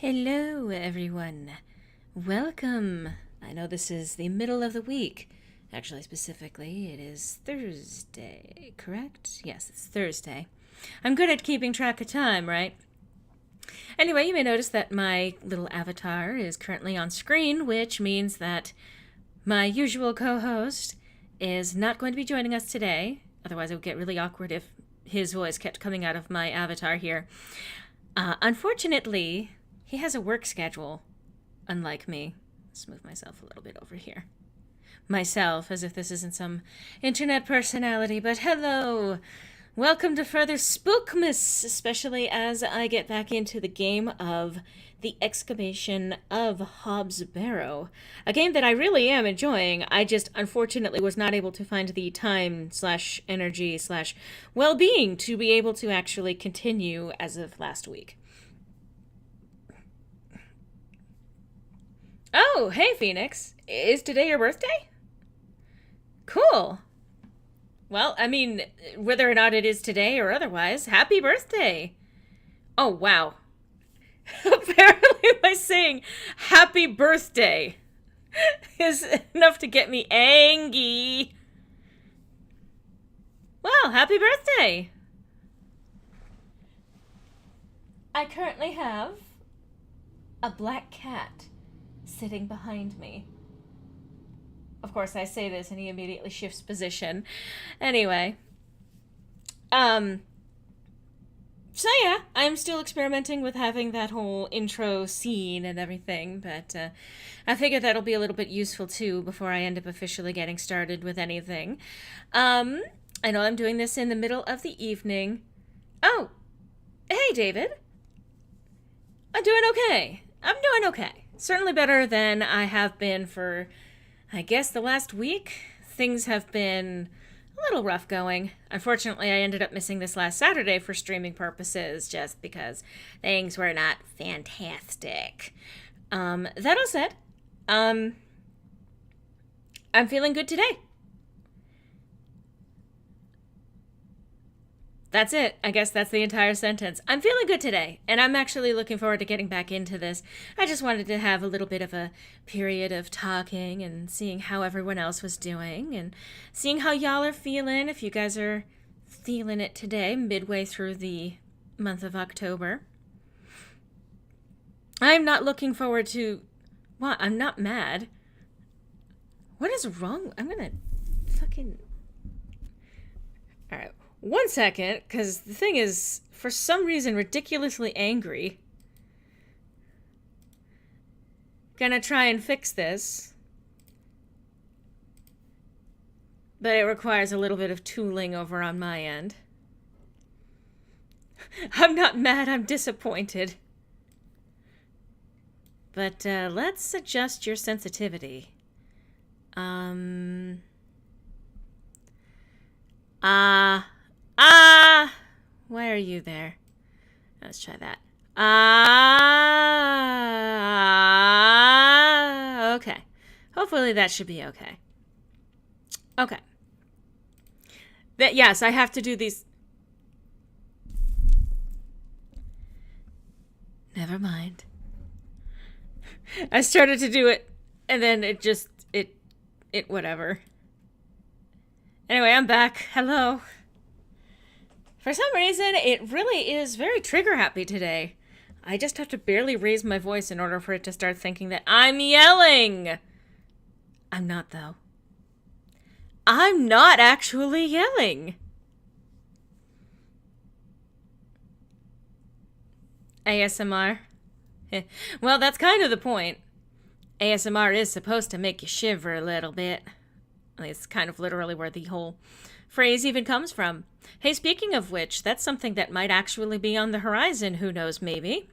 Hello, everyone. Welcome. I know this is the middle of the week. Actually, specifically, it is Thursday, correct? Yes, it's Thursday. I'm good at keeping track of time, right? Anyway, you may notice that my little avatar is currently on screen, which means that my usual co host is not going to be joining us today. Otherwise, it would get really awkward if his voice kept coming out of my avatar here. Unfortunately, he has a work schedule, unlike me. Let's move myself a little bit over here. Myself, as if this isn't some internet personality, but hello! Welcome to further Spookmas, especially as I get back into the game of the Excavation of Hob's Barrow. A game that I really am enjoying. I just unfortunately was not able to find the time slash energy slash well-being to be able to actually continue as of last week. Oh, hey, Phoenix. Is today your birthday? Cool. Well, I mean, whether or not it is today or otherwise, happy birthday. Oh, wow. Apparently, my saying happy birthday is enough to get me angry. Well, happy birthday. I currently have a black cat sitting behind me. Of course, I say this and he immediately shifts position. Anyway. So yeah, I'm still experimenting with having that whole intro scene and everything, but I figured that'll be a little bit useful too before I end up officially getting started with anything. I know I'm doing this in the middle of the evening. Oh, hey David. I'm doing okay. Certainly better than I have been for, I guess, the last week. Things have been a little rough going. Unfortunately, I ended up missing this last Saturday for streaming purposes just because things were not fantastic. That all said, I'm feeling good today. That's it. I guess that's the entire sentence. I'm feeling good today, and I'm actually looking forward to getting back into this. I just wanted to have a little bit of a period of talking and seeing how everyone else was doing and seeing how y'all are feeling, if you guys are feeling it today, midway through the month of October. I'm not looking forward to... What? I'm not mad. What is wrong? I'm gonna fucking... Alright. 1 second, because the thing is, for some reason, ridiculously angry. Gonna try and fix this. But it requires a little bit of tooling over on my end. I'm not mad, I'm disappointed. But let's adjust your sensitivity. Why are you there? Let's try that. Okay. Hopefully that should be okay. Okay. Yes, I have to do these. Never mind. I started to do it, and then it whatever. Anyway, I'm back. Hello. For some reason, it really is very trigger happy today. I just have to barely raise my voice in order for it to start thinking that I'm yelling. I'm not, though. I'm not actually yelling. ASMR. Well, that's kind of the point. ASMR is supposed to make you shiver a little bit. It's kind of literally where the whole phrase even comes from. Hey, speaking of which, that's something that might actually be on the horizon. Who knows, maybe.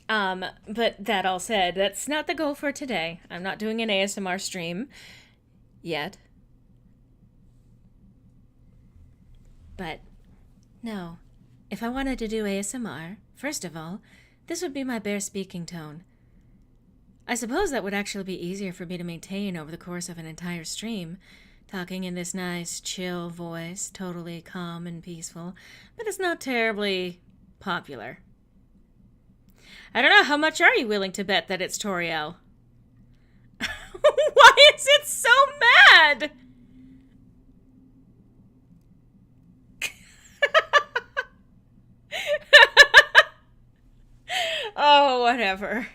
But that all said, that's not the goal for today. I'm not doing an ASMR stream yet. But no, if I wanted to do ASMR, first of all, this would be my bare speaking tone. I suppose that would actually be easier for me to maintain over the course of an entire stream, talking in this nice, chill voice, totally calm and peaceful, but it's not terribly popular. I don't know, how much are you willing to bet that it's Toriel? Why is it so mad? Oh, whatever.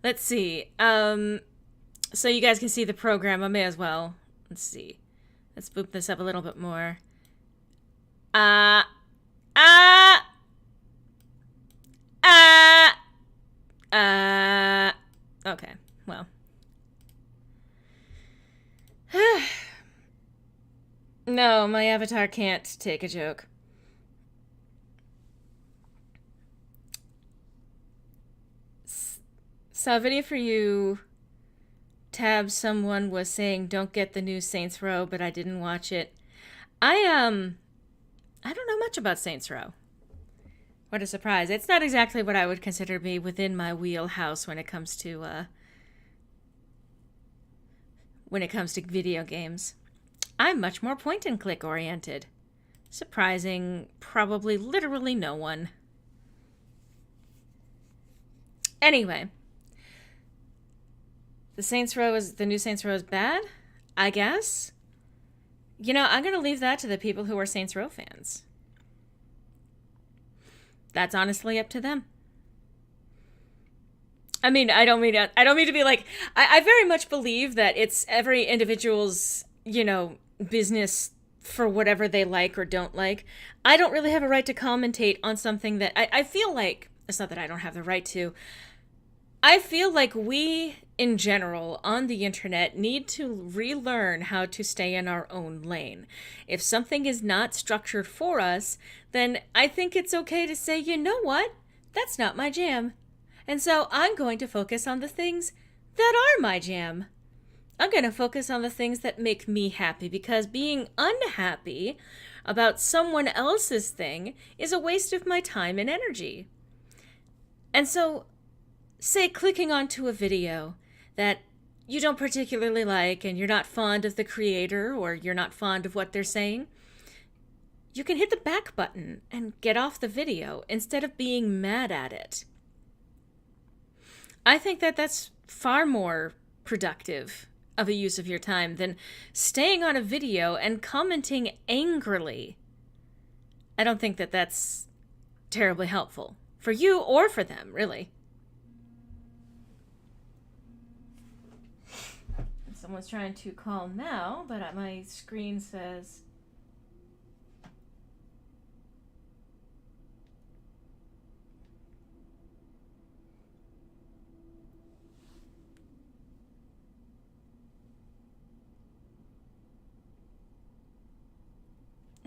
Let's see. So you guys can see the program. I may as well. Let's see. Let's boop this up a little bit more. Uh, uh, okay, well. No, my avatar can't take a joke. Saw a video for you. Tab, someone was saying don't get the new Saints Row, but I didn't watch it. I don't know much about Saints Row. What a surprise. It's not exactly what I would consider be within my wheelhouse when it comes to video games. I'm much more point and click oriented. Surprising probably literally no one. Anyway, the new Saints Row is bad, I guess. You know, I'm going to leave that to the people who are Saints Row fans. That's honestly up to them. I mean, I don't mean to be like, I very much believe that it's every individual's, business for whatever they like or don't like. I don't really have a right to commentate on something that I feel like, it's not that I don't have the right to. I feel like we, in general, on the internet, need to relearn how to stay in our own lane. If something is not structured for us, then I think it's okay to say, you know what? That's not my jam. And so I'm going to focus on the things that are my jam. I'm going to focus on the things that make me happy, because being unhappy about someone else's thing is a waste of my time and energy. And so, say clicking onto a video that you don't particularly like and you're not fond of the creator or you're not fond of what they're saying, you can hit the back button and get off the video instead of being mad at it. I think that that's far more productive of a use of your time than staying on a video and commenting angrily. I don't think that that's terribly helpful for you or for them, really. Someone's trying to call now, but my screen says...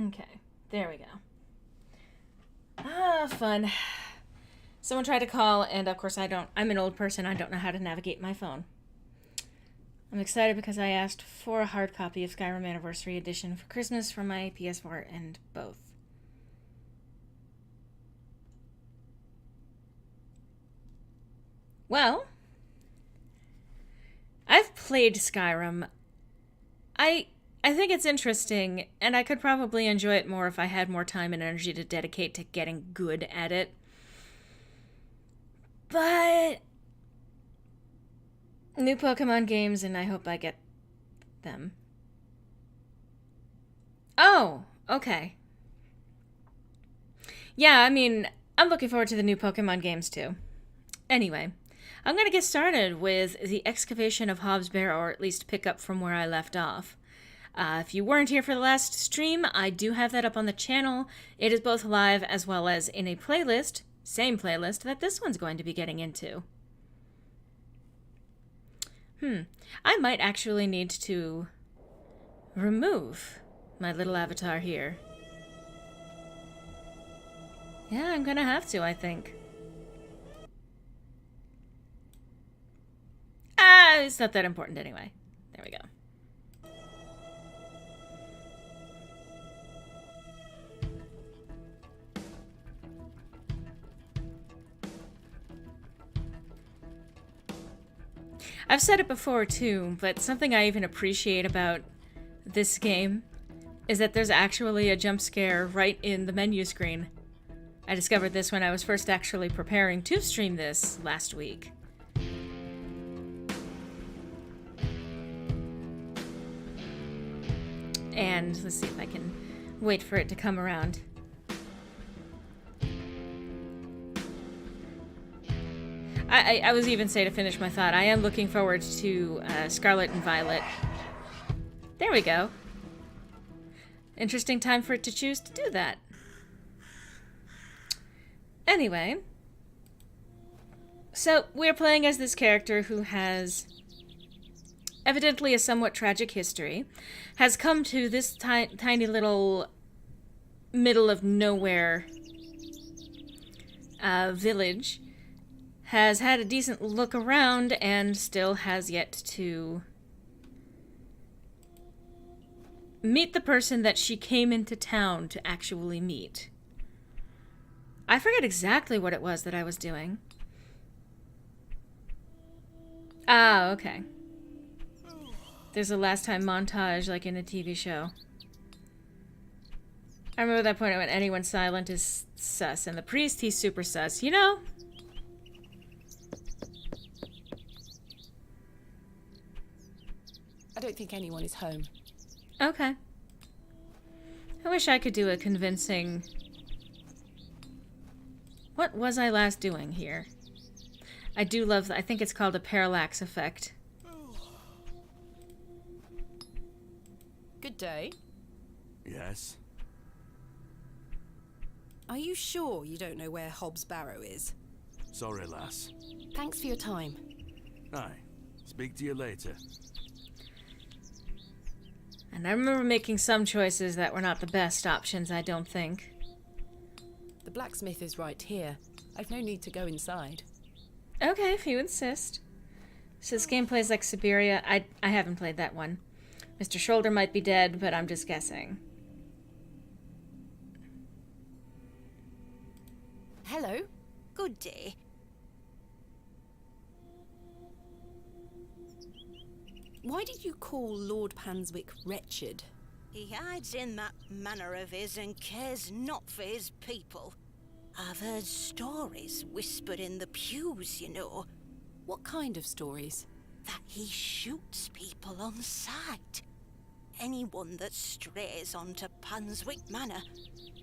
Okay, there we go. Ah, fun. Someone tried to call, and of course I'm an old person, I don't know how to navigate my phone. I'm excited because I asked for a hard copy of Skyrim Anniversary Edition for Christmas from my PS4 and both. Well, I've played Skyrim. I think it's interesting, and I could probably enjoy it more if I had more time and energy to dedicate to getting good at it. But new Pokemon games, and I hope I get them. Oh, okay. Yeah, I mean, I'm looking forward to the new Pokemon games too. Anyway, I'm going to get started with the Excavation of Hob's Barrow, or at least pick up from where I left off. If you weren't here for the last stream, I do have that up on the channel. It is both live as well as in a playlist, same playlist that this one's going to be getting into. I might actually need to remove my little avatar here. Yeah, I'm gonna have to, I think. It's not that important anyway. There we go. I've said it before too, but something I even appreciate about this game is that there's actually a jump scare right in the menu screen. I discovered this when I was first actually preparing to stream this last week. And let's see if I can wait for it to come around. I was even say to finish my thought, I am looking forward to Scarlet and Violet. There we go. Interesting time for it to choose to do that. Anyway, so we're playing as this character who has evidently a somewhat tragic history, has come to this tiny little middle of nowhere village, has had a decent look around, and still has yet to meet the person that she came into town to actually meet. I forget exactly what it was that I was doing. Ah, okay. There's a last time montage like in a TV show. I remember that point when anyone silent is sus, and the priest, he's super sus. You know? I don't think anyone is home. Okay. I wish I could do a convincing... What was I last doing here? I do love... I think it's called a parallax effect. Good day. Yes? Are you sure you don't know where Hob's Barrow is? Sorry, lass. Thanks for your time. Aye. Speak to you later. And I remember making some choices that were not the best options, I don't think. The blacksmith is right here. I've no need to go inside. Okay, if you insist. So this game plays like Siberia. I haven't played that one. Mr. Shoulder might be dead, but I'm just guessing. Hello. Good day. Why did you call Lord Panswick wretched? He hides in that manor of his and cares not for his people. I've heard stories whispered in the pews, you know. What kind of stories? That he shoots people on sight. Anyone that strays onto Panswick Manor.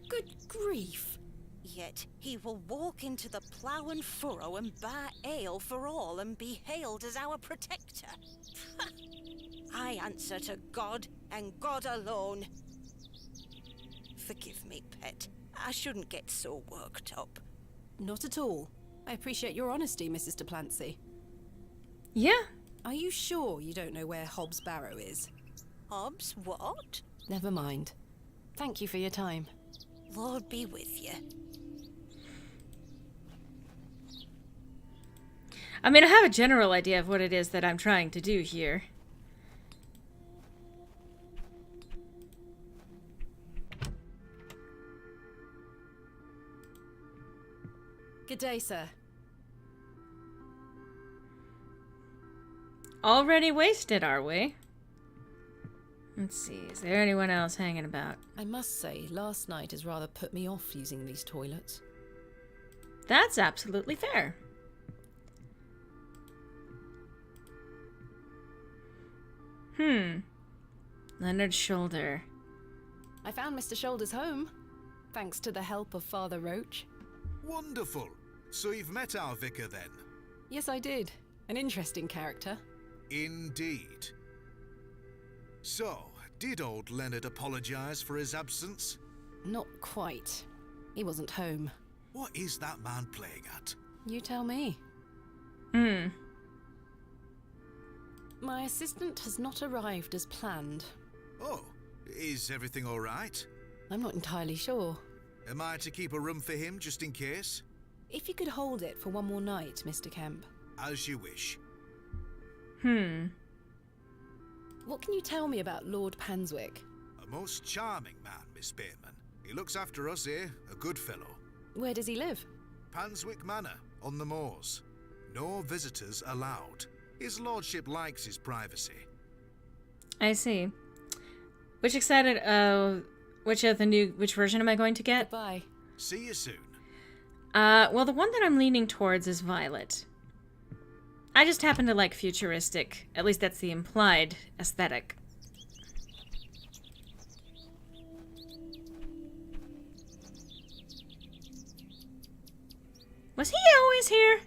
Good grief. Yet he will walk into the plough and furrow and buy ale for all and be hailed as our protector. I answer to God and God alone. Forgive me, pet. I shouldn't get so worked up. Not at all. I appreciate your honesty, Mrs. Duplancy. Yeah. Are you sure you don't know where Hob's Barrow is? Hobbs, what? Never mind. Thank you for your time. Lord be with you. I mean, I have a general idea of what it is that I'm trying to do here. Good day, sir. Already wasted, are we? Let's see, is there anyone else hanging about? I must say, last night has rather put me off using these toilets. That's absolutely fair. Leonard Shoulder. I found Mr. Shoulder's home, thanks to the help of Father Roach. Wonderful. So you've met our vicar then? Yes, I did. An interesting character. Indeed. So, did old Leonard apologise for his absence? Not quite. He wasn't home. What is that man playing at? You tell me. My assistant has not arrived as planned. Oh, is everything all right? I'm not entirely sure. Am I to keep a room for him just in case? If you could hold it for one more night, Mr. Kemp. As you wish. What can you tell me about Lord Panswick? A most charming man, Miss Bateman. He looks after us here, a good fellow. Where does he live? Panswick Manor, on the moors. No visitors allowed. His lordship likes his privacy. I see. Which which version am I going to get? Goodbye. See you soon. Well, the one that I'm leaning towards is Violet. I just happen to like futuristic. At least that's the implied aesthetic. Was he always here?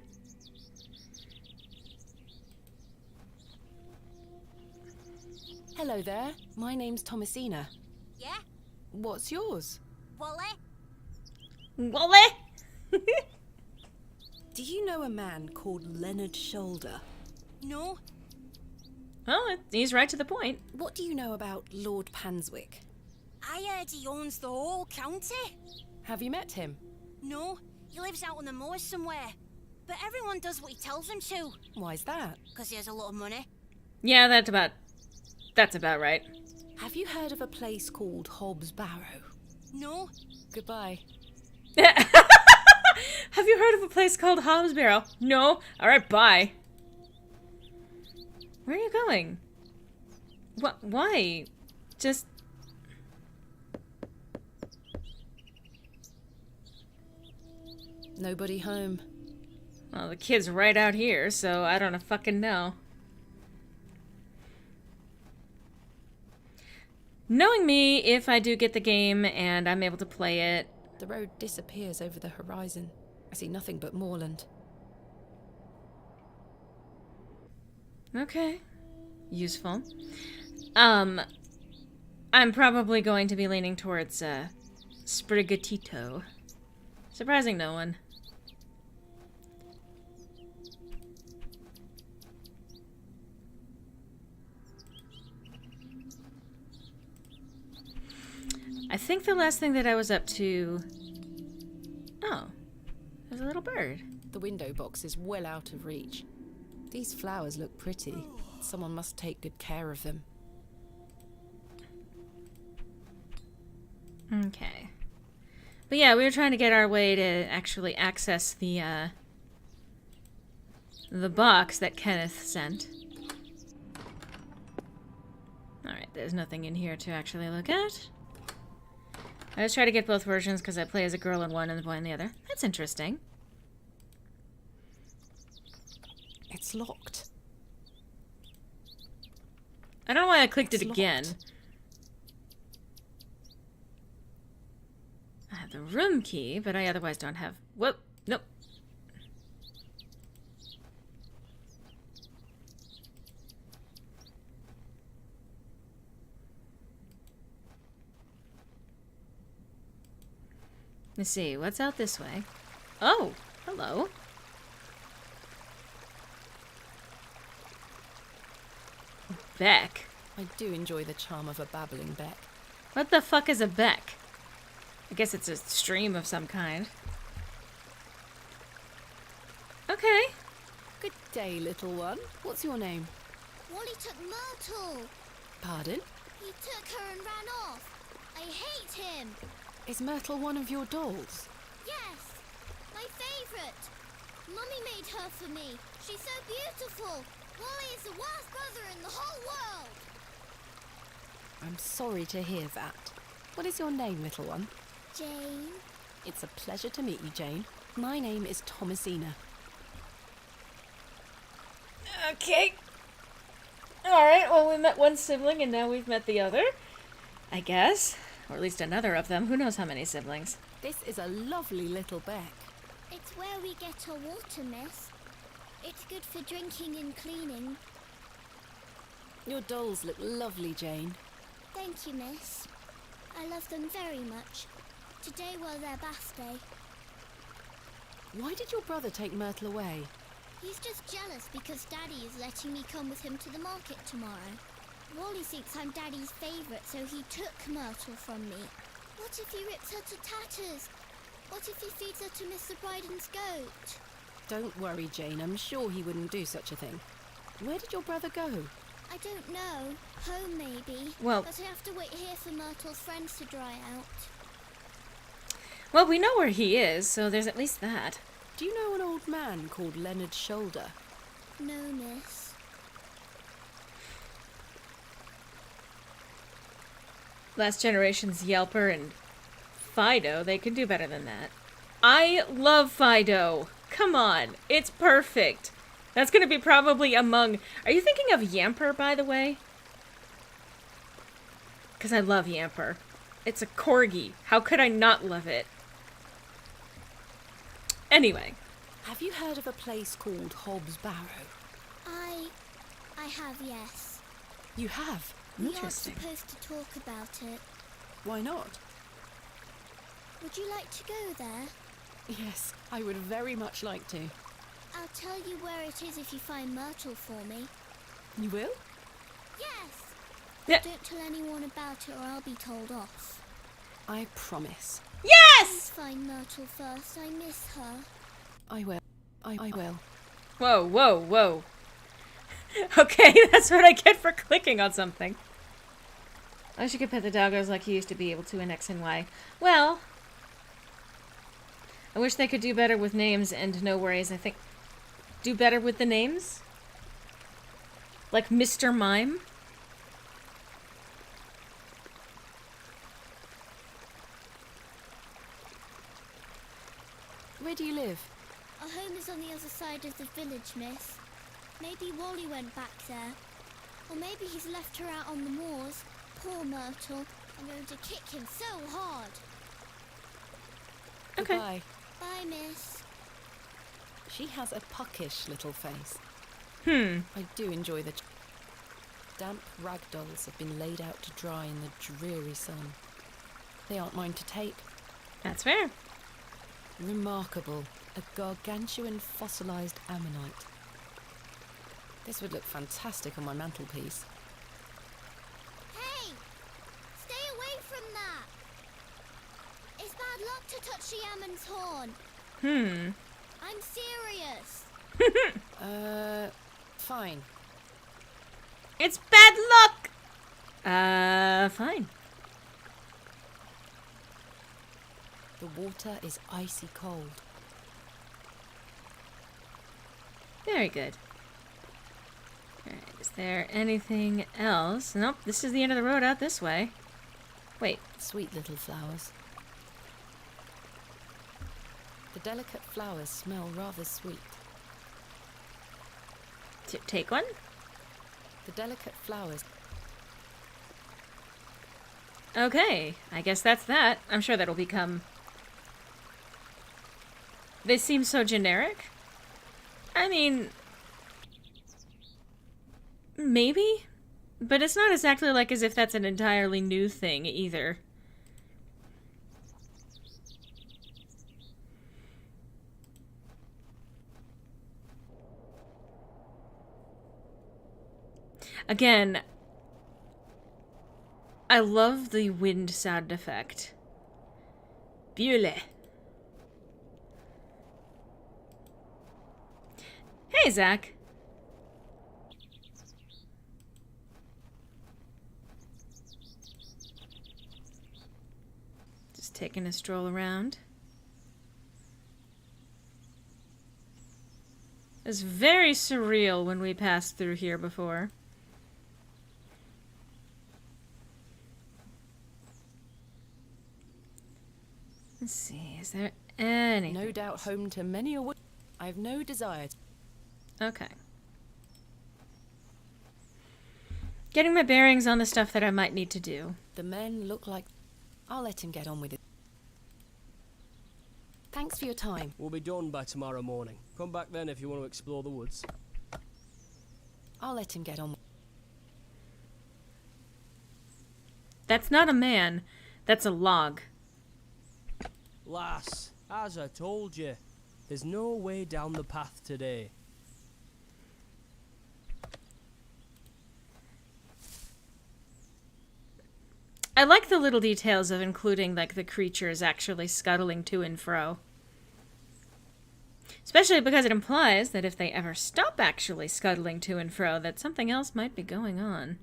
Hello there. My name's Thomasina. Yeah? What's yours? Wally? Wally? Do you know a man called Leonard Shoulder? No? Well, he's right to the point. What do you know about Lord Panswick? I heard he owns the whole county. Have you met him? No, he lives out on the moors somewhere. But everyone does what he tells them to, Why's that? because he has a lot of money. Yeah, that's about right. Have you heard of a place called Hobbs Barrow? No? Goodbye. Have you heard of a place called Hobbs Barrow? No? Alright, bye. Where are you going? What? Why? Just... Nobody home. Well, the kid's right out here, so I don't fucking know. Knowing me, if I do get the game and I'm able to play it... The road disappears over the horizon. I see nothing but moorland. Okay. Useful. I'm probably going to be leaning towards, Sprigatito. Surprising no one. I think the last thing that I was up to... Oh. There's a little bird. The window box is well out of reach. These flowers look pretty. Someone must take good care of them. Okay. But yeah, we were trying to get our way to actually access the box that Kenneth sent. Alright, there's nothing in here to actually look at. I always try to get both versions because I play as a girl in one and a boy in the other. That's interesting. It's locked. I don't know why I clicked It's it again. locked. I have the room key, but I otherwise don't have... Whoop! Nope. Let's see, what's out this way? Oh, hello. Beck. I do enjoy the charm of a babbling beck. What the fuck is a beck? I guess it's a stream of some kind. Okay. Good day, little one. What's your name? Wally took Myrtle. Pardon? He took her and ran off. I hate him. Is Myrtle one of your dolls? Yes, my favourite. Mummy made her for me. She's so beautiful. Wally is the worst brother in the whole world. I'm sorry to hear that. What is your name, little one? Jane. It's a pleasure to meet you, Jane. My name is Thomasina. Okay. Alright, well, we met one sibling and now we've met the other. I guess. Or at least another of them. Who knows how many siblings? This is a lovely little beck. It's where we get our water, miss. It's good for drinking and cleaning. Your dolls look lovely, Jane. Thank you, miss. I love them very much. Today was their birthday. Why did your brother take Myrtle away? He's just jealous because Daddy is letting me come with him to the market tomorrow. Wally thinks I'm Daddy's favourite, so he took Myrtle from me. What if he rips her to tatters? What if he feeds her to Mr. Bryden's goat? Don't worry, Jane. I'm sure he wouldn't do such a thing. Where did your brother go? I don't know. Home, maybe. Well- But I have to wait here for Myrtle's friends to dry out. Well, we know where he is, so there's at least that. Do you know an old man called Leonard Shoulder? No, miss. Last generation's Yelper and Fido, they could do better than that. I love Fido. Come on, it's perfect. That's gonna be probably among... Are you thinking of Yamper, by the way? Because I love Yamper. It's a corgi. How could I not love it? Anyway. Have you heard of a place called Hobbs Barrow? I have, yes. You have? We aren't Interesting. supposed to talk about it. Why not? Would you like to go there? Yes, I would very much like to. I'll tell you where it is if you find Myrtle for me. You will? Yes! Yeah. Don't tell anyone about it or I'll be told off. I promise. Please Yes! find Myrtle first. I miss her. I will. I will. Whoa, whoa, whoa. Okay, that's what I get for clicking on something. I wish you could pet the doggos like you used to be able to in X and Y. Well, I wish they could do better with names and no worries. I think do better with the names? Like Mr. Mime? Where do you live? Our home is on the other side of the village, miss. Maybe Wally went back there. Or maybe he's left her out on the moors. Poor Myrtle. I'm going to kick him so hard. Okay. Goodbye. Bye, miss. She has a puckish little face. Hmm. I do enjoy the... Damp rag dolls have been laid out to dry in the dreary sun. They aren't mine to take. That's fair. Remarkable. A gargantuan fossilised ammonite. This would look fantastic on my mantelpiece. Hey! Stay away from that! It's bad luck to touch the Ammon's horn. I'm serious. Fine. It's bad luck! Fine. The water is icy cold. Very good. Alright, is there anything else? Nope, this is the end of the road out this way. Wait, Sweet little flowers. The delicate flowers smell rather sweet. take one? The delicate flowers. Okay, I guess that's that. I'm sure that'll become... They seem so generic. I mean... Maybe? But it's not exactly like as if that's an entirely new thing, either. Again, I love the wind sound effect. Bulle. Hey, Zach. Just taking a stroll around. It was very surreal when we passed through here before. Let's see, is there anything? No doubt home to many a wood. I have no desire to... Okay. Getting my bearings on the stuff that I might need to do. The men look like... I'll let him get on with it. Thanks for your time. We'll be done by tomorrow morning. Come back then if you want to explore the woods. I'll let him get on. That's not a man. That's a log. Lass, as I told you, there's no way down the path today. I like the little details of including, like, the creatures actually scuttling to and fro. Especially because it implies that if they ever stop actually scuttling to and fro, that something else might be going on.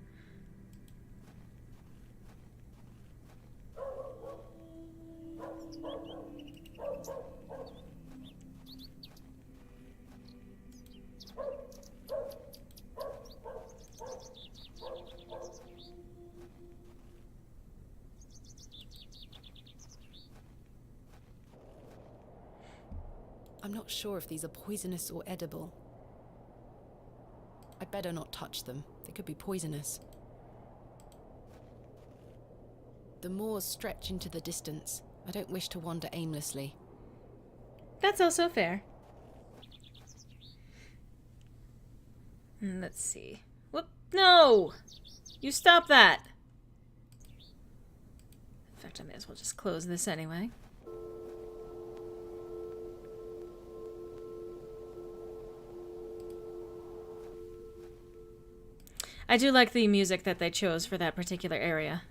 not sure if these are poisonous or edible. I'd better not touch them. They could be poisonous. The moors stretch into the distance. I don't wish to wander aimlessly. That's also fair. Let's see. Whoop! No! You stop that! In fact, I may as well just close this anyway. I do like the music that they chose for that particular area.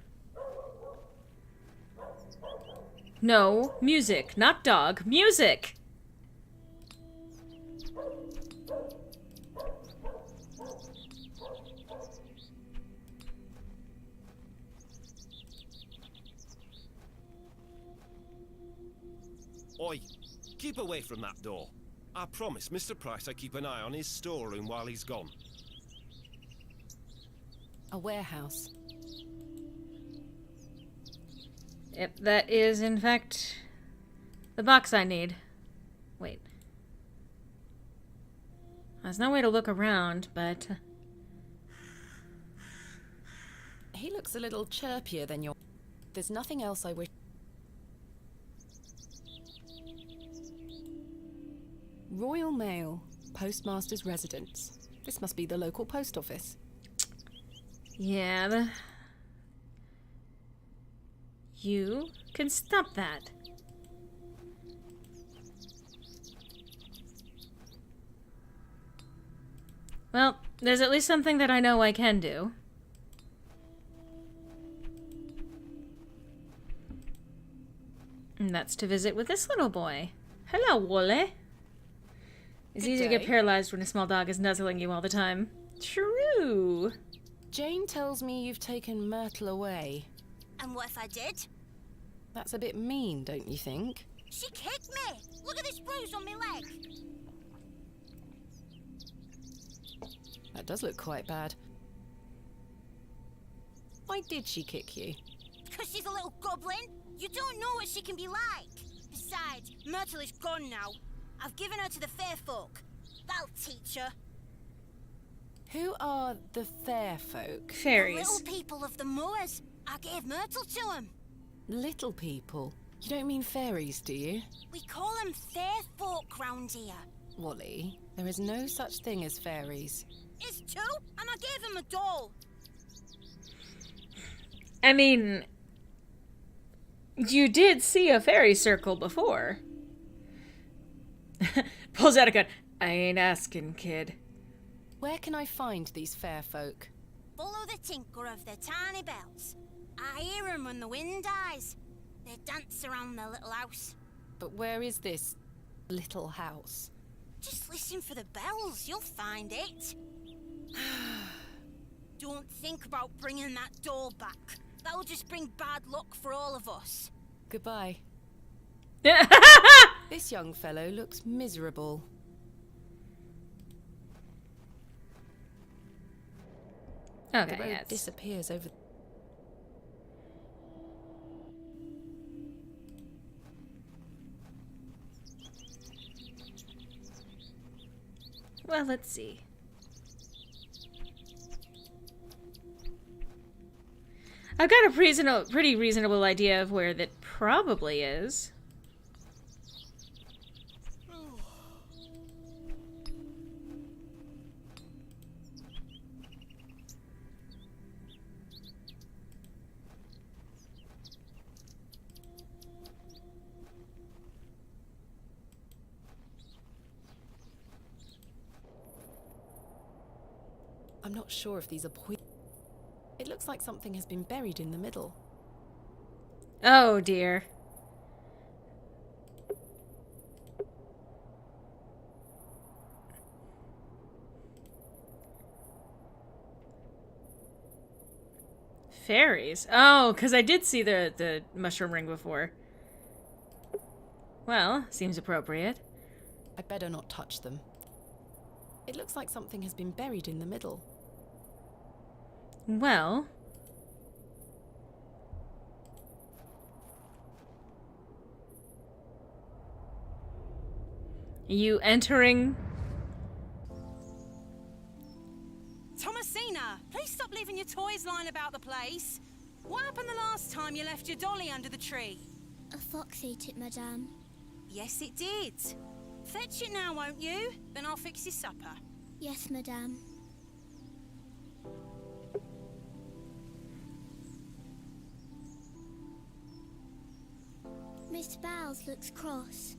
No, music, not dog. Music! Oi, keep away from that door. I promise Mr. Price I keep an eye on his storeroom while he's gone. A warehouse. Yep, that is, in fact, the box I need. Wait. There's no way to look around, but... He looks a little chirpier than your... There's nothing else I wish... Royal Mail, Postmaster's Residence. This must be the local post office. Yeah, You can stop that. Well, there's at least something that I know I can do. And that's to visit with this little boy. Hello, Wally. It's easy to get paralyzed when a small dog is nuzzling you all the time. True. Jane tells me you've taken Myrtle away. And what if I did? That's a bit mean, don't you think? She kicked me! Look at this bruise on my leg! That does look quite bad. Why did she kick you? Because she's a little goblin. You don't know what she can be like. Besides, Myrtle is gone now. I've given her to the fair folk. That'll teach her. Who are the fair folk? The Fairies. little people of the moors. I gave Myrtle to them. Little people? You don't mean fairies, do you? We call them fair folk round here. Wally, there is no such thing as fairies. It's two, and I gave him a doll. I mean, you did see a fairy circle before. Pulls out a gun. I ain't asking, kid. Where can I find these fair folk? Follow the tinkle of their tiny bells. I hear them when the wind dies. They dance around their little house. But where is this little house? Just listen for the bells, you'll find it. Don't think about bringing that doll back. That'll just bring bad luck for all of us. Goodbye. Okay, This young fellow looks miserable. The road yes. disappears over... Well, let's see. I've got a pretty reasonable idea of where that probably is. I'm not sure if these are It looks like something has been buried in the middle. Oh, dear. Fairies? Oh, because I did see the mushroom ring before. Well, seems appropriate. I'd better not touch them. It looks like something has been buried in the middle. Well... You entering? Thomasina, please stop leaving your toys lying about the place. What happened the last time you left your dolly under the tree? A fox ate it, madame. Yes, it did. Fetch it now, won't you? Then I'll fix your supper. Yes, madame. Mr. Bowles looks cross.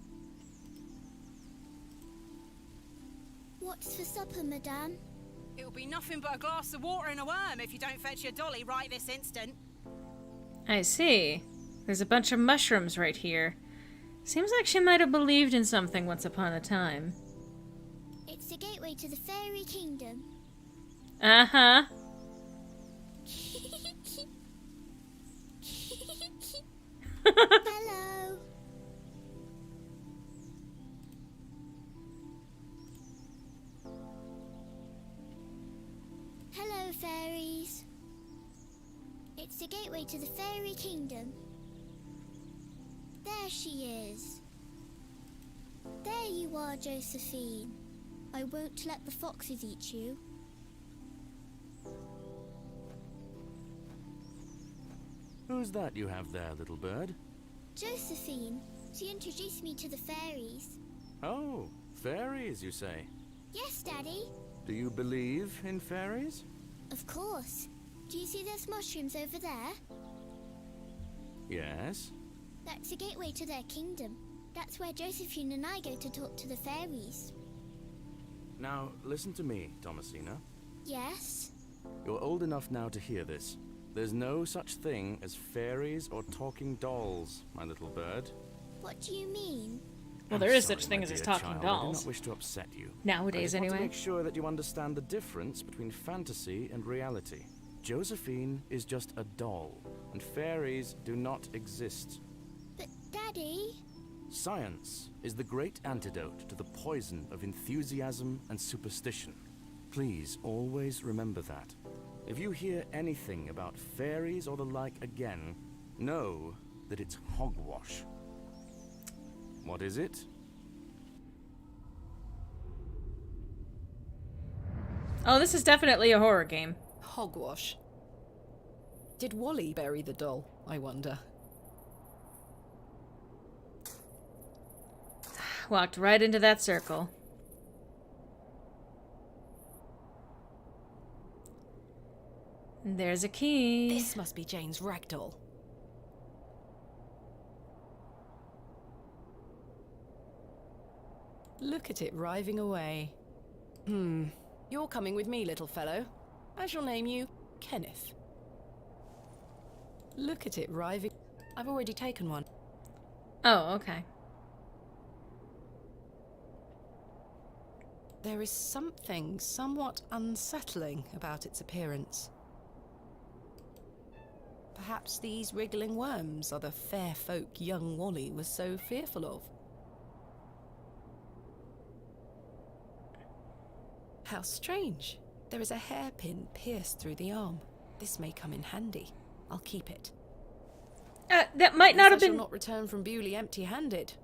What's for supper, madame? It'll be nothing but a glass of water and a worm if you don't fetch your dolly right this instant. I see. There's a bunch of mushrooms right here. Seems like she might have believed in something once upon a time. It's the gateway to the fairy kingdom. Uh-huh. Hello. Hello, fairies. It's the gateway to the fairy kingdom. There she is. There you are, Josephine. I won't let the foxes eat you. Who's that you have there, little bird? Josephine. She introduced me to the fairies. Oh, fairies, you say? Yes, Daddy. Do you believe in fairies? Of course. Do you see those mushrooms over there? Yes. That's the gateway to their kingdom. That's where Josephine and I go to talk to the fairies. Now, listen to me, Thomasina. Yes? You're old enough now to hear this. There's no such thing as fairies or talking dolls, my little bird. What do you mean? Well, there I'm is sorry, such thing my as dear talking child. I do dolls. not wish to upset you. Nowadays, I just want anyway. to make sure that you understand the difference between fantasy and reality. Josephine is just a doll, and fairies do not exist. But, Daddy... Science is the great antidote to the poison of enthusiasm and superstition. Please always remember that. If you hear anything about fairies or the like again, know that it's hogwash. What is it? Oh, this is definitely a horror game. Hogwash. Did Wally bury the doll, I wonder? Walked right into that circle. There's a key. This must be Jane's ragdoll. Look at it writhing away. You're coming with me, little fellow. I shall name you Kenneth. Look at it writhing. I've already taken one. Oh, okay. There is something somewhat unsettling about its appearance. Perhaps these wriggling worms are the fair folk young Wally was so fearful of. How strange. There is a hairpin pierced through the arm. This may come in handy. I'll keep it. That might not have I shall been... not return from Bewley empty-handed.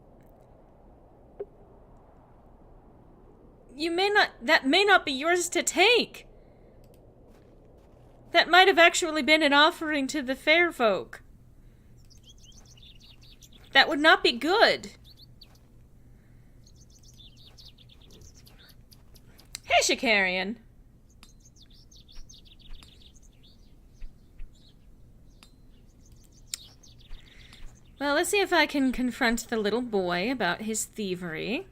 You may not... That may not be yours to take. That might have actually been an offering to the fair folk. That would not be good. Hey, Shikarian. Well, let's see if I can confront the little boy about his thievery.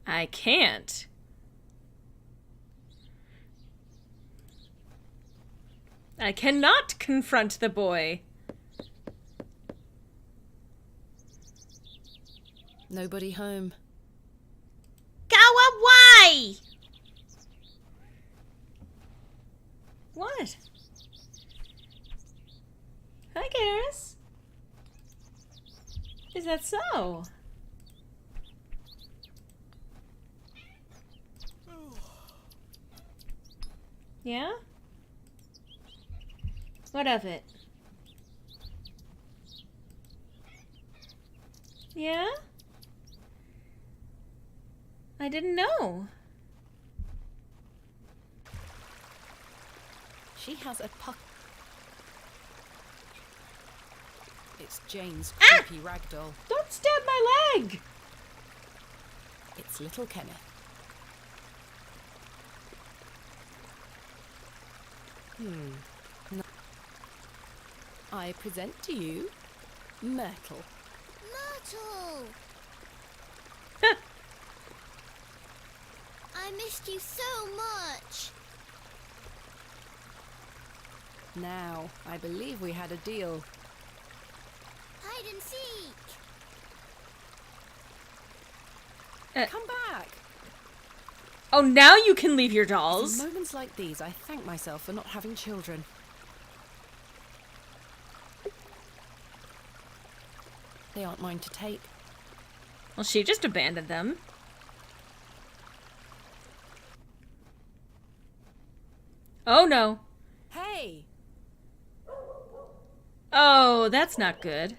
I can't. I cannot confront the boy. Nobody home. Go away! What? Hi, Garrus. Is that so? Yeah? What of it? Yeah? I didn't know. She has a puck. It's Jane's Ah! creepy ragdoll. Don't stab my leg! It's little Kenneth. No. I present to you Myrtle. Myrtle! I missed you so much. Now, I believe we had a deal. Hide and seek. Come back! Oh, now you can leave your It's in dolls. moments like these, I thank myself for not having children. They aren't mine to take. Well, she just abandoned them. Oh, no. Hey! Oh, that's not good.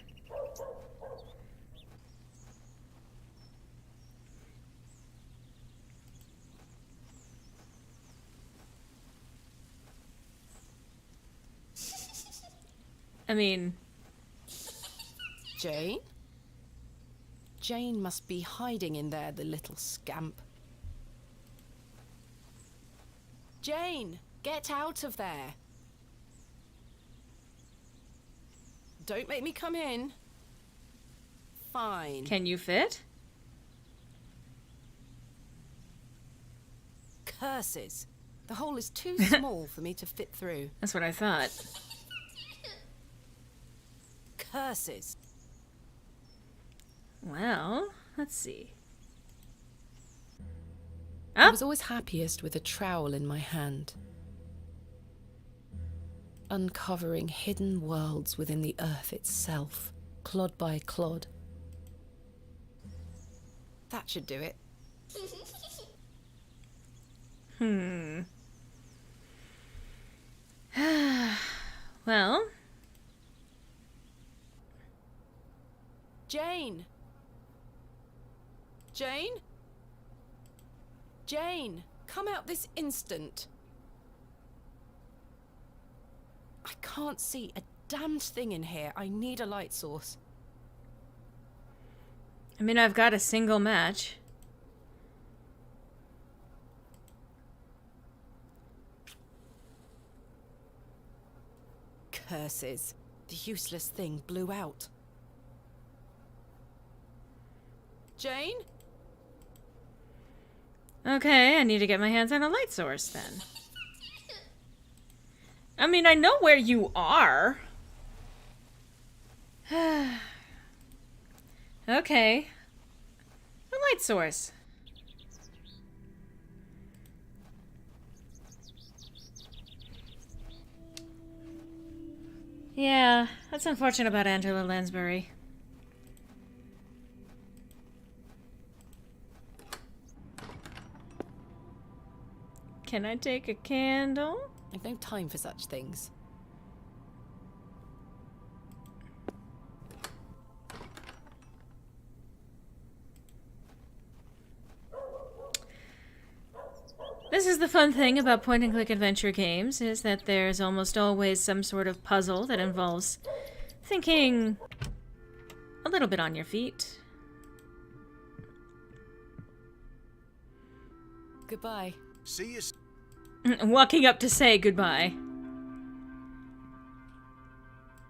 I mean, Jane? Jane must be hiding in there, the little scamp. Jane, get out of there. Don't make me come in. Fine. can you fit? Curses. The hole is too small for me to fit through. That's what I thought. Curses. Well, let's see. I Oh, was always happiest with a trowel in my hand. Uncovering hidden worlds within the earth itself, clod by clod. That should do it. well, Jane! Jane? Jane, come out this instant. I can't see a damned thing in here. I need a light source. I mean, I've got a single match. Curses. The useless thing blew out. Jane? Okay, I need to get my hands on a light source then. I mean, I know where you are. Okay. A light source. Yeah, that's unfortunate about Angela Lansbury. Can I take a candle? I've no time for such things. This is the fun thing about point-and-click adventure games, is that there's almost always some sort of puzzle that involves thinking a little bit on your feet. Goodbye. See you. Walking up to say goodbye.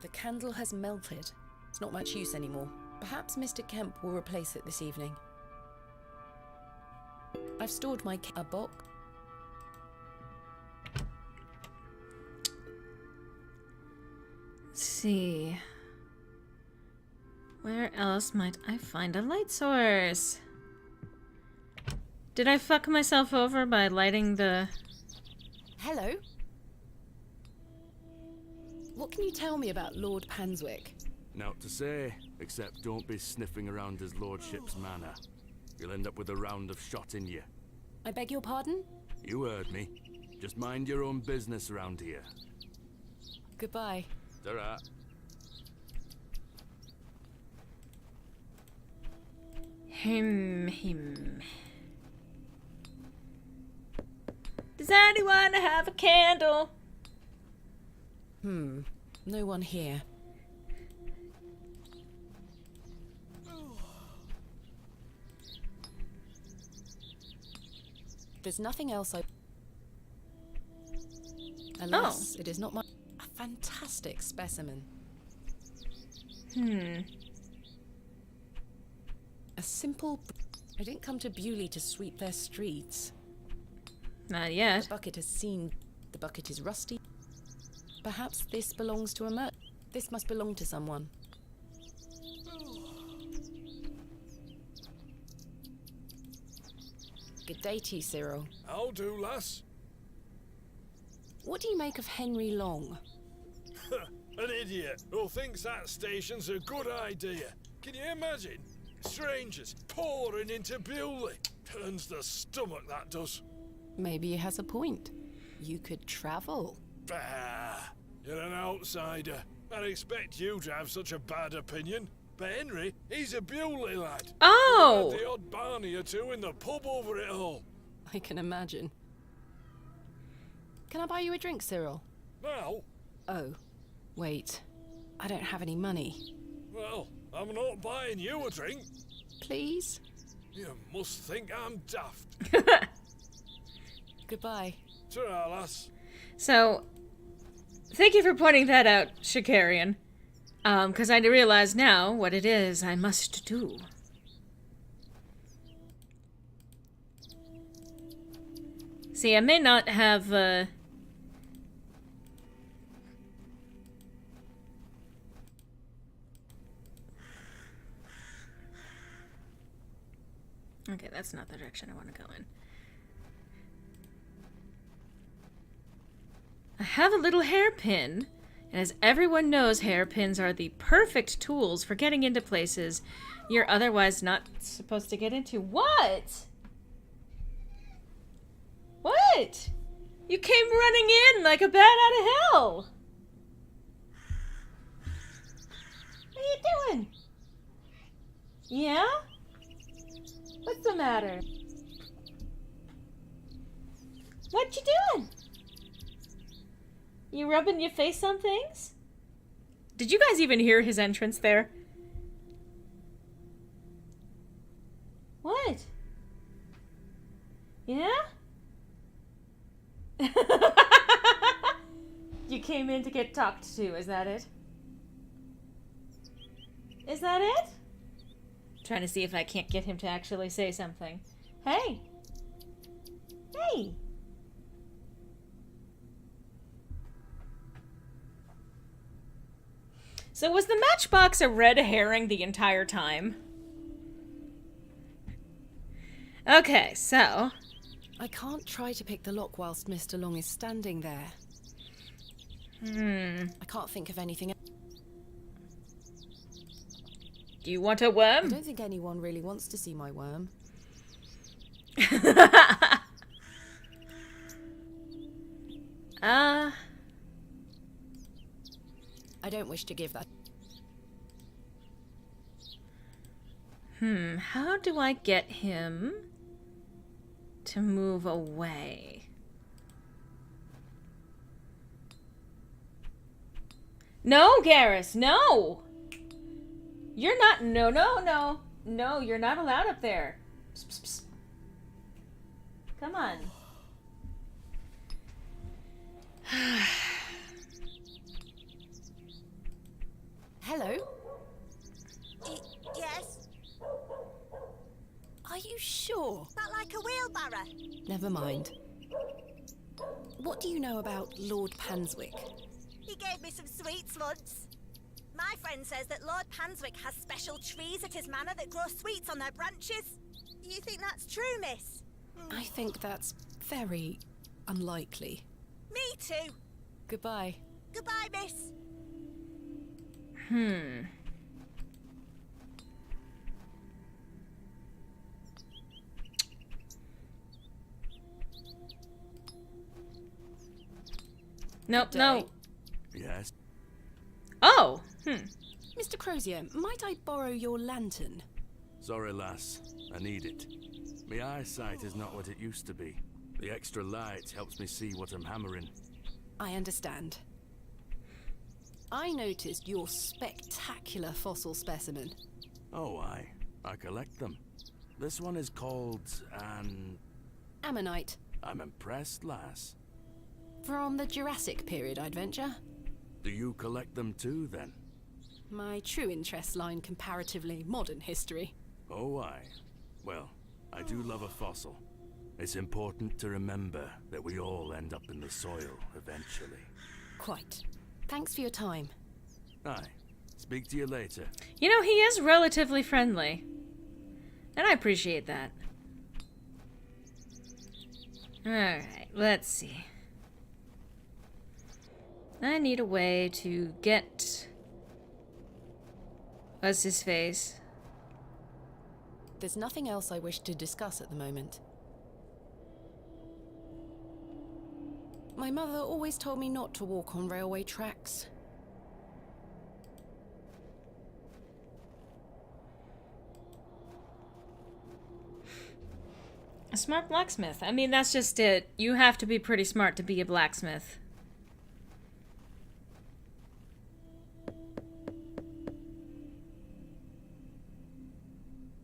The candle has melted. It's not much use anymore. Perhaps Mr. Kemp will replace it this evening. I've stored my a box. Let's see. Where else might I find a light source? Did I fuck myself over by lighting the... Hello? What can you tell me about Lord Panswick? Naught to say, except don't be sniffing around his lordship's manor. You'll end up with a round of shot in you. I beg your pardon? You heard me. Just mind your own business around here. Goodbye. Ta-ra. Him. Does anyone have a candle? No one here. There's nothing else Alas, it is not my... A fantastic specimen. A simple... I didn't come to Bewley to sweep their streets. Not yet. The bucket has seen... The bucket is rusty. Perhaps this belongs to a This must belong to someone. Good day to you, Cyril. How do, lass? What do you make of Henry Long? An idiot who thinks that station's a good idea. Can you imagine? Strangers pouring into Bewley. Turns the stomach, that does. Maybe he has a point. You could travel. Bah! You're an outsider. I'd expect you to have such a bad opinion. But Henry, he's a Bewley lad. Oh! The odd Barney or two in the pub over it all. I can imagine. Can I buy you a drink, Cyril? Now? Oh, wait. I don't have any money. Well, I'm not buying you a drink. Please? You must think I'm daft. Goodbye. Ta-ra, lass. So, thank you for pointing that out, Shikarian. Because I realize now what it is I must do. See, I may not have, Okay, that's not the direction I want to go in. I have a little hairpin, and as everyone knows, hairpins are the perfect tools for getting into places you're otherwise not supposed to get into. What? What? You came running in like a bat out of hell. What are you doing? Yeah? What's the matter? What you doing? You rubbing your face on things? Did you guys even hear his entrance there? What? Yeah? You came in to get talked to, is that it? Is that it? Trying to see if I can't get him to actually say something. Hey! Hey! So was the matchbox a red herring the entire time? Okay, so... I can't try to pick the lock whilst Mr. Long is standing there. I can't think of anything else. Do you want a I worm? don't think anyone really wants to see my worm. I don't wish to give that. How do I get him to move away? No, Garrus, no! You're not, no, you're not allowed up there. Psst, psst, psst. Come on. Hello? Yes? Are you sure? That like a wheelbarrow? Never mind. What do you know about Lord Panswick? He gave me some sweets once. My friend says that Lord Panswick has special trees at his manor that grow sweets on their branches. You think that's true, miss? I think that's very unlikely. Me too. Goodbye. Goodbye, miss. Nope, Good no. day. Yes. Oh! Mr. Crozier, might I borrow your lantern? Sorry, lass. I need it. My eyesight is not what it used to be. The extra light helps me see what I'm hammering. I understand. I noticed your spectacular fossil specimen. Oh, I collect them. This one is called an... Ammonite. I'm impressed, lass. From the Jurassic period, I'd venture. Do you collect them too, then? My true interests lie in comparatively modern history. Oh, well, I do love a fossil. It's important to remember that we all end up in the soil eventually. Quite. Thanks for your time. Aye. Speak to you later. You know, he is relatively friendly. And I appreciate that. Alright, let's see. I need a way to get... What's his face? There's nothing else I wish to discuss at the moment. My mother always told me not to walk on railway tracks. A smart blacksmith. I mean, that's just it. You have to be pretty smart to be a blacksmith.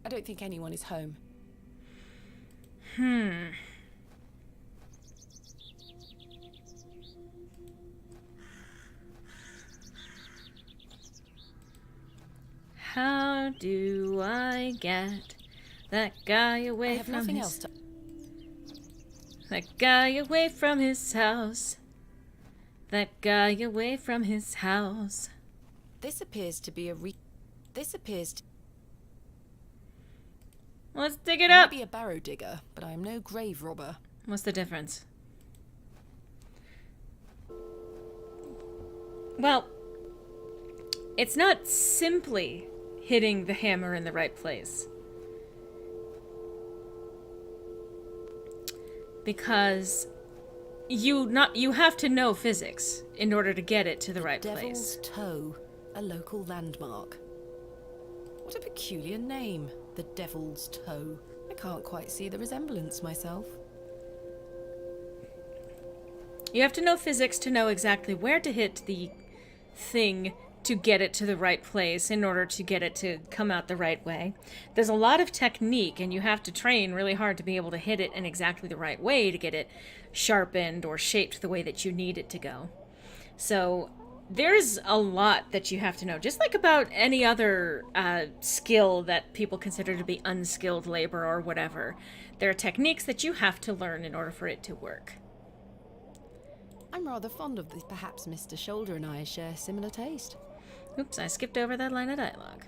I don't think anyone is home. How do I get that guy away I have from nothing his... else to... That guy away from his house. That guy away from his house. This appears to be a This appears to Let's dig it up. be a barrow digger, but I am no grave robber. What's the difference? Well, it's not simply hitting the hammer in the right place. Because you have to know physics in order to get it to the right Devil's place. Toe, a local landmark. What a peculiar name, the Devil's Toe. I can't quite see the resemblance myself. You have to know physics to know exactly where to hit the thing to get it to the right place in order to get it to come out the right way. There's a lot of technique, and you have to train really hard to be able to hit it in exactly the right way to get it sharpened or shaped the way that you need it to go. So there's a lot that you have to know, just like about any other skill that people consider to be unskilled labor or whatever. There are techniques that you have to learn in order for it to work. I'm rather fond of this. Perhaps Mr. Shoulder and I share similar taste. Oops, I skipped over that line of dialogue.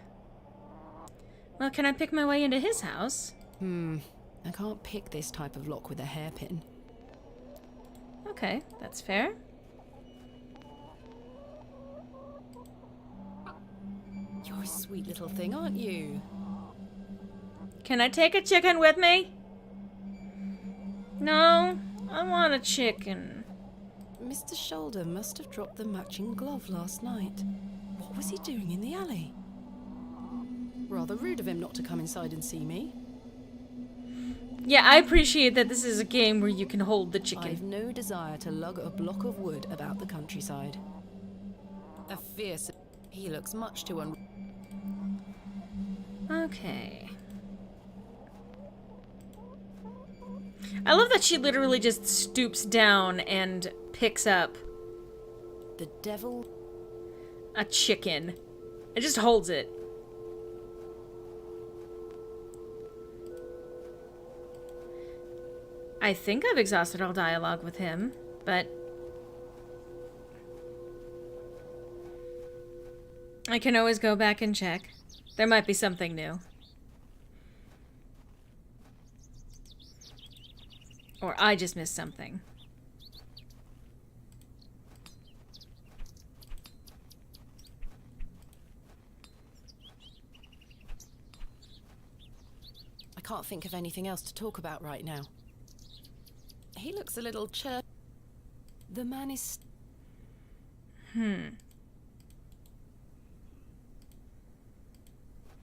Well, can I pick my way into his house? I can't pick this type of lock with a hairpin. Okay, that's fair. You're a sweet little thing, aren't you? Can I take a chicken with me? No, I want a chicken. Mr. Shoulder must have dropped the matching glove last night. What was he doing in the alley? Rather rude of him not to come inside and see me. Yeah, I appreciate that this is a game where you can hold the chicken. I've no desire to lug a block of wood about the countryside. A fierce... He looks much too Okay. I love that she literally just stoops down and picks up The devil... a chicken and just holds it. I think I've exhausted all dialogue with him, but I can always go back and check. There might be something new. Or I just missed something. I can't think of anything else to talk about right now. He looks a little chirp. The man is...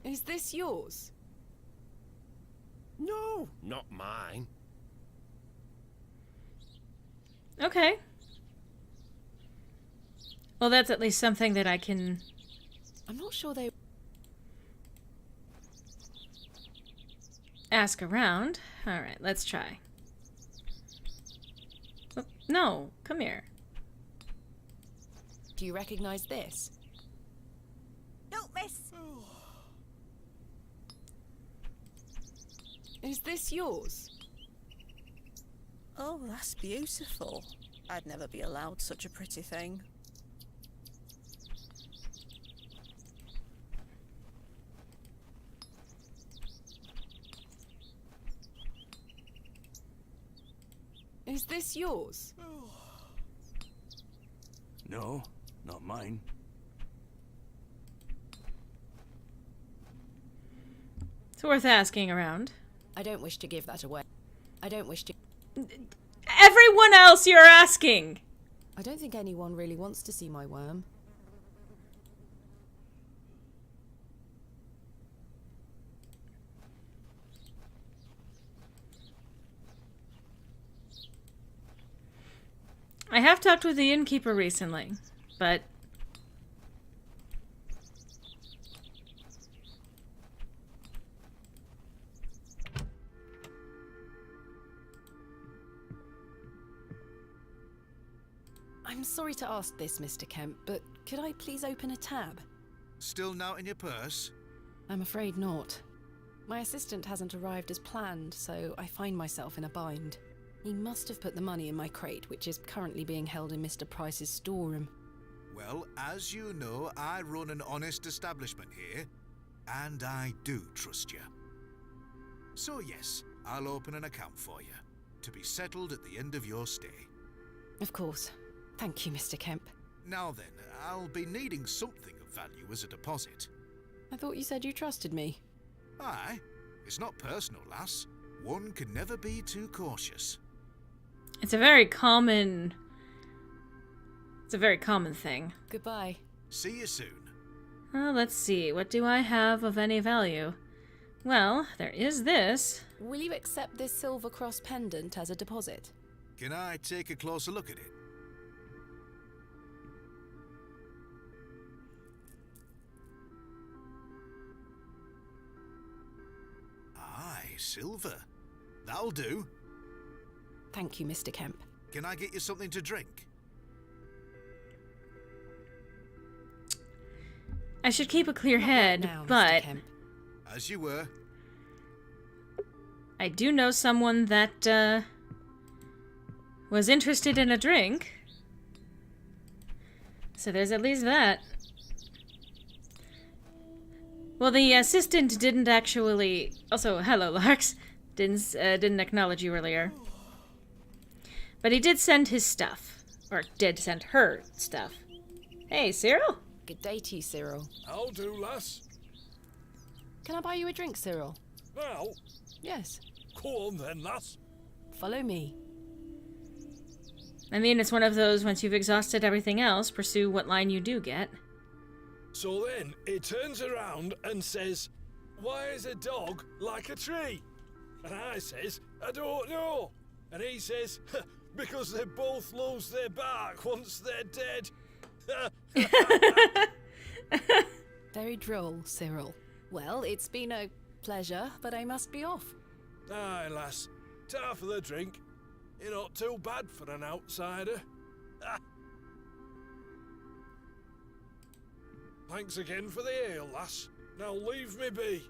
Is this yours? No, not mine. Okay. Well, that's at least something that I can... I'm not sure they... ask around. Alright, let's try. Oh, no, come here. Do you recognize this? Don't miss. Is this yours? Oh, that's beautiful. I'd never be allowed such a pretty thing. Is this yours? No, not mine. It's worth asking around. I don't wish to give that away. I don't wish to... Everyone else you're asking! I don't think anyone really wants to see my worm. I have talked with the innkeeper recently, but... I'm sorry to ask this, Mr. Kemp, but could I please open a tab? Still not in your purse? I'm afraid not. My assistant hasn't arrived as planned, so I find myself in a bind. He must have put the money in my crate, which is currently being held in Mr. Price's storeroom. Well, as you know, I run an honest establishment here, and I do trust you. So yes, I'll open an account for you, to be settled at the end of your stay. Of course. Thank you, Mr. Kemp. Now then, I'll be needing something of value as a deposit. I thought you said you trusted me. Aye, it's not personal, lass. One can never be too cautious. It's a very common... It's a very common thing. Goodbye. See you soon. Let's see. What do I have of any value? Well, there is this. Will you accept this silver cross pendant as a deposit? Can I take a closer look at it? Aye, silver. That'll do. Thank you, Mr. Kemp. Can I get you something to drink? I should keep a clear Not head, right now, Mr. but Kemp. As you were. I do know someone that, was interested in a drink. So there's at least that. Well, the assistant didn't actually... Also, hello, Larks. Didn't acknowledge you earlier. But he did send his stuff. Or did send her stuff. Hey, Cyril? Good day to you, Cyril. I'll do, lass. Can I buy you a drink, Cyril? Now, Yes. go on then, lass. Follow me. I mean, it's one of those, once you've exhausted everything else, pursue what line you do get. So then, he turns around and says, "Why is a dog like a tree?" And I says, "I don't know." And he says, "Because they both lose their bark once they're dead." Very droll, Cyril. Well, it's been a pleasure, but I must be off. Aye, lass. Ta for the drink. You're not too bad for an outsider. Thanks again for the ale, lass. Now leave me be.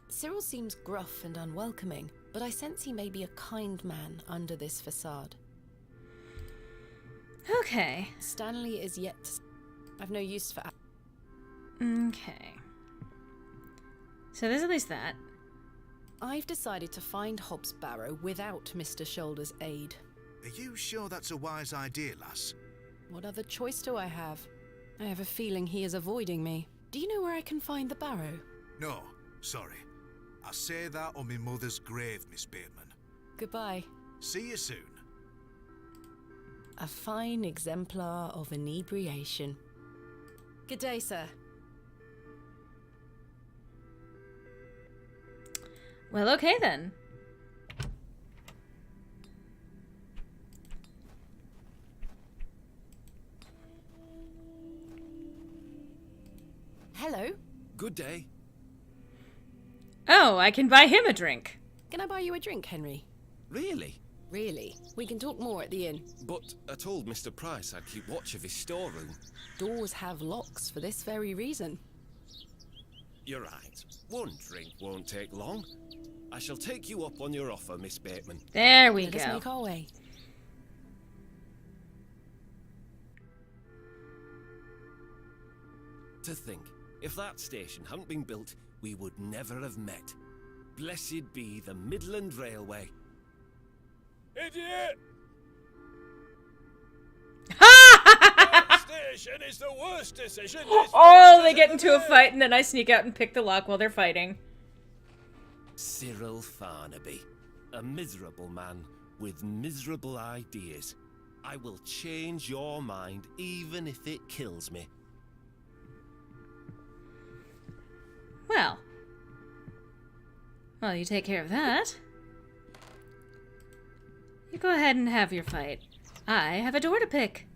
Cyril seems gruff and unwelcoming, but I sense he may be a kind man under this facade. Okay. Stanley is yet to... I've no use for... Okay. So there's at least that. I've decided to find Hobbs Barrow without Mr. Shoulder's aid. Are you sure that's a wise idea, lass? What other choice do I have? I have a feeling he is avoiding me. Do you know where I can find the Barrow? No, sorry. I say that on my mother's grave, Miss Bateman. Goodbye. See you soon. A fine exemplar of inebriation. Good day, sir. Well, okay then. Hello. Good day. Oh, I can buy him a drink. Can I buy you a drink, Henry? Really? Really? We can talk more at the inn. But I told Mr. Price I'd keep watch of his storeroom. Doors have locks for this very reason. You're right. One drink won't take long. I shall take you up on your offer, Miss Bateman. There we Let us go. make our way. To think, if that station hadn't been built, we would never have met. Blessed be the Midland Railway. Idiot! That station is the worst decision. Oh, they get into a fight and then I sneak out and pick the lock while they're fighting. Cyril Farnaby, a miserable man with miserable ideas. I will change your mind even if it kills me. Well, you take care of that. You go ahead and have your fight. I have a door to pick.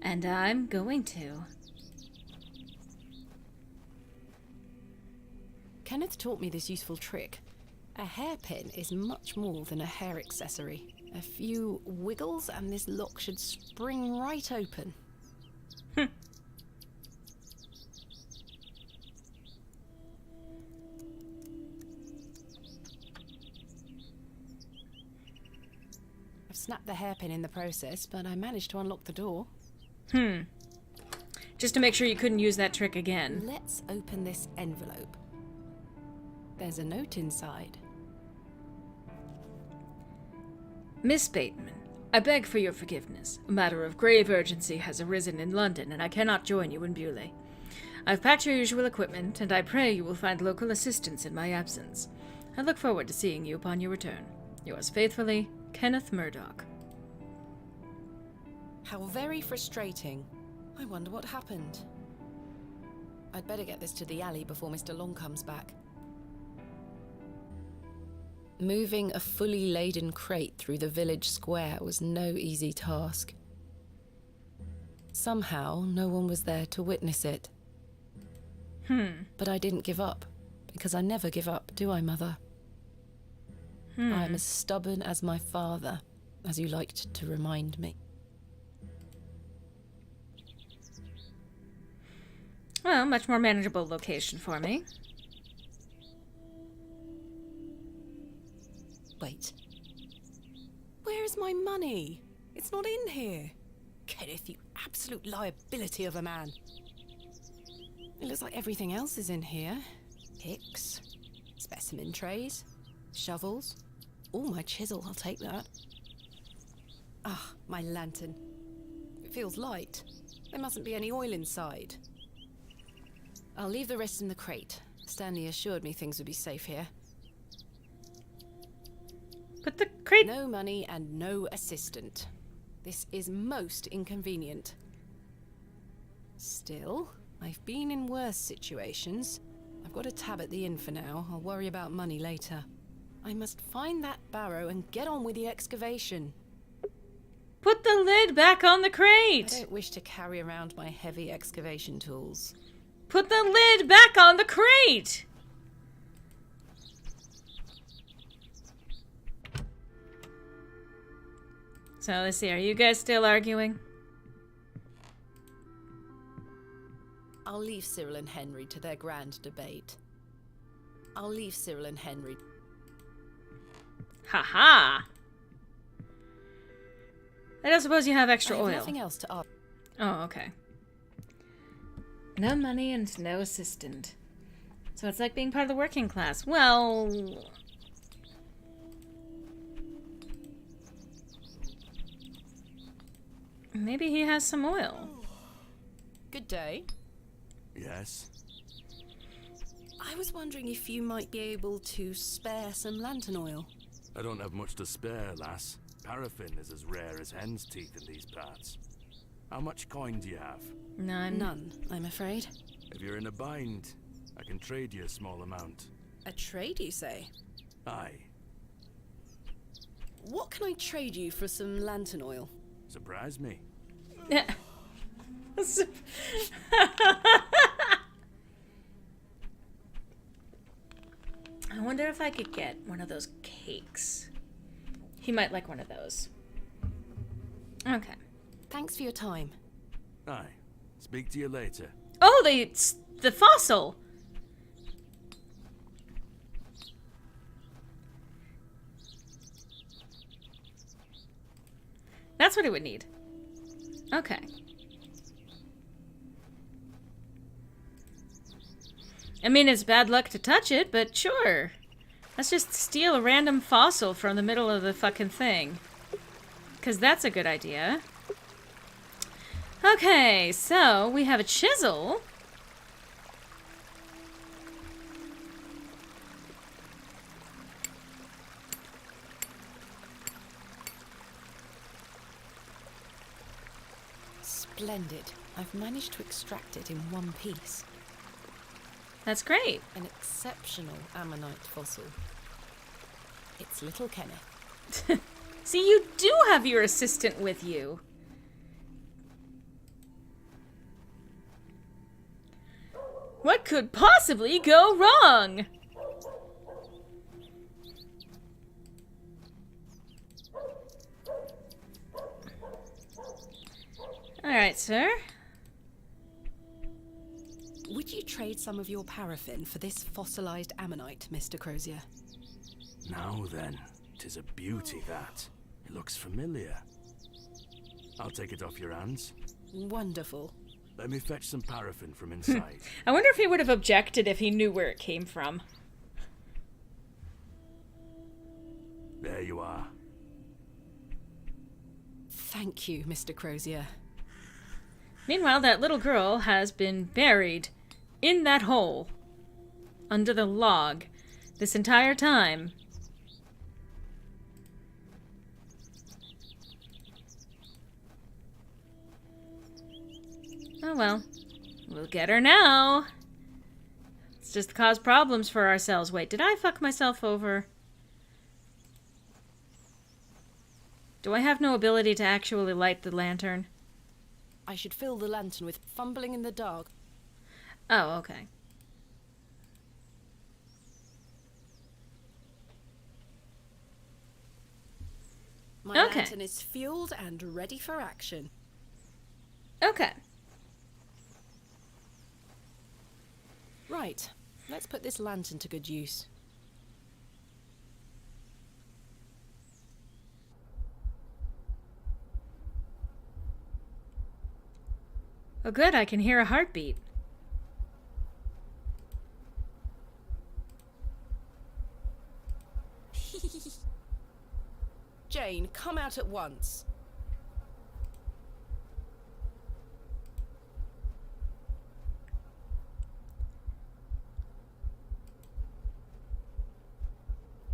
And I'm going to. Kenneth taught me this useful trick. A hairpin is much more than a hair accessory. A few wiggles and this lock should spring right open. I've snapped the hairpin in the process, but I managed to unlock the door. Just to make sure you couldn't use that trick again. Let's open this envelope. There's a note inside. Miss Bateman, I beg for your forgiveness. A matter of grave urgency has arisen in London, and I cannot join you in Bewley. I've packed your usual equipment, and I pray you will find local assistance in my absence. I look forward to seeing you upon your return. Yours faithfully, Kenneth Murdoch. How very frustrating. I wonder what happened. I'd better get this to the alley before Mr. Long comes back. Moving a fully laden crate through the village square was no easy task. Somehow, no one was there to witness it. But I didn't give up, because I never give up, do I, Mother? I am as stubborn as my father, as you liked to remind me. Well, much more manageable location for me. Wait. Where is my money? It's not in here. Kenneth, you absolute liability of a man. It looks like everything else is in here. Picks, specimen trays, shovels. Oh, my chisel, I'll take that. Ah, my lantern. It feels light. There mustn't be any oil inside. I'll leave the rest in the crate. Stanley assured me things would be safe here. But the crate... No money and no assistant. This is most inconvenient. Still, I've been in worse situations. I've got a tab at the inn for now. I'll worry about money later. I must find that barrow and get on with the excavation. Put the lid back on the I crate! don't wish to carry around my heavy excavation tools. Put the lid back on the crate! So let's see, are you guys still arguing? I'll leave Cyril and Henry to their grand debate. I'll leave Cyril and Henry. Ha-ha! I don't suppose you have I extra have oil. nothing else to ask. Oh, okay. No money and no assistant. So it's like being part of the working class. Well... maybe he has some oil. Good day. Yes? I was wondering if you might be able to spare some lantern oil. I don't have much to spare, lass. Paraffin is as rare as hen's teeth in these parts. How much coin do you have? None. None, I'm afraid. If you're in a bind, I can trade you a small amount. A trade, you say? Aye. What can I trade you for some lantern oil? Surprise me. I wonder if I could get one of those cakes. He might like one of those. Okay. Thanks for your time. Aye. Speak to you later. Oh, the fossil. That's what it would need. Okay. I mean, it's bad luck to touch it, but sure. Let's just steal a random fossil from the middle of the fucking thing. 'Cause that's a good idea. Okay, so we have a chisel. Splendid. I've managed to extract it in one piece. That's great. An exceptional ammonite fossil. It's little Kenneth. See, you do have your assistant with you. What could possibly go wrong? Alright, sir. Would you trade some of your paraffin for this fossilized ammonite, Mr. Crozier? Now then, 'tis a beauty that. It looks familiar. I'll take it off your hands. Wonderful. Let me fetch some paraffin from inside. I wonder if he would have objected if he knew where it came from. There you are. Thank you, Mr. Crozier. Meanwhile, that little girl has been buried in that hole, under the log, this entire time. Oh well, we'll get her now. It's just cause problems for ourselves. Wait, did I fuck myself over? Do I have no ability to actually light the lantern? I should fill the lantern with fumbling in the dark. Oh, okay. My Okay. lantern is fueled and ready for action. Okay. Right, let's put this lantern to good use. Oh good, I can hear a heartbeat. Jane, come out at once.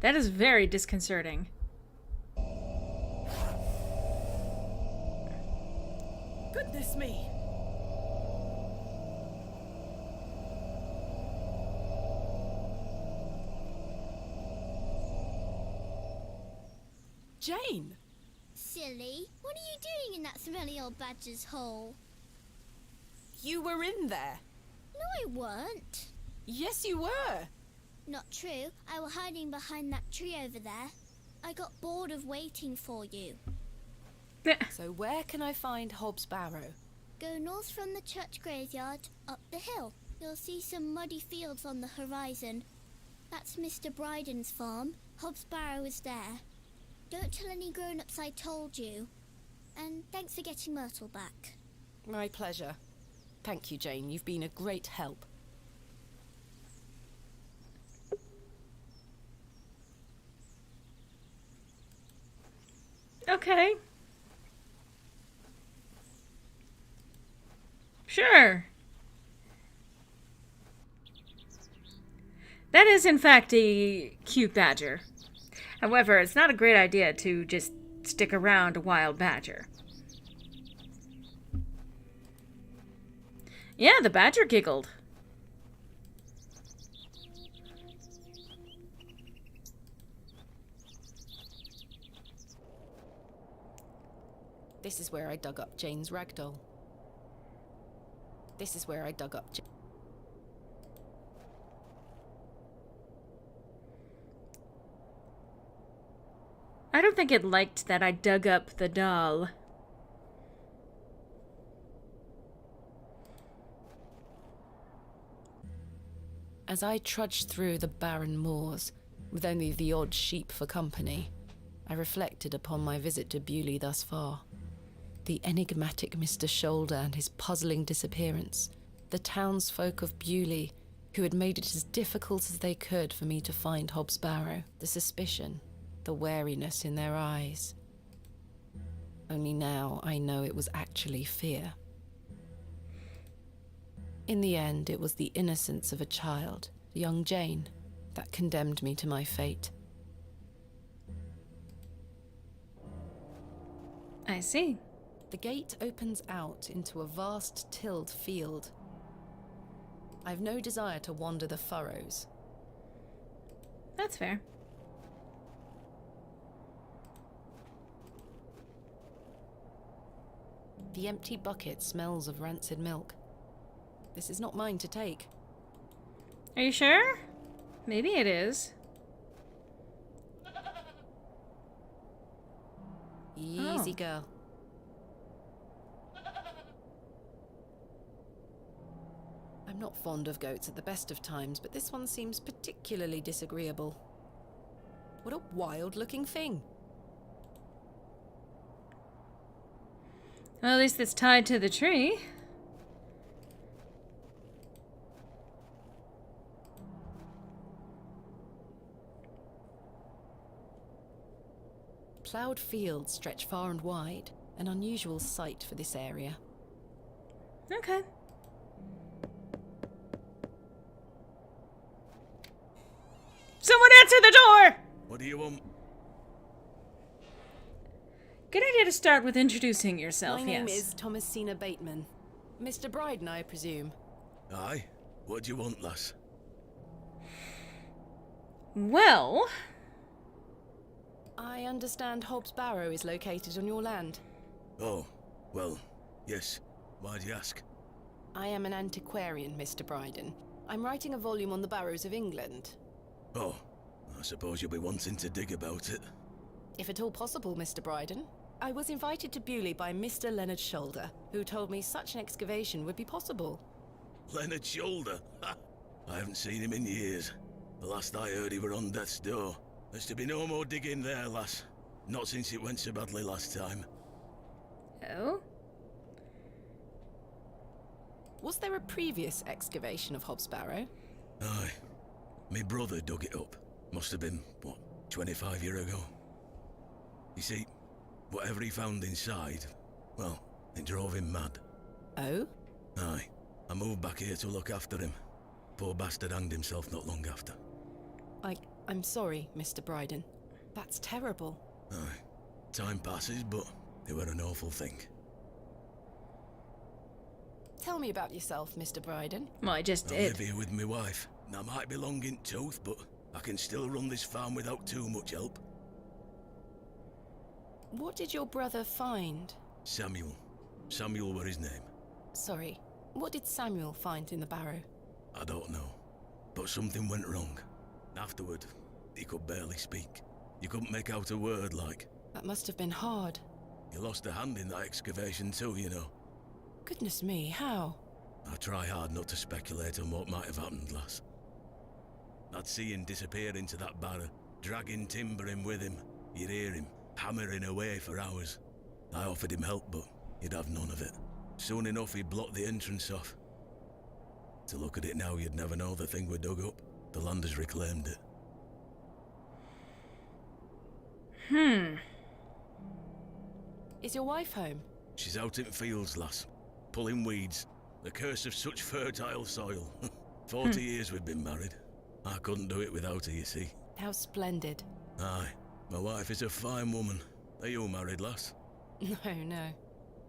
That is very disconcerting. Goodness me! Jane! Silly, what are you doing in that smelly old badger's hole? You were in there. No, I weren't. Yes, you were. Not true. I was hiding behind that tree over there. I got bored of waiting for you. So where can I find Hobbs Barrow? Go north from the church graveyard, up the hill. You'll see some muddy fields on the horizon. That's Mr. Bryden's farm. Hobbs Barrow is there. Don't tell any grown-ups I told you. And thanks for getting Myrtle back. My pleasure. Thank you, Jane. You've been a great help. Okay. Sure. That is, in fact, a cute badger. However, it's not a great idea to just stick around a wild badger. Yeah, the badger giggled. This is where I dug up Jane's ragdoll. This is where I dug up I don't think it liked that I dug up the doll. As I trudged through the barren moors, with only the odd sheep for company, I reflected upon my visit to Bewley thus far. The enigmatic Mr. Shoulder and his puzzling disappearance, the townsfolk of Bewley, who had made it as difficult as they could for me to find Hobbs Barrow, the suspicion, the wariness in their eyes. Only now I know it was actually fear. In the end, it was the innocence of a child, young Jane, that condemned me to my fate. I see. The gate opens out into a vast tilled field. I've no desire to wander the furrows. That's fair. The empty bucket smells of rancid milk. This is not mine to take. Are you sure? Maybe it is. Easy, girl. I'm not fond of goats at the best of times, but this one seems particularly disagreeable. What a wild-looking thing. Well, at least it's tied to the tree. Ploughed fields stretch far and wide, an unusual sight for this area. Okay. Someone answer the door! What do you want? Good idea to start with introducing yourself, My yes. name is Thomasina Bateman. Mr. Bryden, I presume. Aye. What do you want, lass? Well... I understand Hobbs Barrow is located on your land. Oh, well, yes. Why'd you ask? I am an antiquarian, Mr. Bryden. I'm writing a volume on the Barrows of England. Oh, I suppose you'll be wanting to dig about it. If at all possible, Mr. Bryden. I was invited to Bewley by Mr. Leonard Shoulder, who told me such an excavation would be possible. Leonard Shoulder? Ha! I haven't seen him in years. The last I heard he were on death's door. There's to be no more digging there, lass. Not since it went so badly last time. Oh? Was there a previous excavation of Hobbs Barrow? Aye. Me brother dug it up. Must have been, what, 25 years ago? You see, whatever he found inside, well, it drove him mad. Oh? Aye. I moved back here to look after him. Poor bastard hanged himself not long after. I'm sorry, Mr. Bryden. That's terrible. Aye. Time passes, but it were an awful thing. Tell me about yourself, Mr. Bryden. Well, I just I did. live here with my wife. I might be long in tooth, but I can still run this farm without too much help. What did your brother find? Samuel. Samuel were his name. Sorry, what did Samuel find in the barrow? I don't know. But something went wrong. Afterward, he could barely speak. You couldn't make out a word, like. That must have been hard. He lost a hand in that excavation too, you know. Goodness me, how? I try hard not to speculate on what might have happened, lass. I'd see him disappear into that barrow, dragging timber in with him. You'd hear him hammering away for hours. I offered him help, but he'd have none of it. Soon enough, he'd block the entrance off. To look at it now, you'd never know the thing we dug up. The land has reclaimed it. Is your wife home? She's out in fields, lass. Pulling weeds. The curse of such fertile soil. 40 years we've been married. I couldn't do it without her, you see. How splendid. Aye. My wife is a fine woman. Are you married, lass? No.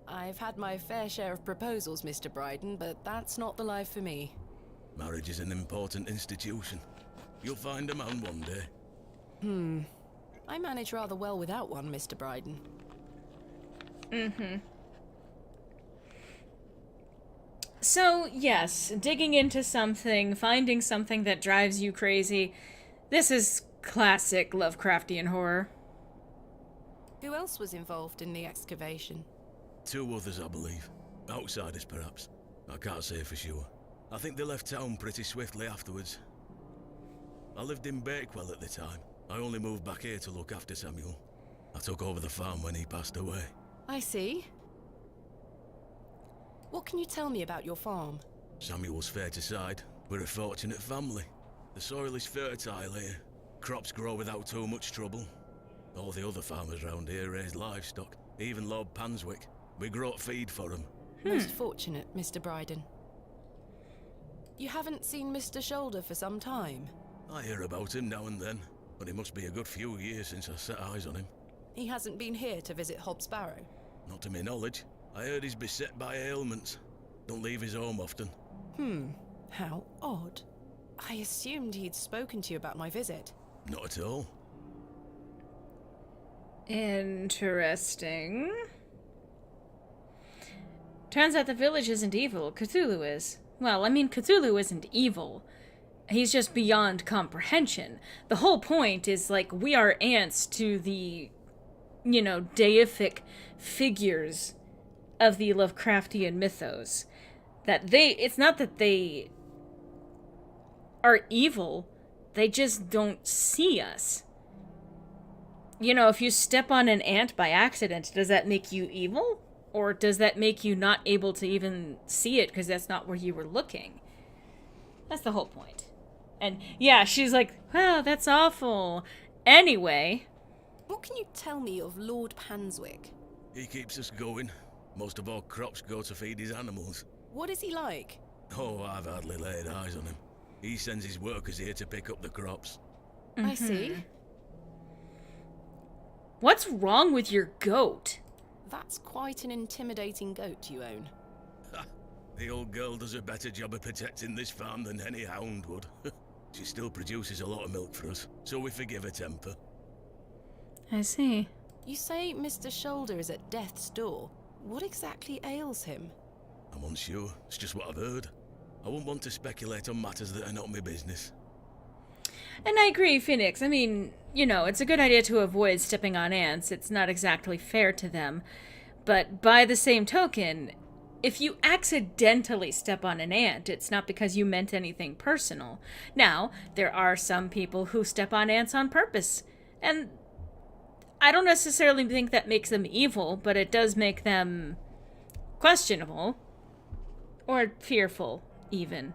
I've had my fair share of proposals, Mr. Bryden, but that's not the life for me. Marriage is an important institution. You'll find a man one day. I manage rather well without one, Mr. Bryden. Mm-hmm. So, yes, digging into something, finding something that drives you crazy. This is classic Lovecraftian horror. Who else was involved in the excavation? 2 others, I believe. Outsiders, perhaps. I can't say for sure. I think they left town pretty swiftly afterwards. I lived in Bakewell at the time. I only moved back here to look after Samuel. I took over the farm when he passed away. I see. What can you tell me about your farm? Samuel's fair to side. We're a fortunate family. The soil is fertile here. Crops grow without too much trouble. All the other farmers round here raise livestock. Even Lord Panswick. We grow feed for him. Most fortunate, Mr. Bryden. You haven't seen Mr. Shoulder for some time? I hear about him now and then, but it must be a good few years since I set eyes on him. He hasn't been here to visit Hobbs Barrow? Not to my knowledge. I heard he's beset by ailments. Don't leave his home often. How odd. I assumed he'd spoken to you about my visit. Not at all. Interesting. Turns out the village isn't evil. Cthulhu is. Well, I mean, Cthulhu isn't evil. He's just beyond comprehension. The whole point is, like, we are ants to the, deific figures of the Lovecraftian mythos. It's not that they are evil, they just don't see us. If you step on an ant by accident, does that make you evil? Or does that make you not able to even see it because that's not where you were looking? That's the whole point. And yeah, she's like, well, that's awful. Anyway. What can you tell me of Lord Panswick? He keeps us going. Most of our crops go to feed his animals. What is he like? Oh, I've hardly laid eyes on him. He sends his workers here to pick up the crops. I see. What's wrong with your goat? That's quite an intimidating goat you own. The old girl does a better job of protecting this farm than any hound would. She still produces a lot of milk for us, so we forgive her temper. I see. You say Mr. Shoulder is at death's door. What exactly ails him? I'm unsure. It's just what I've heard. I wouldn't want to speculate on matters that are not my business. And I agree, Phoenix. I mean, it's a good idea to avoid stepping on ants. It's not exactly fair to them. But by the same token, if you accidentally step on an ant, it's not because you meant anything personal. Now, there are some people who step on ants on purpose. And I don't necessarily think that makes them evil, but it does make them questionable. Or fearful, even.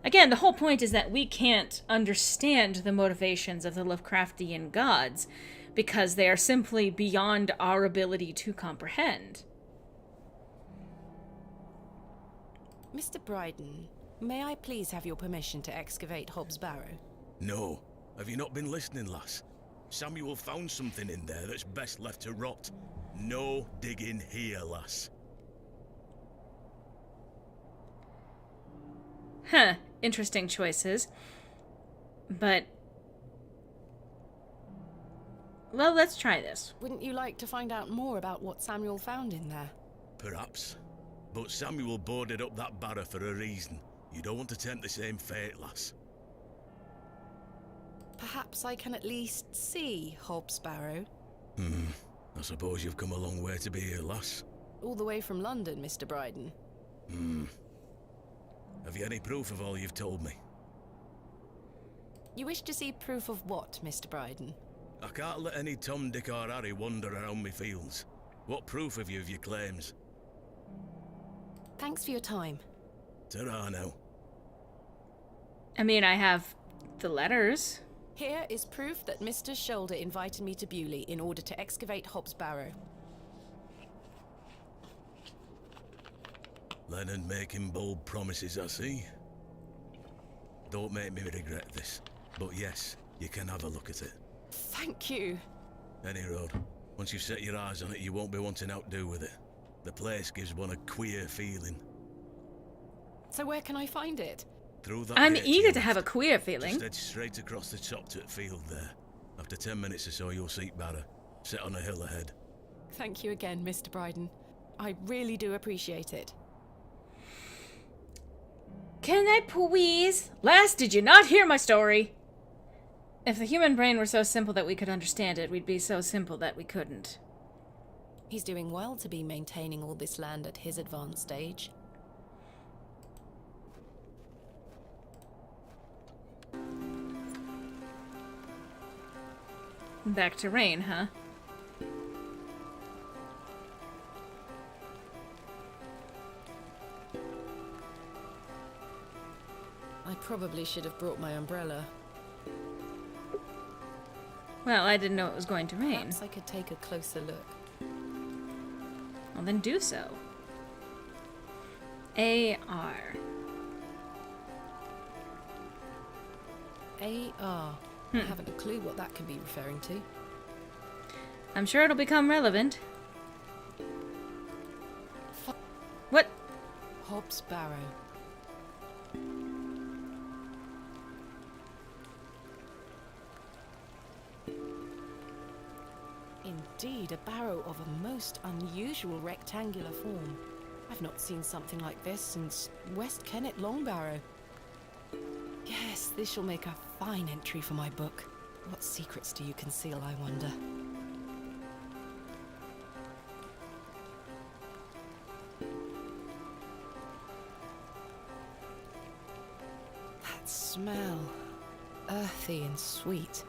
Again, the whole point is that we can't understand the motivations of the Lovecraftian gods because they are simply beyond our ability to comprehend. Mr. Bryden, may I please have your permission to excavate Hobbs Barrow? No. Have you not been listening, lass? Samuel found something in there that's best left to rot. No digging here, lass. Huh. Interesting choices. But well, let's try this. Wouldn't you like to find out more about what Samuel found in there? Perhaps. But Samuel boarded up that barrow for a reason. You don't want to tempt the same fate, lass. Perhaps I can at least see Hobbs Barrow. I suppose you've come a long way to be here, lass. All the way from London, Mr. Bryden. Have you any proof of all you've told me? You wish to see proof of what, Mr. Bryden? I can't let any Tom, Dick or Harry wander around me fields. What proof have you of your claims? Thanks for your time. Ta-ra now. I mean, I have the letters. Here is proof that Mr. Shoulder invited me to Bewley in order to excavate Hobbs Barrow. Leonard making bold promises, I see. Don't make me regret this. But yes, you can have a look at it. Thank you. Any road. Once you've set your eyes on it, you won't be wanting outdo with it. The place gives one a queer feeling. So where can I find it? Through that I'm gate eager your to have a left. queer feeling. Just head straight across the top to the field there. After 10 minutes or so, you'll see Barrow, set on a hill ahead. Thank you again, Mr. Bryden. I really do appreciate it. Can I please? Lass, did you not hear my story? If the human brain were so simple that we could understand it, we'd be so simple that we couldn't. He's doing well to be maintaining all this land at his advanced stage. Back to rain, huh? I probably should have brought my umbrella. Well, I didn't know it was going to rain. Perhaps I could take a closer look. Well, then do so. A-R. A-R. I haven't a clue what that could be referring to. I'm sure it'll become relevant. What? Hob's Barrow. Indeed, a barrow of a most unusual rectangular form. I've not seen something like this since West Kennet Long Barrow. Yes, this shall make a fine entry for my book. What secrets do you conceal, I wonder? That smell. Earthy and sweet.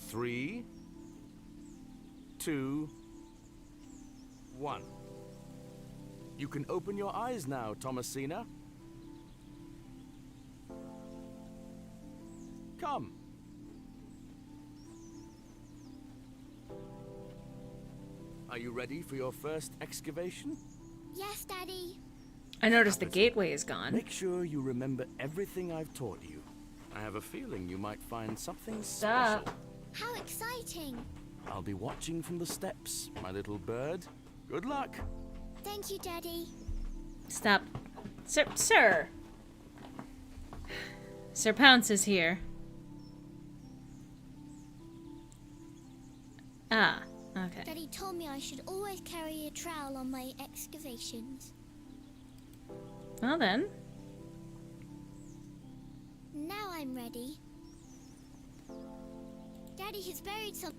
Three, 2, 1. You can open your eyes now, Thomasina. Come. Are you ready for your first excavation? Yes, Daddy. I noticed the gateway is gone. Make sure you remember everything I've taught you. I have a feeling you might find something special. Stop. How exciting. I'll be watching from the steps, my little bird. Good luck. Thank you, Daddy. Stop. Sir. Sir Pounce is here. Ah, okay. Daddy told me I should always carry a trowel on my excavations. Well then. Now I'm ready. Daddy has buried some...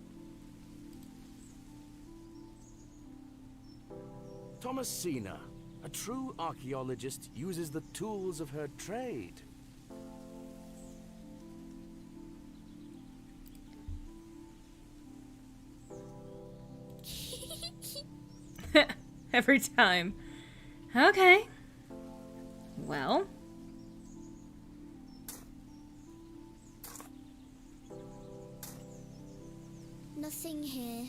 Thomasina, a true archaeologist, uses the tools of her trade. Every time. Okay. Well. Nothing here.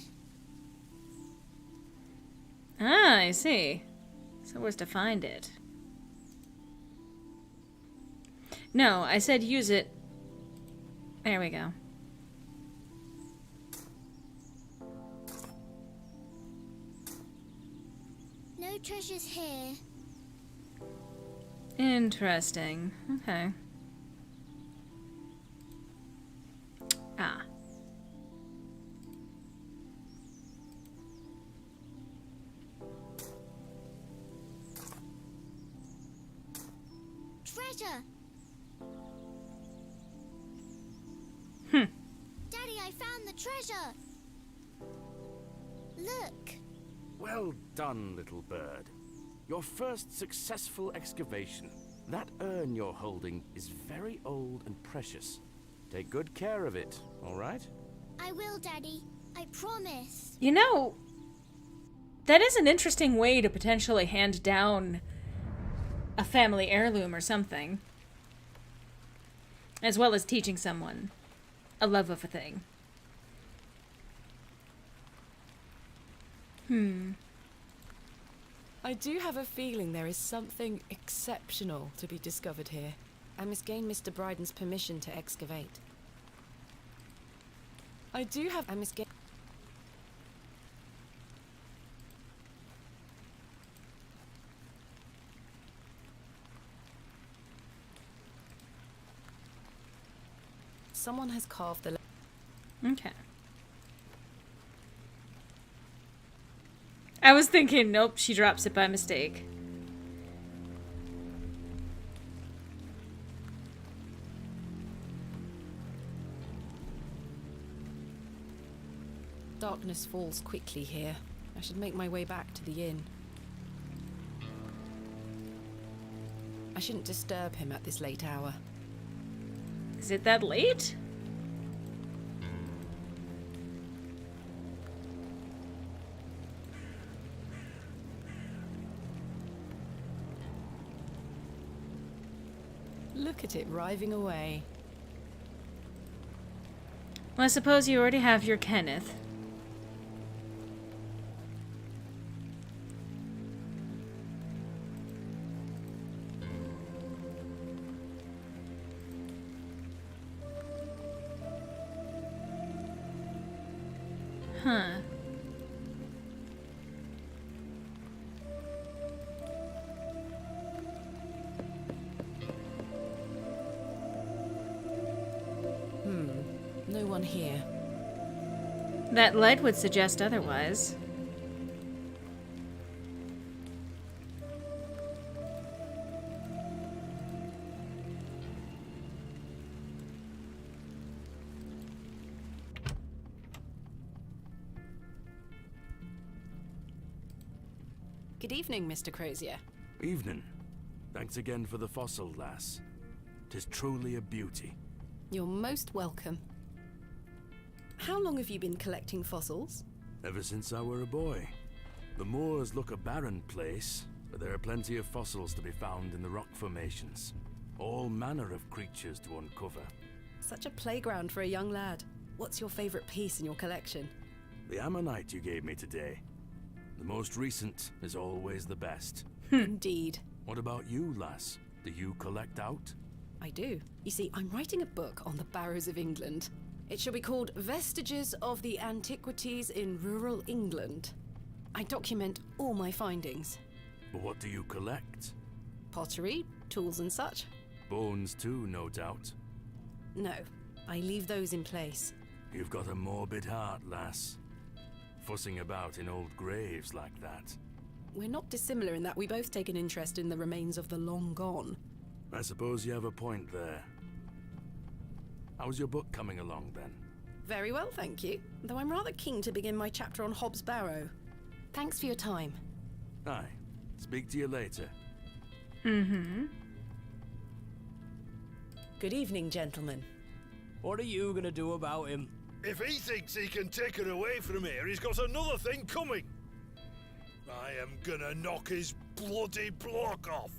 Ah, I see. So where's to find it? No, I said use it. There we go. No treasures here. Interesting. Okay. Ah. Treasure! Daddy, I found the treasure! Look! Well done, little bird. Your first successful excavation. That urn you're holding is very old and precious. Take good care of it, all right? I will, Daddy. I promise. You know, that is an interesting way to potentially hand down a family heirloom or something. As well as teaching someone a love of a thing. I do have a feeling there is something exceptional to be discovered here. I must gain Mr. Bryden's permission to excavate. I must get... someone has carved the... Okay. I was thinking, nope, she drops it by mistake. Darkness falls quickly here. I should make my way back to the inn. I shouldn't disturb him at this late hour. Is it that late? Look at it riving away. Well, I suppose you already have your Kenneth. Huh. No one here. That light would suggest otherwise. Good evening, Mr. Crozier. Evening. Thanks again for the fossil, lass. 'Tis truly a beauty. You're most welcome. How long have you been collecting fossils? Ever since I were a boy. The moors look a barren place, but there are plenty of fossils to be found in the rock formations. All manner of creatures to uncover. Such a playground for a young lad. What's your favorite piece in your collection? The ammonite you gave me today. The most recent is always the best. Indeed. What about you, lass? Do you collect out? I do. You see, I'm writing a book on the Barrows of England. It shall be called Vestiges of the Antiquities in Rural England. I document all my findings. But what do you collect? Pottery, tools and such. Bones too, no doubt. No, I leave those in place. You've got a morbid heart, lass. Fussing about in old graves like that. We're not dissimilar in that we both take an interest in the remains of the long gone. I suppose you have a point there. How's your book coming along, then? Very well, thank you. Though I'm rather keen to begin my chapter on Hobbs Barrow. Thanks for your time. Aye. Speak to you later. Mm-hmm. Good evening, gentlemen. What are you gonna do about him? If he thinks he can take her away from here, he's got another thing coming. I am gonna knock his bloody block off.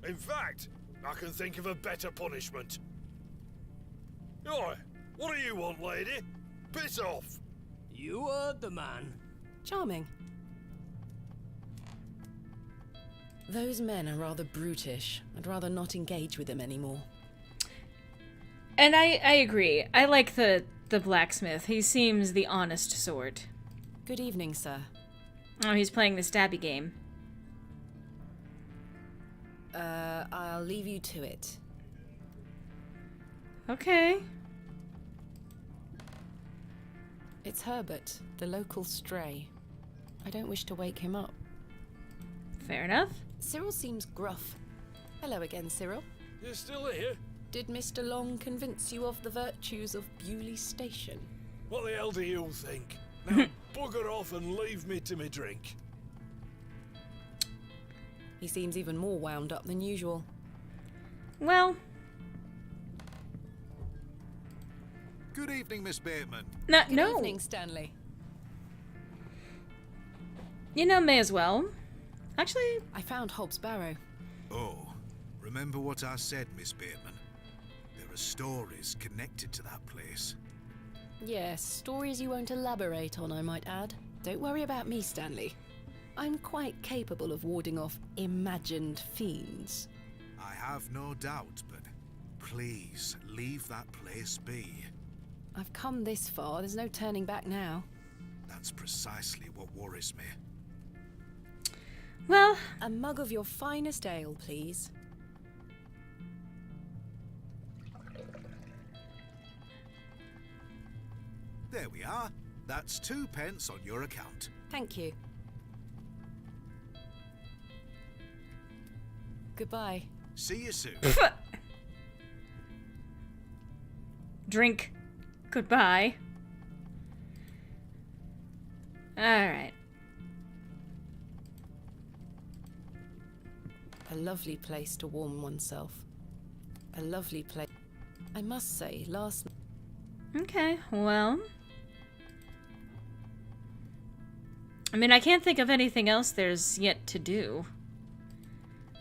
In fact, I can think of a better punishment. Oi, what do you want, lady? Piss off. You heard the man. Charming. Those men are rather brutish. I'd rather not engage with them anymore. And I agree. I like the blacksmith. He seems the honest sort. Good evening, sir. Oh, he's playing the stabby game. I'll leave you to it. Okay. It's Herbert, the local stray. I don't wish to wake him up. Fair enough. Cyril seems gruff. Hello again, Cyril. You're still here? Did Mr. Long convince you of the virtues of Bewley Station? What the hell do you think? Now bugger off and leave me to me drink. He seems even more wound up than usual. Well, Good evening, Miss Bateman. Good no. evening, Stanley. You know, may as well. Actually, I found Hobbs Barrow. Oh, remember what I said, Miss Bateman? There are stories connected to that place. Yes, stories you won't elaborate on, I might add. Don't worry about me, Stanley. I'm quite capable of warding off imagined fiends. I have no doubt, but please leave that place be. I've come this far, there's no turning back now. That's precisely what worries me. well, A mug of your finest ale, please. There we are. That's 2 pence on your account. Thank you. Goodbye. See you soon. Drink. Goodbye. Alright. A lovely place to warm oneself. A lovely place. I must say, last Okay, well. I mean, I can't think of anything else there's yet to do.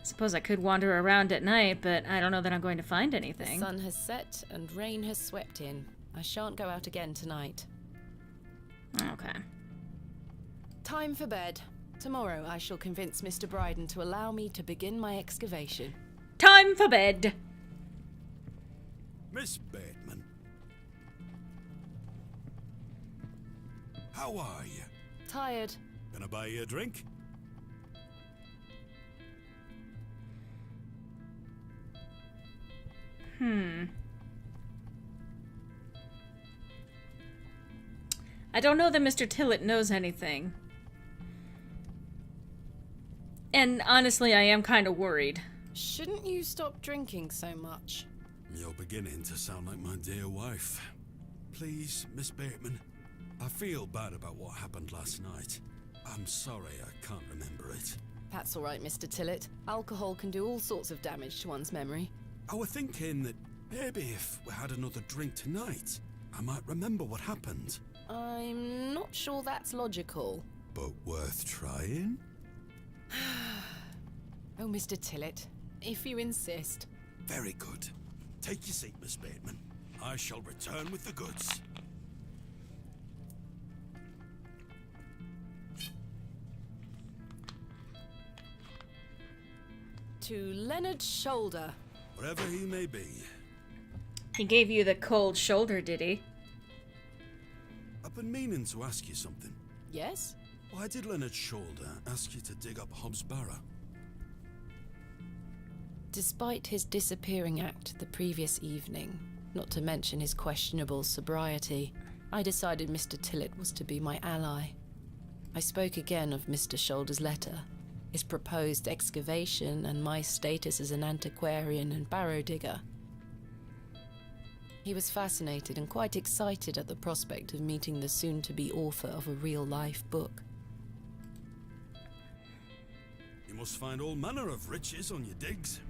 Suppose I could wander around at night, but I don't know that I'm going to find anything. The sun has set and rain has swept in. I shan't go out again tonight. Okay. Time for bed. Tomorrow I shall convince Mr. Bryden to allow me to begin my excavation. Time for bed! Miss Bateman. How are you? Tired. Gonna buy you a drink? I don't know that Mr. Tillett knows anything. And honestly, I am kind of worried. Shouldn't you stop drinking so much? You're beginning to sound like my dear wife. Please, Miss Bateman. I feel bad about what happened last night. I'm sorry I can't remember it. That's all right, Mr. Tillett. Alcohol can do all sorts of damage to one's memory. I was thinking that maybe if we had another drink tonight, I might remember what happened. I'm not sure that's logical. But worth trying? Oh, Mr. Tillett, if you insist. Very good. Take your seat, Miss Bateman. I shall return with the goods. To Leonard's shoulder. Wherever he may be. He gave you the cold shoulder, did he? I've been meaning to ask you something. Yes? Why did Leonard's shoulder ask you to dig up Hob's Barrow? Despite his disappearing act the previous evening, not to mention his questionable sobriety, I decided Mr. Tillett was to be my ally. I spoke again of Mr. Shoulder's letter, his proposed excavation, and my status as an antiquarian and barrow digger. He was fascinated and quite excited at the prospect of meeting the soon-to-be author of a real-life book. You must find all manner of riches on your digs.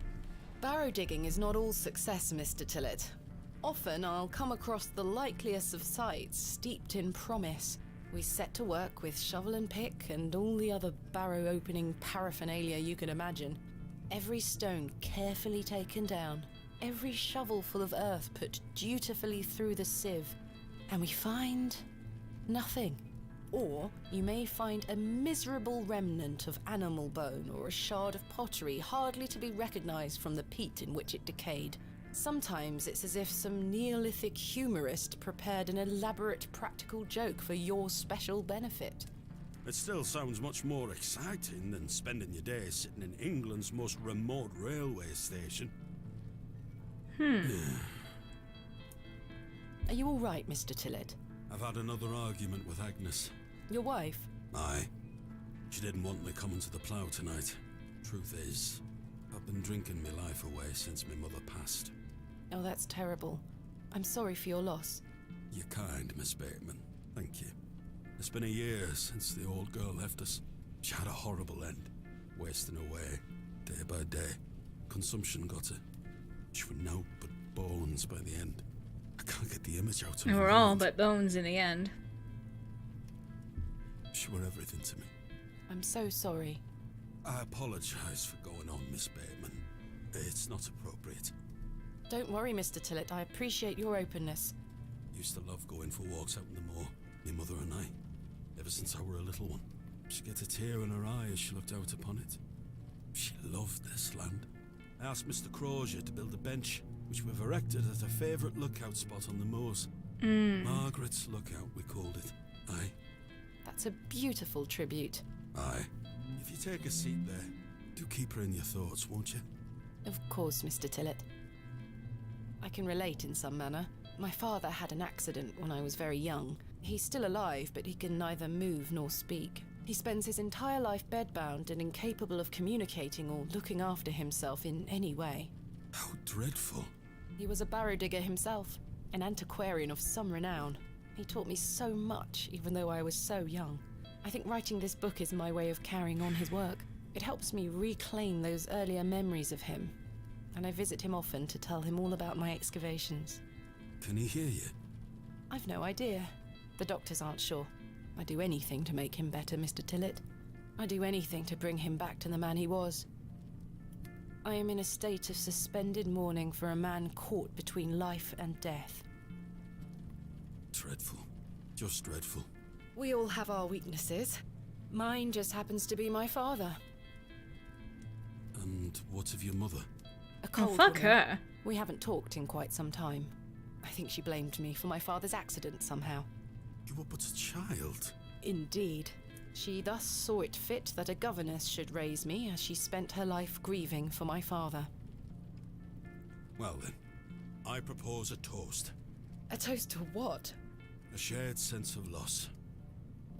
Barrow digging is not all success, Mr. Tillett. Often I'll come across the likeliest of sites steeped in promise. We set to work with shovel and pick and all the other barrow opening paraphernalia you can imagine. Every stone carefully taken down, every shovel full of earth put dutifully through the sieve, and we find nothing. Or you may find a miserable remnant of animal bone or a shard of pottery hardly to be recognized from the peat in which it decayed. Sometimes it's as if some Neolithic humorist prepared an elaborate practical joke for your special benefit. It still sounds much more exciting than spending your days sitting in England's most remote railway station. Are you all right, Mr. Tillett? I've had another argument with Agnes. Your wife? Aye. She didn't want me coming to the plough tonight. Truth is, I've been drinking my life away since my mother passed. Oh, that's terrible. I'm sorry for your loss. You're kind, Miss Bateman. Thank you. It's been a year since the old girl left us. She had a horrible end, wasting away, day by day. Consumption got her. She was naught but bones by the end. I can't get the image out of my We're all mind. but bones in the end. She were everything to me. I'm so sorry. I apologise for going on, Miss Bateman. It's not appropriate. Don't worry, Mr. Tillett. I appreciate your openness. Used to love going for walks out in the moor, my mother and I, ever since I were a little one. She'd get a tear in her eye as she looked out upon it. She loved this land. I asked Mr. Crozier to build a bench, which we've erected at her favourite lookout spot on the moors. Margaret's Lookout, we called it. Aye. That's a beautiful tribute. Aye. If you take a seat there, do keep her in your thoughts, won't you? Of course, Mr. Tillett. I can relate in some manner. My father had an accident when I was very young. He's still alive, but he can neither move nor speak. He spends his entire life bedbound and incapable of communicating or looking after himself in any way. How dreadful. He was a barrow digger himself, an antiquarian of some renown. He taught me so much, even though I was so young. I think writing this book is my way of carrying on his work. It helps me reclaim those earlier memories of him, and I visit him often to tell him all about my excavations. Can he hear you? I've no idea. The doctors aren't sure. I'd do anything to make him better, Mr. Tillett. I'd do anything to bring him back to the man he was. I am in a state of suspended mourning for a man caught between life and death. Dreadful. Just dreadful. We all have our weaknesses. Mine just happens to be my father. And what of your mother? A cold fuck woman. her. We haven't talked in quite some time. I think she blamed me for my father's accident somehow. You were but a child. Indeed. She thus saw it fit that a governess should raise me as she spent her life grieving for my father. Well then, I propose a toast. A toast to what? A shared sense of loss.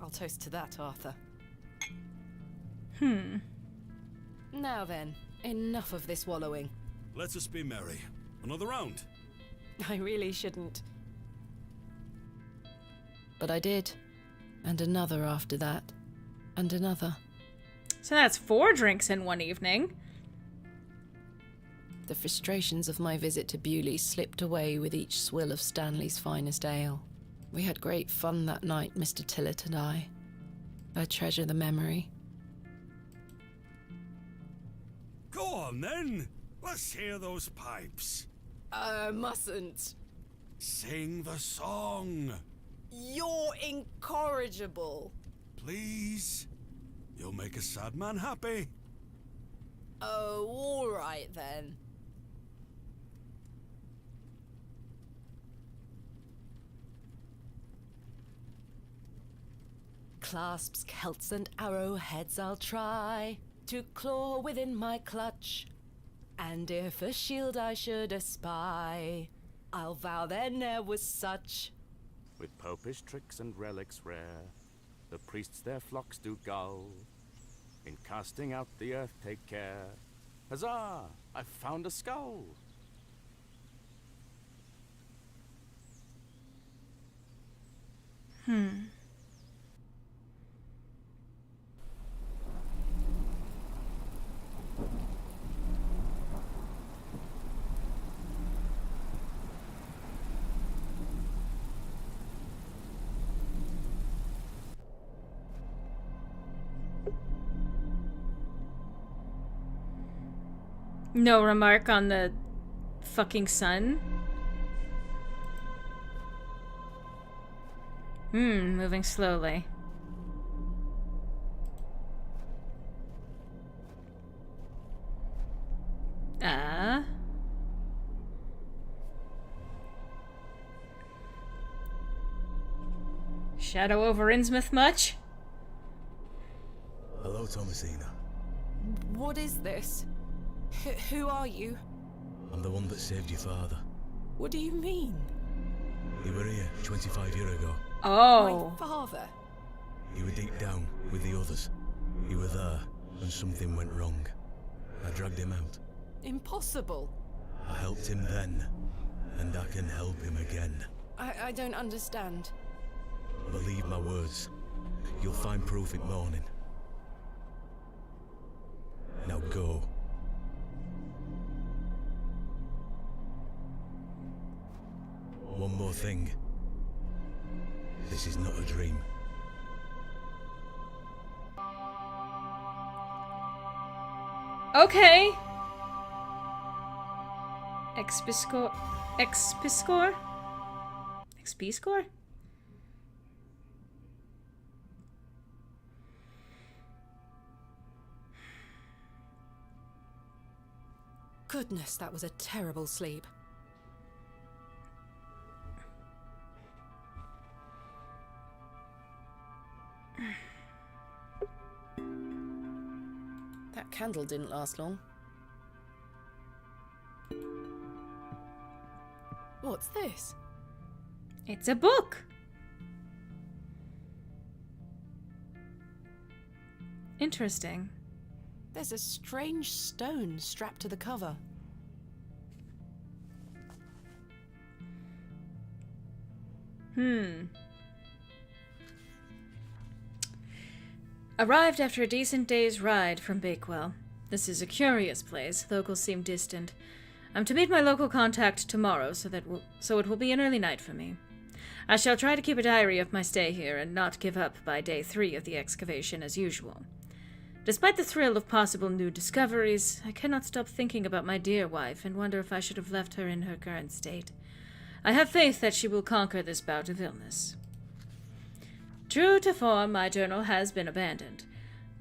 I'll toast to that, Arthur. Hmm. Now then, enough of this wallowing. Let us be merry. Another round. I really shouldn't. But I did. And another after that. And another. So that's 4 drinks in one evening. The frustrations of my visit to Bewley slipped away with each swill of Stanley's finest ale. We had great fun that night, Mr. Tillett and I. I treasure the memory. Go on then. Let's hear those pipes. Mustn't. Sing the song. You're incorrigible. Please. You'll make a sad man happy. Oh, all right then. Clasps, celts, and arrowheads I'll try to claw within my clutch. And if a shield I should espy, I'll vow there ne'er was such. With popish tricks and relics rare, the priests their flocks do gull. In casting out the earth take care. Huzzah! I've found a skull! No remark on the fucking sun. Moving slowly. Shadow over Innsmouth much? Hello, Thomasina. What is this? Who are you? I'm the one that saved your father. What do you mean? You were here 25 years ago. Oh. My father? You were deep down with the others. You were there, and something went wrong. I dragged him out. Impossible. I helped him then, and I can help him again. I don't understand. Believe my words. You'll find proof in morning. Now go. One more thing. This is not a dream. Okay. Expiscore? Expiscore? Expiscore? Goodness, that was a terrible sleep. That candle didn't last long. What's this? It's a book. Interesting. There's a strange stone strapped to the cover. Arrived after a decent day's ride from Bakewell. This is a curious place. Locals seem distant. I'm to meet my local contact tomorrow, so it will be an early night for me. I shall try to keep a diary of my stay here and not give up by day 3 of the excavation as usual. Despite the thrill of possible new discoveries, I cannot stop thinking about my dear wife and wonder if I should have left her in her current state. I have faith that she will conquer this bout of illness. True to form, my journal has been abandoned.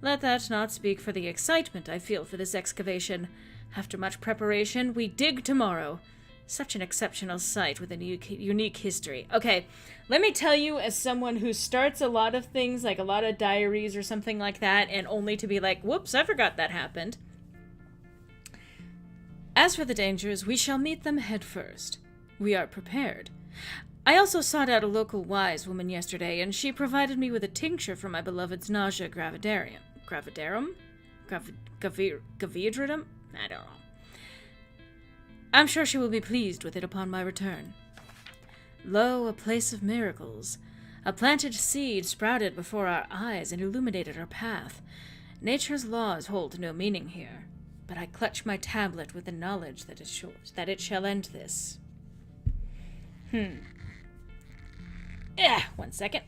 Let that not speak for the excitement I feel for this excavation. After much preparation, we dig tomorrow. Such an exceptional site with a unique history. Okay, let me tell you, as someone who starts a lot of things, like a lot of diaries or something like that, and only to be like, whoops, I forgot that happened. As for the dangers, we shall meet them head first. We are prepared. I also sought out a local wise woman yesterday, and she provided me with a tincture for my beloved's nausea gravidarum? Gravidarum? I don't know. I'm sure she will be pleased with it upon my return. Lo, a place of miracles. A planted seed sprouted before our eyes and illuminated our path. Nature's laws hold no meaning here, but I clutch my tablet with the knowledge that it shall end this. One second.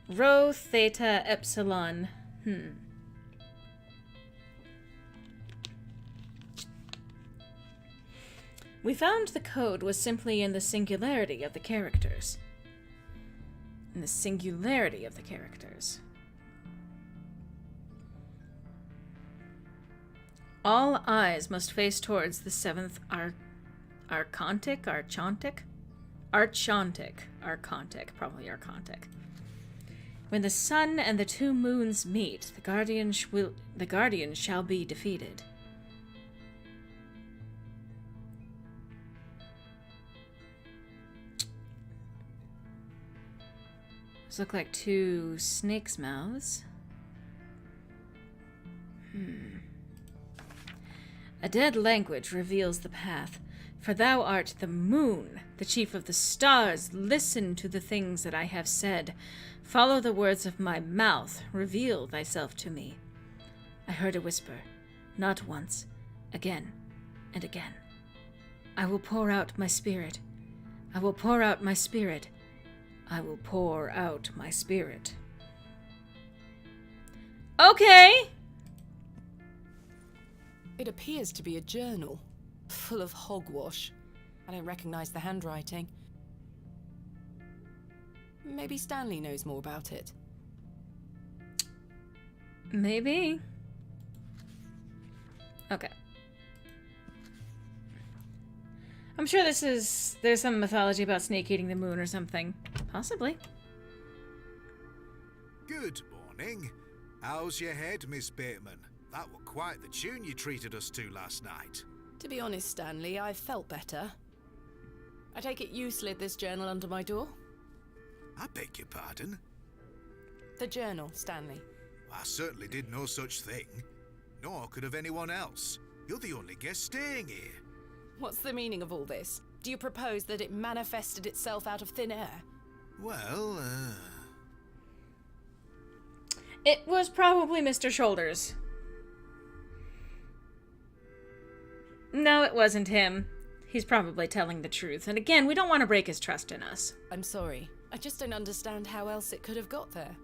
Rho, theta, epsilon. We found the code was simply in the singularity of the characters. All eyes must face towards the 7th Archontic, probably Archontic. When the sun and the 2 moons meet, the guardian shall be defeated. Those look like 2 snakes' mouths. A dead language reveals the path. For thou art the moon, the chief of the stars. Listen to the things that I have said. Follow the words of my mouth. Reveal thyself to me. I heard a whisper, not once, again and again. I will pour out my spirit. I will pour out my spirit. I will pour out my spirit. Okay! It appears to be a journal, full of hogwash. I don't recognize the handwriting. Maybe Stanley knows more about it. Maybe. Okay. I'm sure there's some mythology about snake eating the moon or something. Possibly. Good morning. How's your head, Miss Bateman? That were quite the tune you treated us to last night. To be honest, Stanley, I felt better. I take it you slid this journal under my door? I beg your pardon? The journal, Stanley. I certainly did no such thing. Nor could have anyone else. You're the only guest staying here. What's the meaning of all this? Do you propose that it manifested itself out of thin air? Well, It was probably Mr. Shoulders. No, it wasn't him. He's probably telling the truth. And again, we don't want to break his trust in us. I'm sorry. I just don't understand how else it could have got there.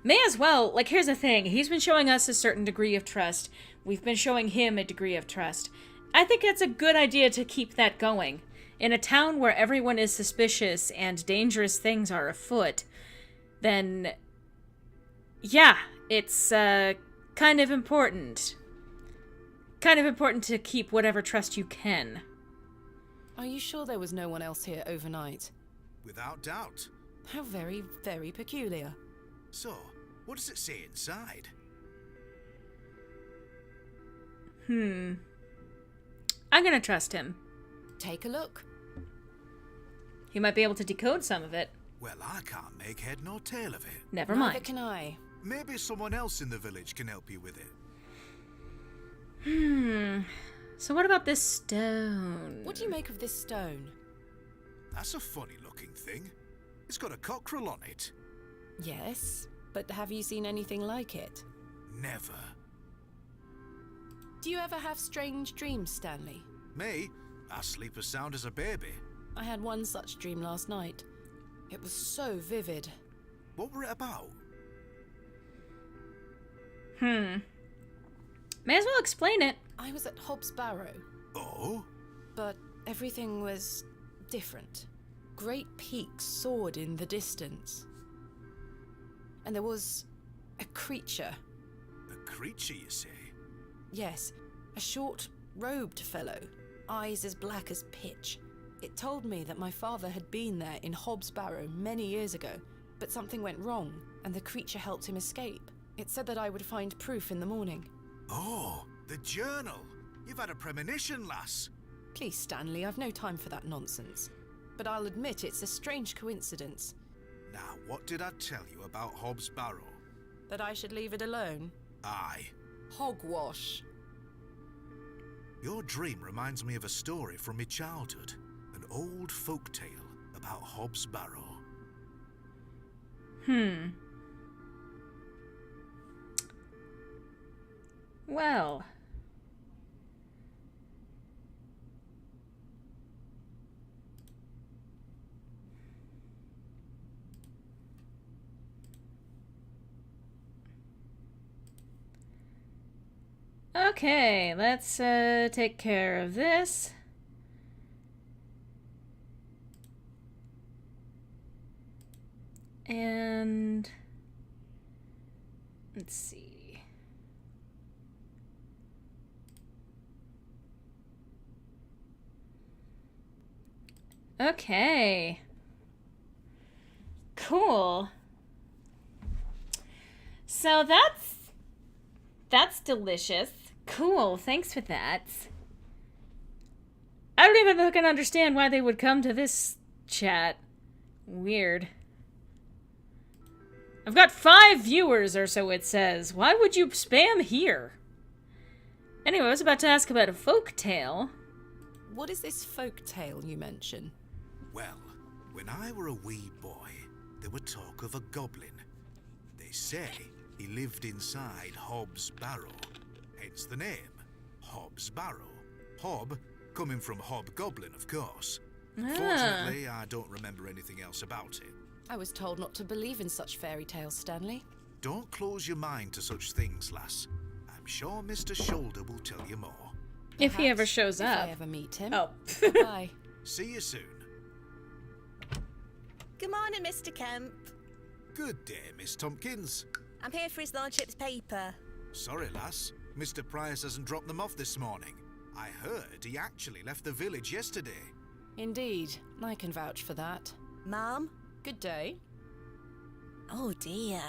May as well. Like, here's the thing. He's been showing us a certain degree of trust. We've been showing him a degree of trust. I think it's a good idea to keep that going. In a town where everyone is suspicious and dangerous things are afoot, then, yeah, it's kind of important. Kind of important to keep whatever trust you can. Are you sure there was no one else here overnight? without doubt. How very, very peculiar. So, what does it say inside? I'm gonna trust him. Take a look. He might be able to decode some of it. Well, I can't make head nor tail of it. Never Neither mind. can I. Maybe someone else in the village can help you with it. So what about this stone? What do you make of this stone? That's a funny looking thing. It's got a cockerel on it. Yes, but have you seen anything like it? Never. Do you ever have strange dreams, Stanley? Me? I sleep as sound as a baby. I had one such dream last night. It was so vivid. What were it about? May as well explain it. I was at Hobbs Barrow, Oh? but everything was different. Great peaks soared in the distance. And there was a creature. A creature, you say? Yes, a short, robed fellow, eyes as black as pitch. It told me that my father had been there in Hobbs Barrow many years ago, but something went wrong, and the creature helped him escape. It said that I would find proof in the morning. Oh, the journal. You've had a premonition, lass. Please, Stanley, I've no time for that nonsense. But I'll admit it's a strange coincidence. Now, what did I tell you about Hobbs Barrow? That I should leave it alone? Aye. Hogwash. Your dream reminds me of a story from my childhood. An old folk tale about Hobbs Barrow. Well. Okay, let's take care of this. And let's see. Okay. Cool. So that's delicious. Cool, thanks for that. I don't even fucking understand why they would come to this chat. Weird. I've got 5 viewers or so, it says. Why would you spam here? Anyway, I was about to ask about a folk tale. What is this folk tale you mention? Well, when I were a wee boy, there were talk of a goblin. They say he lived inside Hobbs Barrow, hence the name, Hobbs Barrow. Hob, coming from hobgoblin, of course. Fortunately, I don't remember anything else about it. I was told not to believe in such fairy tales, Stanley. Don't close your mind to such things, lass. I'm sure Mr. Shoulder will tell you more. If he ever Perhaps, shows if up. I ever meet him. Oh. Bye. See you soon. Good morning, Mr. Kemp. Good day, Miss Tompkins. I'm here for his lordship's paper. Sorry, lass. Mr. Price hasn't dropped them off this morning. I heard he actually left the village yesterday. Indeed, I can vouch for that. Ma'am? Good day. Oh dear.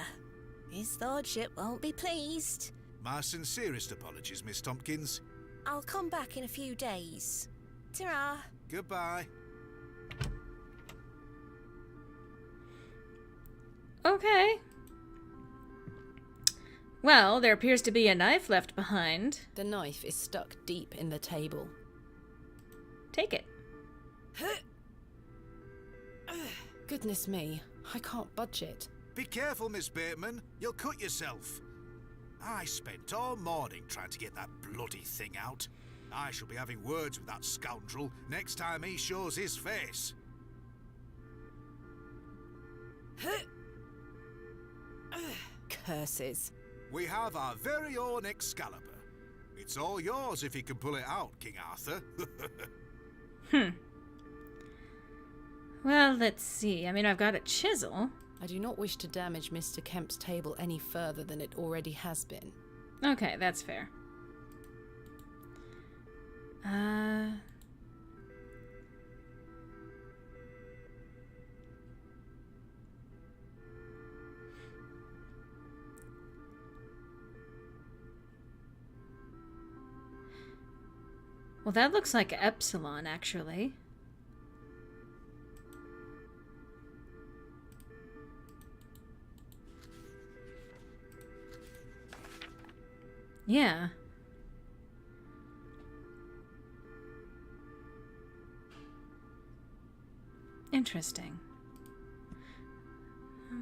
His lordship won't be pleased. My sincerest apologies, Miss Tompkins. I'll come back in a few days. Ta-ra. Goodbye. Okay. Well, there appears to be a knife left behind. The knife is stuck deep in the table. Take it. Goodness me, I can't budge it. Be careful, Miss Bateman. You'll cut yourself. I spent all morning trying to get that bloody thing out. I shall be having words with that scoundrel next time he shows his face. Curses. We have our very own Excalibur. It's all yours if you can pull it out, King Arthur. Well, let's see. I mean, I've got a chisel. I do not wish to damage Mr. Kemp's table any further than it already has been. Okay, that's fair. Well, that looks like Epsilon, actually. Yeah. Interesting.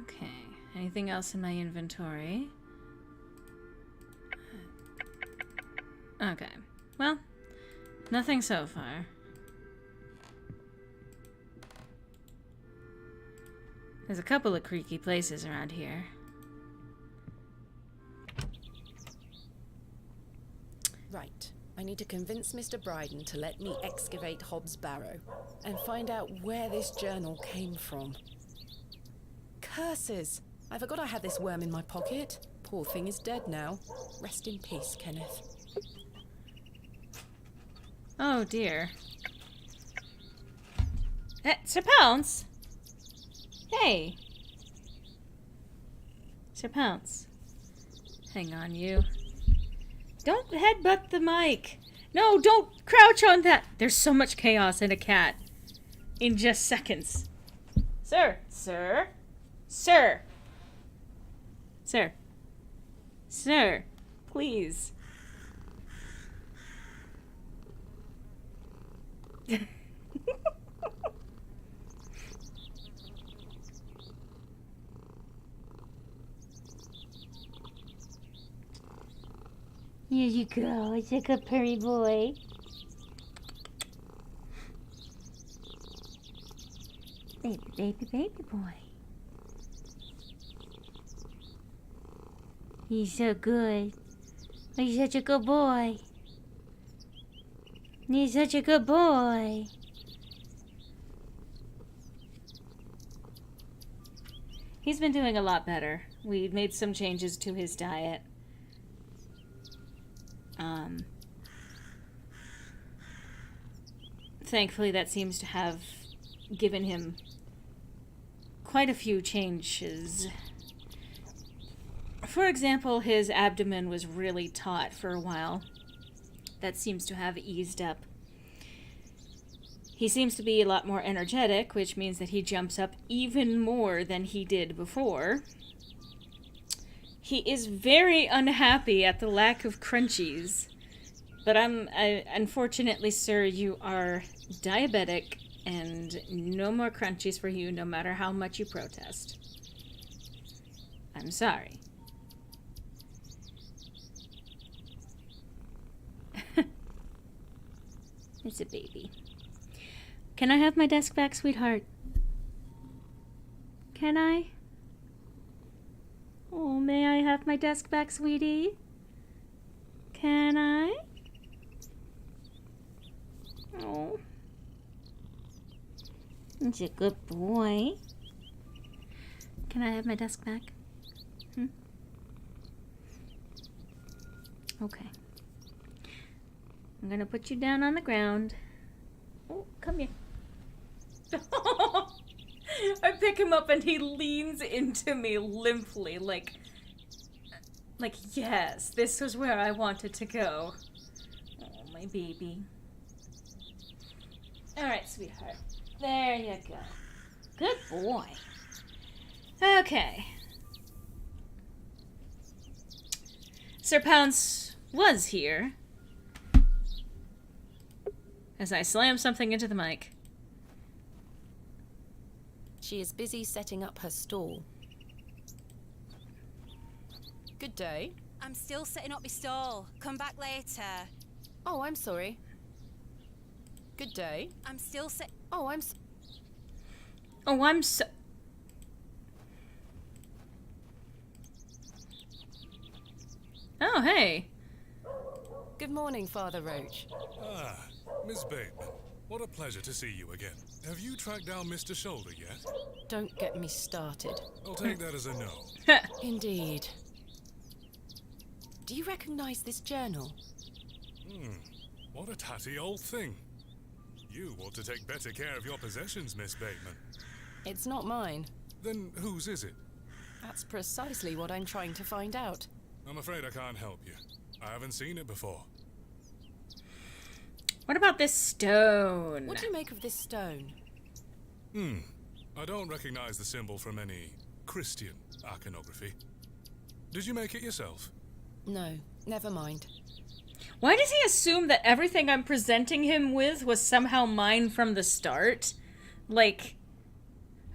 Okay. Anything else in my inventory? Okay. Well, nothing so far. There's a couple of creaky places around here. Right. I need to convince Mr. Bryden to let me excavate Hobbs' Barrow and find out where this journal came from. Curses! I forgot I had this worm in my pocket. Poor thing is dead now. Rest in peace, Kenneth. Oh dear. Sir Pounce? Hey. Sir Pounce. Hang on, you. Don't headbutt the mic. No, don't crouch on that. There's so much chaos in a cat. In just seconds. Sir. Sir. Sir. Sir. Sir. Please. Here you go. It's a good purry boy. Baby, baby, baby boy. He's so good. He's such a good boy. He's such a good boy. He's been doing a lot better. We made some changes to his diet. Thankfully, that seems to have given him quite a few changes. For example, his abdomen was really taut for a while. That seems to have eased up. He seems to be a lot more energetic, which means that he jumps up even more than he did before. He is very unhappy at the lack of crunchies. But unfortunately, sir, you are diabetic, and no more crunchies for you, no matter how much you protest. I'm sorry. It's a baby. Can I have my desk back, sweetheart? Can I? Oh, may I have my desk back, sweetie? Can I? Oh. It's a good boy. Can I have my desk back? Okay. I'm gonna put you down on the ground. Oh, come here. I pick him up and he leans into me limply, like, yes, this was where I wanted to go. Oh, my baby. Alright, sweetheart. There you go. Good boy. Okay. Sir Pounce was here. As I slam something into the mic. She is busy setting up her stall. Good day. I'm still setting up my stall. Come back later. Oh, I'm sorry. Good day. I'm still set. Oh, I'm so... Oh, hey. Good morning, Father Roach. Ah, Miss Bateman. What a pleasure to see you again. Have you tracked down Mr. Shoulder yet? Don't get me started. I'll take that as a no. Indeed. Do you recognize this journal? What a tatty old thing. You ought to take better care of your possessions, Miss Bateman. It's not mine. Then whose is it? That's precisely what I'm trying to find out. I'm afraid I can't help you. I haven't seen it before. What about this stone? What do you make of this stone? I don't recognize the symbol from any Christian iconography. Did you make it yourself? No, Never mind. Why does he assume that everything I'm presenting him with was somehow mine from the start? Like,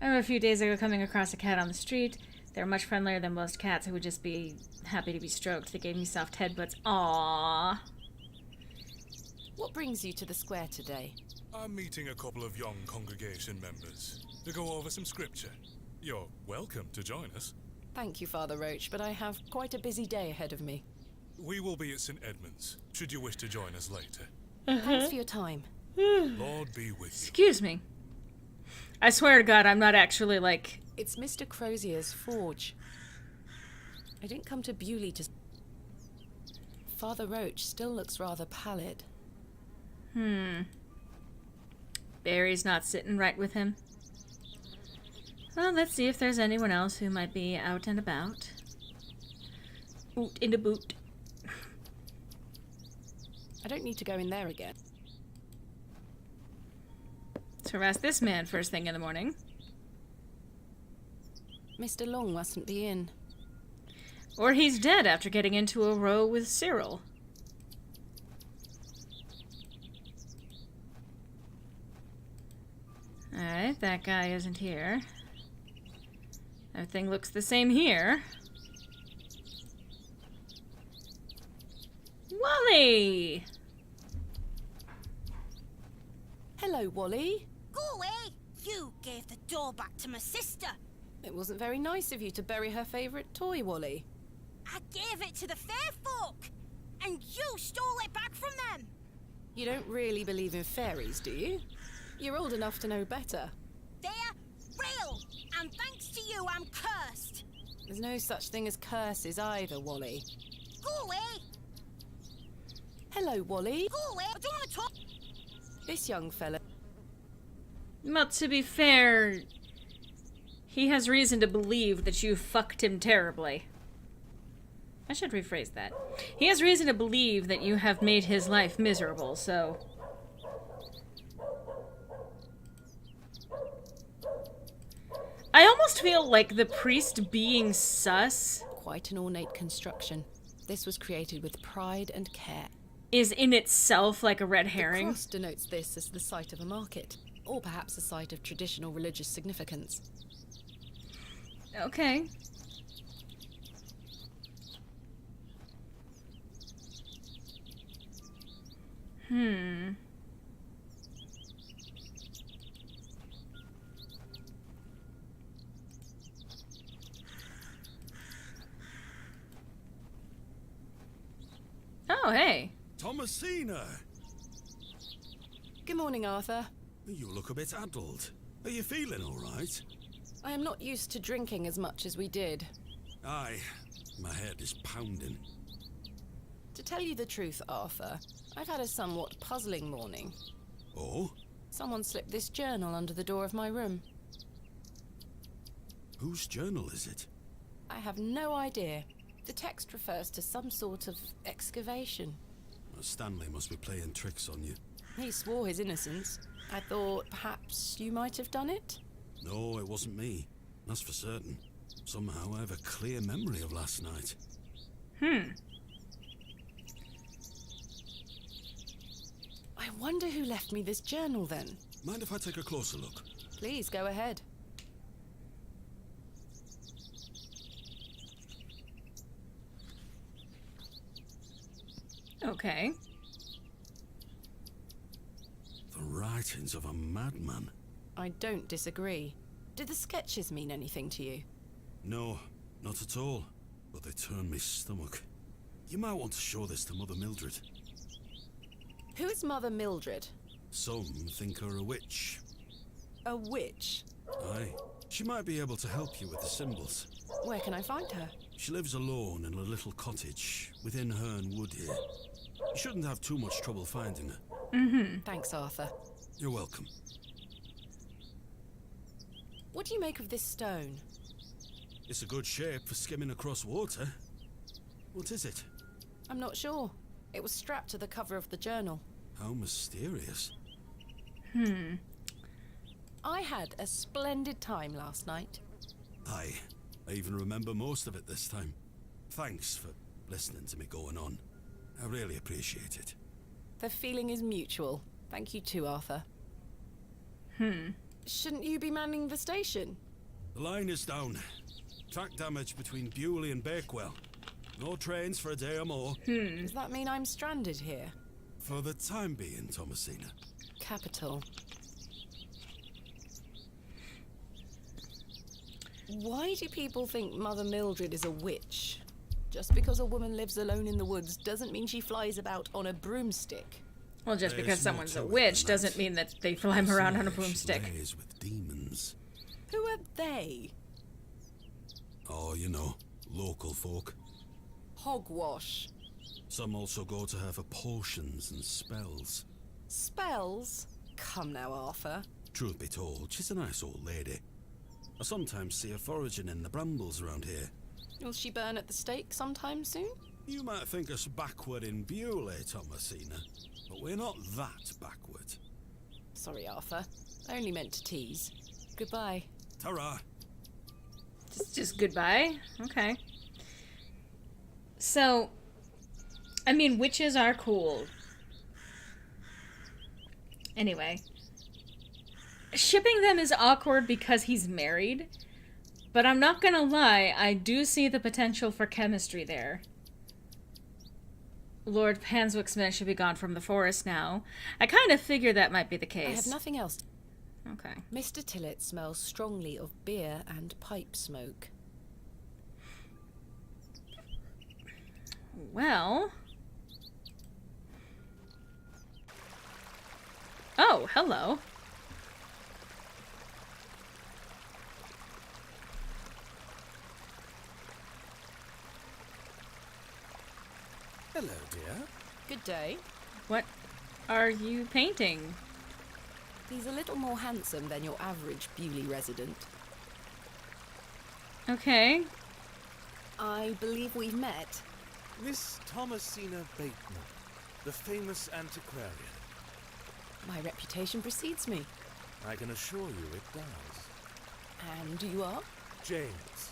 I remember a few days ago coming across a cat on the street. They were much friendlier than most cats who would just be happy to be stroked. They gave me soft headbutts. Aww. What brings you to the square today? I'm meeting a couple of young congregation members to go over some scripture. You're welcome to join us. Thank you, Father Roach, but I have quite a busy day ahead of me. We will be at St. Edmund's, should you wish to join us later. Thanks for your time. Lord be with you. Excuse me. I swear to God, I'm not actually like... It's Mr. Crozier's forge. I didn't come to Bewley to... Father Roach still looks rather pallid. Barry's not sitting right with him. Well, let's see if there's anyone else who might be out and about. Oot in the boot. I don't need to go in there again. Let's harass this man first thing in the morning. Mr. Long mustn't be in. Or he's dead after getting into a row with Cyril. Alright, that guy isn't here. Everything looks the same here. Wally! Hello, Wally. Go away! You gave the door back to my sister. It wasn't very nice of you to bury her favourite toy, Wally. I gave it to the fair folk, and you stole it back from them. You don't really believe in fairies, do you? You're old enough to know better. They're real, and thanks to you, I'm cursed. There's no such thing as curses either, Wally. Go away! Hello, Wally. Go away! I don't want to talk. This young fella... Well, to be fair, he has reason to believe that you fucked him terribly. I should rephrase that. He has reason to believe that you have made his life miserable, so... I almost feel like the priest being sus... Quite an ornate construction. This was created with pride and care. ...is in itself like a red The herring. cross denotes this as the site of a market, or perhaps a site of traditional religious significance. Okay. Oh, hey. Thomasina! Good morning, Arthur. You look a bit addled. Are you feeling all right? I am not used to drinking as much as we did. Aye, my head is pounding. To tell you the truth, Arthur, I've had a somewhat puzzling morning. Oh? Someone slipped this journal under the door of my room. Whose journal is it? I have no idea. The text refers to some sort of excavation. Stanley must be playing tricks on you. He swore his innocence. I thought perhaps you might have done it? No, it wasn't me. That's for certain. Somehow I have a clear memory of last night. I wonder who left me this journal then. Mind if I take a closer look? Please go ahead. Okay. The writings of a madman. I don't disagree. Did the sketches mean anything to you? No, not at all. But they turn me stomach. You might want to show this to Mother Mildred. Who is Mother Mildred? Some think her a witch. A witch? Aye. She might be able to help you with the symbols. Where can I find her? She lives alone in a little cottage within Herne Wood here. You shouldn't have too much trouble finding her. Thanks, Arthur. You're welcome. What do you make of this stone? It's a good shape for skimming across water. What is it? I'm not sure. It was strapped to the cover of the journal. How mysterious. I had a splendid time last night. Aye. I even remember most of it this time. Thanks for listening to me going on. I really appreciate it. The feeling is mutual. Thank you too, Arthur. Shouldn't you be manning the station? The line is down. Track damage between Bewley and Bakewell. No trains for a day or more. Does that mean I'm stranded here? For the time being, Thomasina. Capital. Why do people think Mother Mildred is a witch? Just because a woman lives alone in the woods doesn't mean she flies about on a broomstick. Well, just There's because more someone's to a it witch than doesn't that. mean that they fly him around on a She broomstick. lays with demons. Who are they? Oh, you know, local folk. Hogwash. Some also go to her for potions and spells. Spells? Come now, Arthur. Truth be told, she's a nice old lady. I sometimes see her foraging in the brambles around here. Will she burn at the stake sometime soon? You might think us backward in Bewley, Thomasina, but we're not that backward. Sorry, Arthur. I only meant to tease. Goodbye. Ta-ra! Just goodbye? Okay. So, I mean, witches are cool. Anyway. Shipping them is awkward because he's married. But I'm not gonna lie, I do see the potential for chemistry there. Lord Panswick's men should be gone from the forest now. I kind of figured that might be the case. I have nothing else. Okay. Mr. Tillett smells strongly of beer and pipe smoke. Well... Oh, hello. Hello, dear. Good day. What are you painting? He's a little more handsome than your average Bewley resident. Okay. I believe we've met. Miss Thomasina Bateman, the famous antiquarian. My reputation precedes me. I can assure you it does. And you are? James.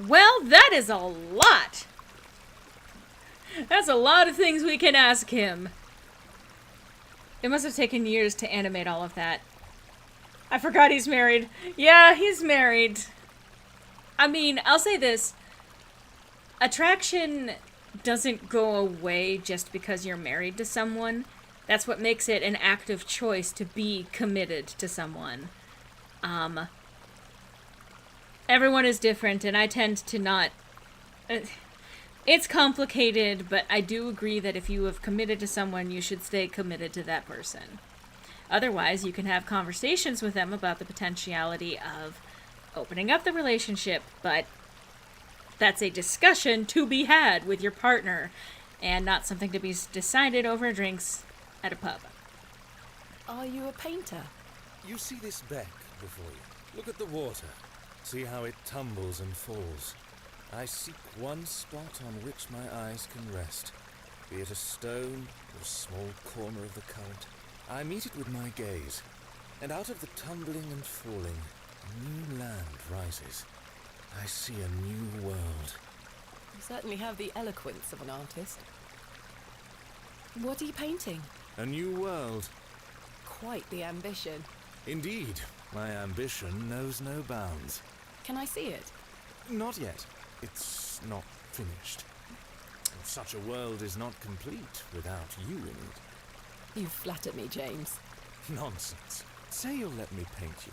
Well, that is a lot. That's a lot of things we can ask him. It must have taken years to animate all of that. I forgot he's married. Yeah, he's married. I mean, I'll say this. Attraction doesn't go away just because you're married to someone. That's what makes it an active choice to be committed to someone. Everyone is different, and I tend to not... it's complicated, but I do agree that if you have committed to someone, you should stay committed to that person. Otherwise, you can have conversations with them about the potentiality of opening up the relationship, but that's a discussion to be had with your partner, and not something to be decided over drinks at a pub. Are you a painter? You see this beck before you. Look at the water. See how it tumbles and falls. I seek one spot on which my eyes can rest, be it a stone or a small corner of the current. I meet it with my gaze, and out of the tumbling and falling, a new land rises. I see a new world. You certainly have the eloquence of an artist. What are you painting? A new world. Quite the ambition. Indeed, my ambition knows no bounds. Can I see it? Not yet. It's not finished. Such a world is not complete without you in it. You flatter me, James. Nonsense. Say you'll let me paint you.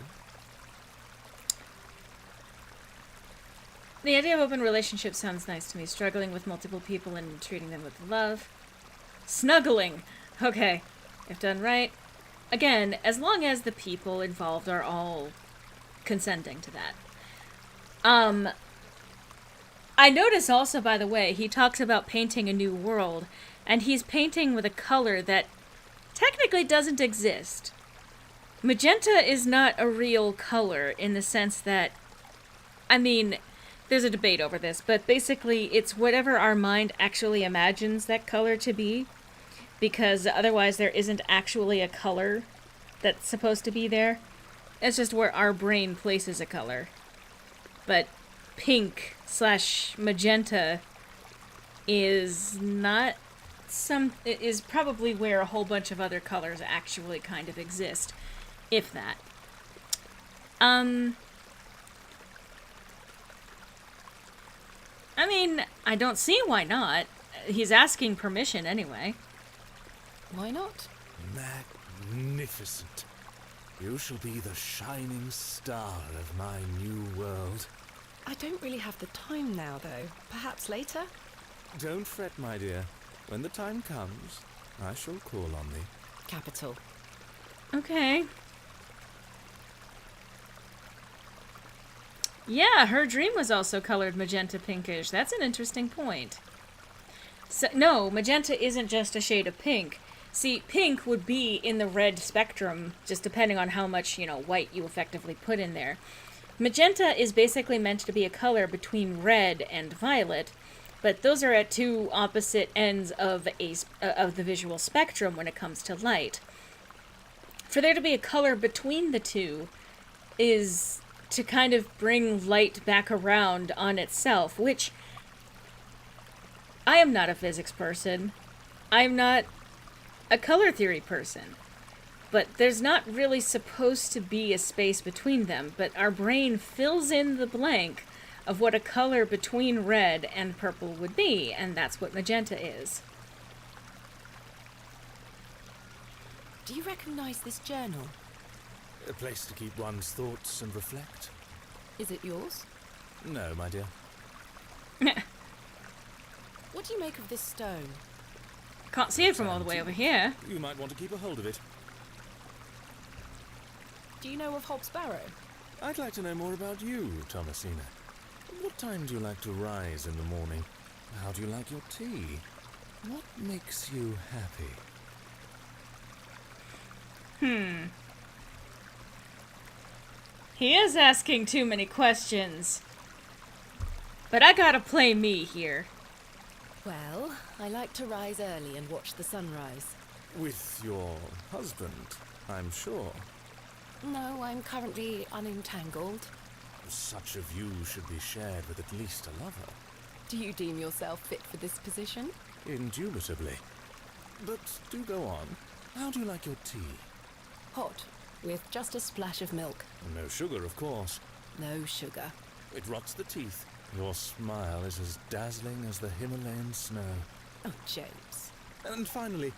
The idea of open relationships sounds nice to me. Struggling with multiple people and treating them with love. Snuggling! Okay. If done right. Again, as long as the people involved are all consenting to that. I notice also, by the way, he talks about painting a new world, and he's painting with a color that technically doesn't exist. Magenta is not a real color in the sense that, I mean, there's a debate over this, but basically it's whatever our mind actually imagines that color to be, because otherwise there isn't actually a color that's supposed to be there. It's just where our brain places a color. But pink slash magenta is not is probably where a whole bunch of other colors actually kind of exist, if that. I mean, I don't see why not. He's asking permission anyway. Why not? Magnificent. You shall be the shining star of my new world. I don't really have the time now, though. Perhaps later? Don't fret, my dear. When the time comes, I shall call on thee. Capital. Okay. Yeah, her dream was also colored magenta pinkish. That's an interesting point. So, no, magenta isn't just a shade of pink. See, pink would be in the red spectrum, just depending on how much, white you effectively put in there. Magenta is basically meant to be a color between red and violet, but those are at two opposite ends of the visual spectrum when it comes to light. For there to be a color between the two is to kind of bring light back around on itself, which I am not a physics person. I'm not a color theory person. But there's not really supposed to be a space between them, but our brain fills in the blank of what a color between red and purple would be, and that's what magenta is. Do you recognize this journal? A place to keep one's thoughts and reflect. Is it yours? No, my dear. What do you make of this stone? Can't see it from all the way over here. You might want to keep a hold of it. Do you know of Hobbs Barrow? I'd like to know more about you, Thomasina. What time do you like to rise in the morning? How do you like your tea? What makes you happy? He is asking too many questions. But I gotta play me here. Well, I like to rise early and watch the sunrise. With your husband, I'm sure. No, I'm currently unentangled. Such a view should be shared with at least a lover. Do you deem yourself fit for this position? Indubitably. But do go on. How do you like your tea? Hot, with just a splash of milk. No sugar, of course. No sugar. It rots the teeth. Your smile is as dazzling as the Himalayan snow. Oh, James. And finally,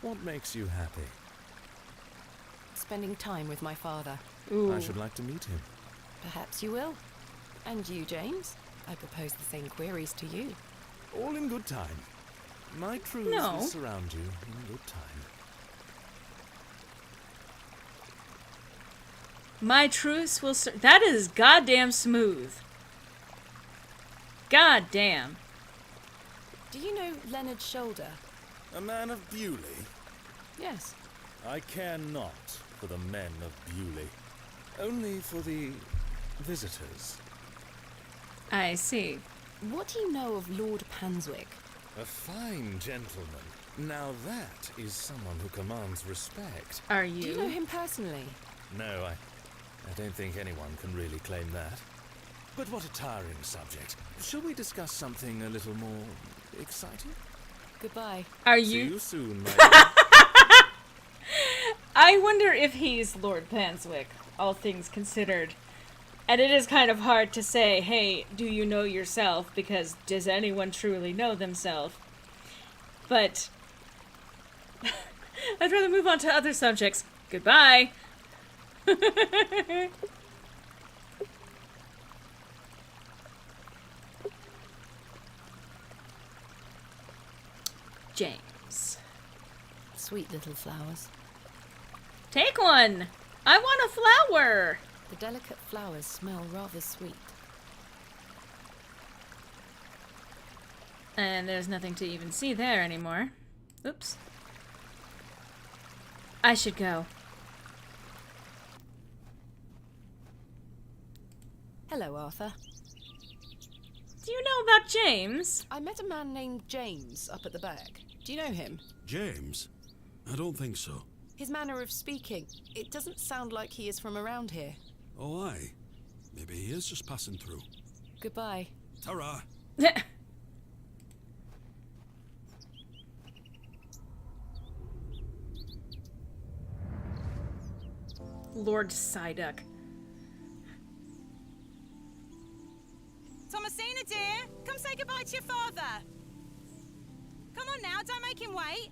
what makes you happy? Spending time with my father. Ooh. I should like to meet him. Perhaps you will. And you, James? I propose the same queries to you. All in good time. My truths No. will surround you in good time. My truths will that is goddamn smooth. Goddamn. Do you know Leonard Shoulder? A man of Bewley? Yes. I care not for the men of Bewley. Only for the visitors. I see. What do you know of Lord Panswick? A fine gentleman. Now that is someone who commands respect. Are Do you? you know him personally? No, I don't think anyone can really claim that. But what a tiring subject. Shall we discuss something a little more exciting? Goodbye. Are See you? you soon, my dear. I wonder if he's Lord Panswick, all things considered. And it is kind of hard to say, hey, do you know yourself? Because does anyone truly know themselves? But I'd rather move on to other subjects. Goodbye. James. Sweet little flowers. Take one! I want a flower! The delicate flowers smell rather sweet. And there's nothing to even see there anymore. Oops. I should go. Hello, Arthur. Do you know about James? I met a man named James up at the back. Do you know him? James? I don't think so. His manner of speaking, it doesn't sound like he is from around here. Oh, aye. Maybe he is just passing through. Goodbye. Ta-ra. Lord Psyduck. Thomasina, dear, come say goodbye to your father. Come on now, don't make him wait.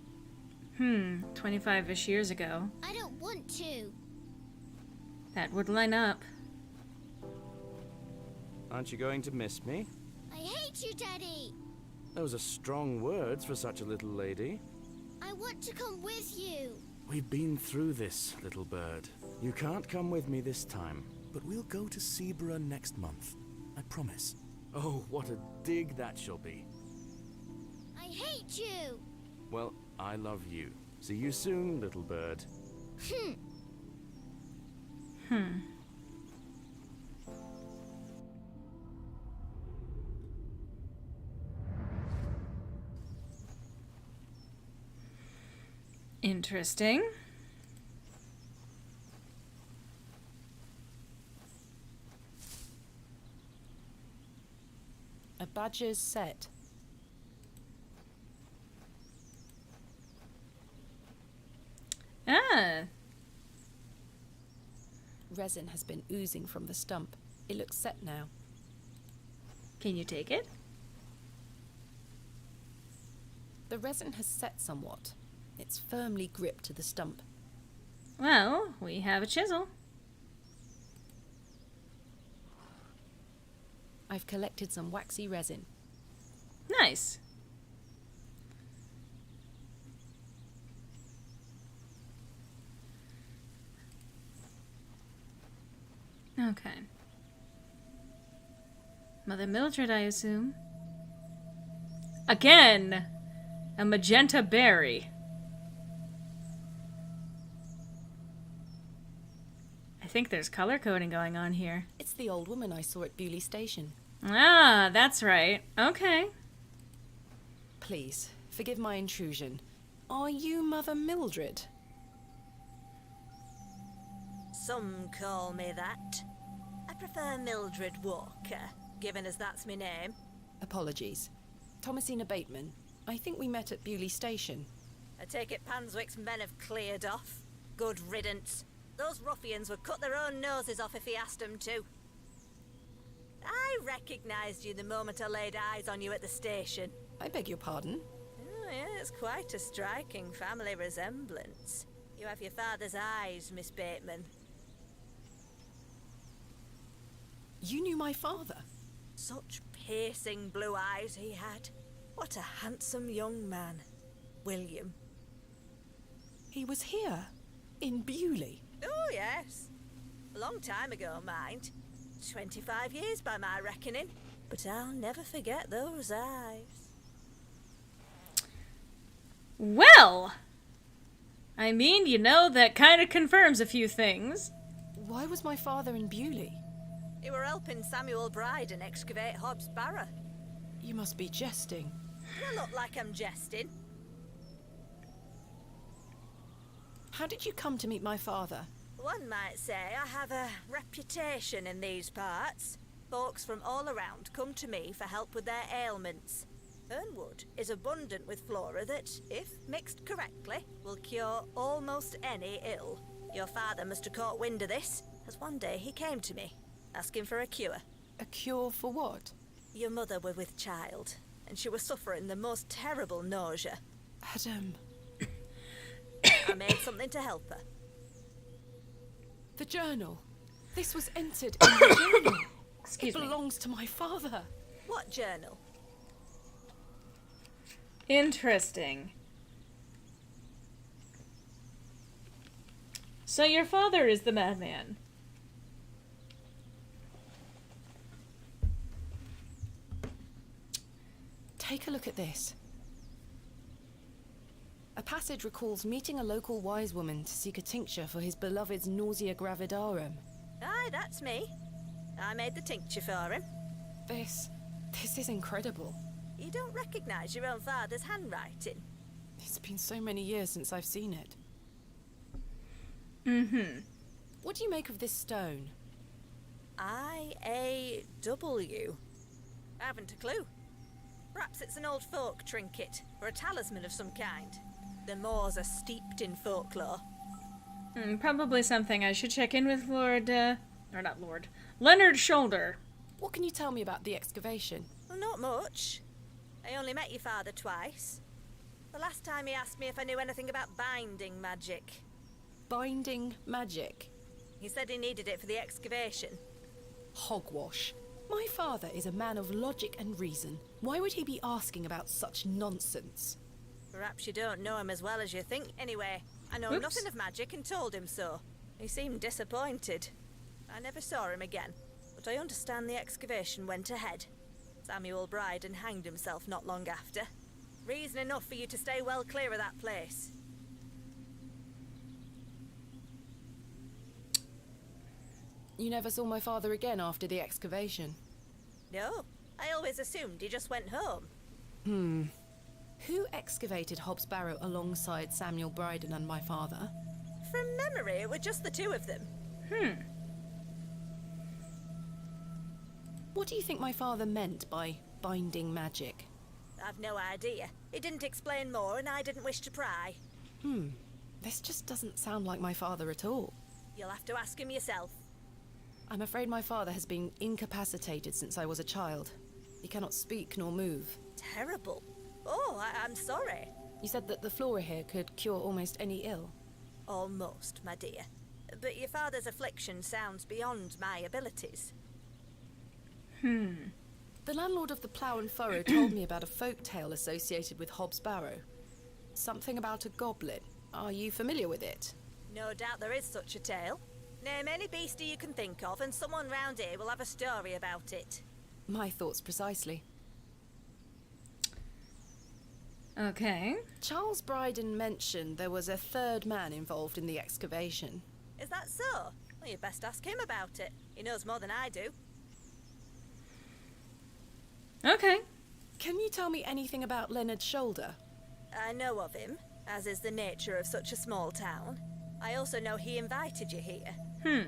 25-ish years ago. I don't want to. That would line up. Aren't you going to miss me? I hate you, Daddy. Those are strong words for such a little lady. I want to come with you. We've been through this, little bird. You can't come with me this time, but we'll go to Sebra next month. I promise. Oh, what a dig that shall be. I hate you. Well, I love you. See you soon, little bird. Interesting. A badger's set. Ah, Resin has been oozing from the stump. It looks set now. can you take it? The resin has set somewhat. It's firmly gripped to the stump. Well, we have a chisel. I've collected some waxy resin. Nice. Okay. Mother Mildred, I assume. Again! A magenta berry. I think there's color coding going on here. It's the old woman I saw at Bewley Station. Ah, that's right. Okay. Please, forgive my intrusion. Are you Mother Mildred? Some call me that. I prefer Mildred Walker, given as that's my name. Apologies. Thomasina Bateman. I think we met at Bewley Station. I take it Panswick's men have cleared off. Good riddance. Those ruffians would cut their own noses off if he asked them to. I recognised you the moment I laid eyes on you at the station. I beg your pardon? Oh, yeah, it's quite a striking family resemblance. You have your father's eyes, Miss Bateman. You knew my father? Such piercing blue eyes he had. What a handsome young man. William. He was here? In Bewley? Oh, yes. A long time ago, mind. 25 years by my reckoning. But I'll never forget those eyes. Well! I mean, you know, that kind of confirms a few things. Why was my father in Bewley? You were helping Samuel Bryden excavate Hobbs Barrow. You must be jesting. I look like I'm jesting. How did you come to meet my father? One might say I have a reputation in these parts. Folks from all around come to me for help with their ailments. Fernwood is abundant with flora that, if mixed correctly, will cure almost any ill. Your father must have caught wind of this, as one day he came to me, asking for a cure. A cure for what? Your mother were with child, and she was suffering the most terrible nausea. Adam. I made something to help her. The journal. This was entered in the journal. Excuse me. It belongs to my father. What journal? Interesting. So your father is the madman. Take a look at this. A passage recalls meeting a local wise woman to seek a tincture for his beloved's nausea gravidarum. Aye, that's me. I made the tincture for him. This is incredible. You don't recognise your own father's handwriting? It's been so many years since I've seen it. What do you make of this stone? I-A-W. I haven't a clue. Perhaps it's an old folk trinket, or a talisman of some kind. The moors are steeped in folklore. Probably something I should check in with Leonard Shoulder. What can you tell me about the excavation? Well, not much. I only met your father twice. The last time he asked me if I knew anything about binding magic. Binding magic? He said he needed it for the excavation. Hogwash. My father is a man of logic and reason. Why would he be asking about such nonsense? Perhaps you don't know him as well as you think. Anyway, I know nothing of magic and told him so. He seemed disappointed. I never saw him again, but I understand the excavation went ahead. Samuel Bryden hanged himself not long after. Reason enough for you to stay well clear of that place. You never saw my father again after the excavation? No, I always assumed he just went home. Who excavated Hobbs Barrow alongside Samuel Bryden and my father? From memory, it were just the two of them. What do you think my father meant by binding magic? I've no idea. He didn't explain more, and I didn't wish to pry. This just doesn't sound like my father at all. You'll have to ask him yourself. I'm afraid my father has been incapacitated since I was a child. He cannot speak nor move. Terrible. Oh, I'm sorry. You said that the flora here could cure almost any ill. Almost, my dear. But your father's affliction sounds beyond my abilities. The landlord of the Plough and Furrow told me about a folk tale associated with Hobbs Barrow. Something about a goblin. Are you familiar with it? No doubt there is such a tale. Name any beastie you can think of, and someone round here will have a story about it. My thoughts precisely. Okay. Charles Bryden mentioned there was a third man involved in the excavation. Is that so? Well, you'd best ask him about it. He knows more than I do. Okay. Can you tell me anything about Leonard Shoulder? I know of him, as is the nature of such a small town. I also know he invited you here.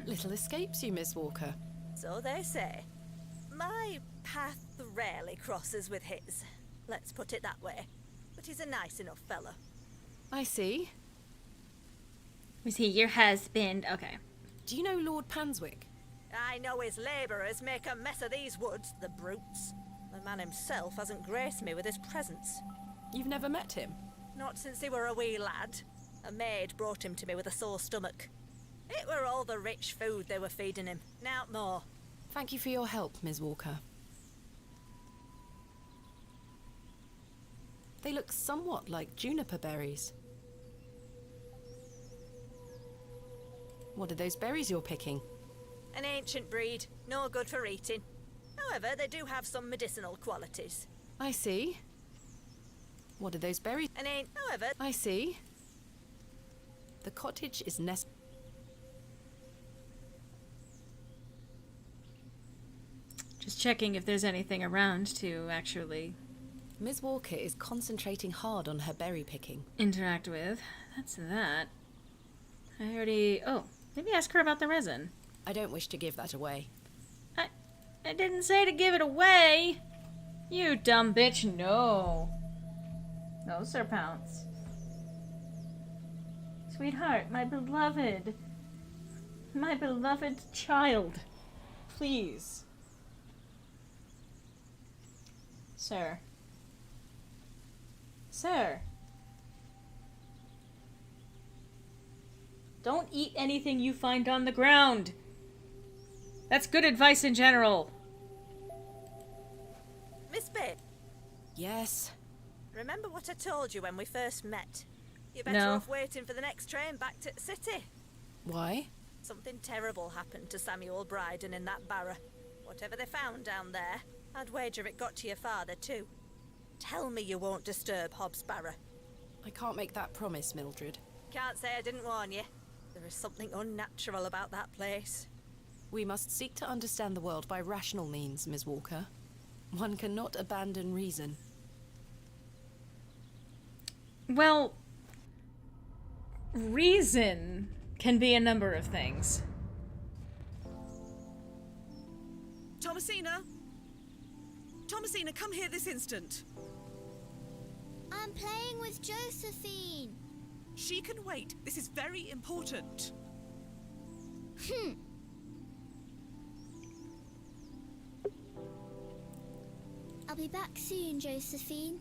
Little escapes you, Miss Walker. So they say. My path rarely crosses with his. Let's put it that way. But he's a nice enough fellow. I see. Was he your husband? Okay. Do you know Lord Panswick? I know his labourers make a mess of these woods, the brutes. The man himself hasn't graced me with his presence. You've never met him? Not since he were a wee lad. A maid brought him to me with a sore stomach. It were all the rich food they were feeding him, nowt more. Thank you for your help, Miss Walker. They look somewhat like juniper berries. What are those berries you're picking? An ancient breed, no good for eating. However, they do have some medicinal qualities. I see. What are those berries? However... I see. The cottage is Just checking if there's anything around to actually... Miss Walker is concentrating hard on her berry picking. Interact with. That's that. I already... Oh, maybe ask her about the resin. I don't wish to give that away. I didn't say to give it away. You dumb bitch, no. No, Sir Pounce. Sweetheart, my beloved child. Please. Sir. Sir. Don't eat anything you find on the ground. That's good advice in general. Miss Babe. Yes? Remember what I told you when we first met? You're better off waiting for the next train back to the city. Why? Something terrible happened to Samuel Bryden in that barrow. Whatever they found down there, I'd wager it got to your father too. Tell me you won't disturb Hobbs Barrow. I can't make that promise, Mildred. Can't say I didn't warn you. There is something unnatural about that place. We must seek to understand the world by rational means, Miss Walker. One cannot abandon reason. Well, reason can be a number of things. Thomasina? Thomasina, come here this instant. I'm playing with Josephine. She can wait. This is very important. I'll be back soon, Josephine.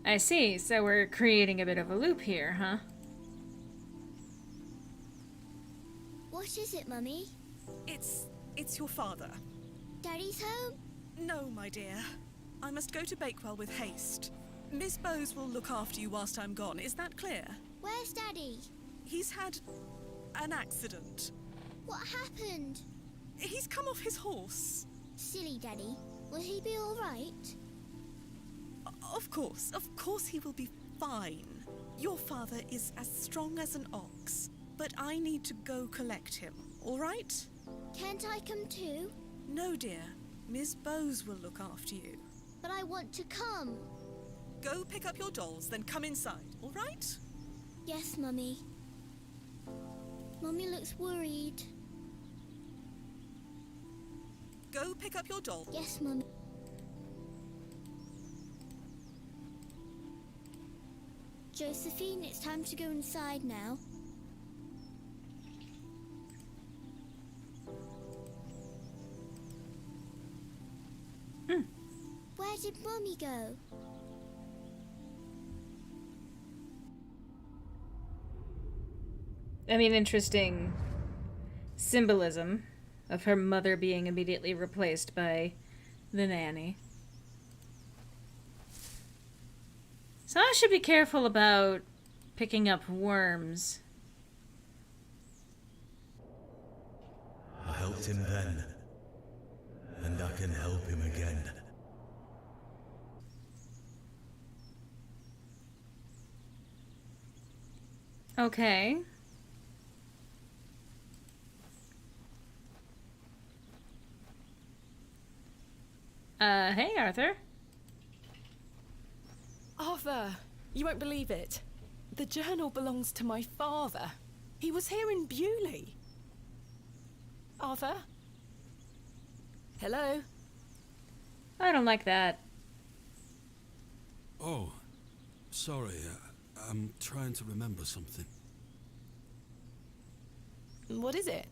I see, so we're creating a bit of a loop here, huh? What is it, Mummy? It's your father. Daddy's home? No, my dear. I must go to Bakewell with haste. Miss Bowes will look after you whilst I'm gone. Is that clear? Where's Daddy? He's had an accident. What happened? He's come off his horse. Silly Daddy. Will he be all right? Of course he will be fine. Your father is as strong as an ox, but I need to go collect him, all right? Can't I come too? No, dear. Miss Bowes will look after you. But I want to come. Go pick up your dolls, then come inside, all right? Yes, Mummy. Mummy looks worried. Go pick up your doll. Yes, Mummy. Josephine, it's time to go inside now. Where did Mummy go? I mean, interesting symbolism of her mother being immediately replaced by the nanny. So I should be careful about picking up worms. I helped him then, and I can help him again. Okay. Hey, Arthur. Arthur, you won't believe it. The journal belongs to my father. He was here in Bewley. Arthur? Hello? I don't like that. Oh, sorry. I'm trying to remember something. What is it?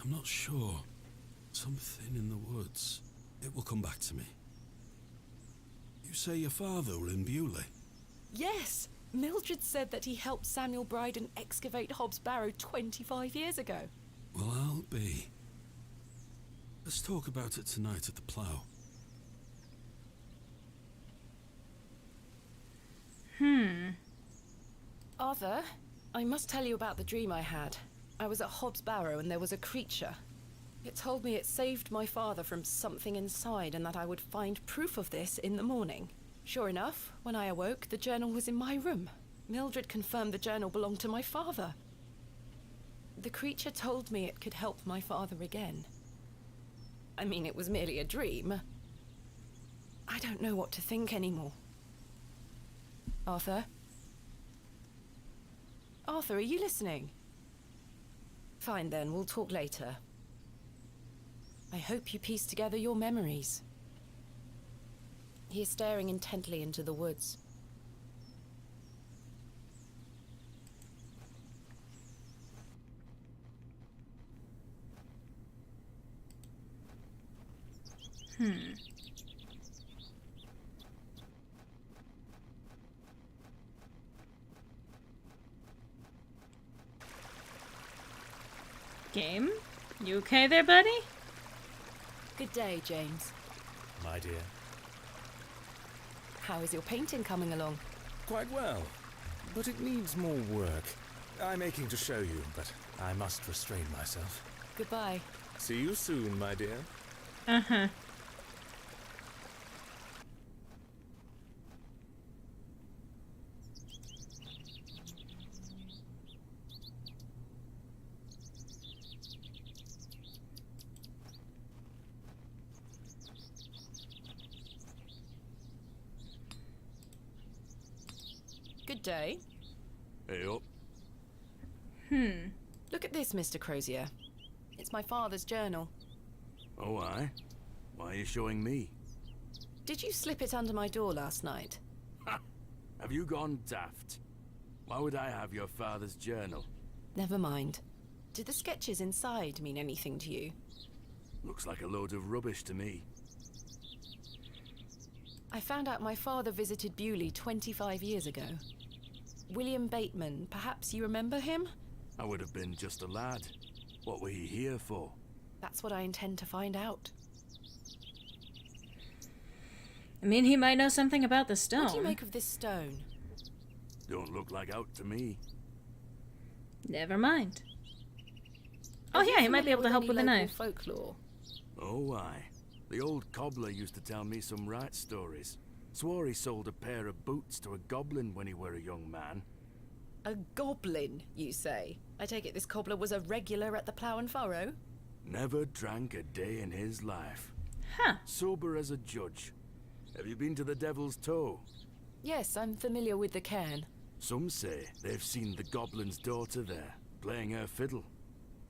I'm not sure. Something in the woods. It will come back to me. You say your father were in Bewley? Yes! Mildred said that he helped Samuel Bryden excavate Hobbs Barrow 25 years ago. Well, I'll be. Let's talk about it tonight at the plough. Arthur, I must tell you about the dream I had. I was at Hobbs Barrow and there was a creature. It told me it saved my father from something inside and that I would find proof of this in the morning. Sure enough, when I awoke, the journal was in my room. Mildred confirmed the journal belonged to my father. The creature told me it could help my father again. I mean, it was merely a dream. I don't know what to think anymore. Arthur? Arthur, are you listening? Fine then, we'll talk later. I hope you piece together your memories. He is staring intently into the woods. Game? You okay there, buddy? Good day, James. My dear. How is your painting coming along? Quite well, but it needs more work. I'm aching to show you, but I must restrain myself. Goodbye. See you soon, my dear. Uh-huh. Good day. Hey up. Look at this, Mr. Crozier. It's my father's journal. Oh, aye? Why are you showing me? Did you slip it under my door last night? Ha! Have you gone daft? Why would I have your father's journal? Never mind. Did the sketches inside mean anything to you? Looks like a load of rubbish to me. I found out my father visited Bewley 25 years ago. William Bateman, perhaps you remember him? I would have been just a lad. What were he here for? That's what I intend to find out. I mean, he might know something about the stone. What do you make of this stone? Don't look like out to me. Never mind. Oh yeah, he might be able to help with a knife. Folklore. Oh, aye. The old cobbler used to tell me some right stories. Swore he sold a pair of boots to a goblin when he were a young man. A goblin, you say? I take it this cobbler was a regular at the Plough and Furrow? Never drank a day in his life. Huh. Sober as a judge. Have you been to the Devil's Toe? Yes, I'm familiar with the cairn. Some say they've seen the goblin's daughter there, playing her fiddle.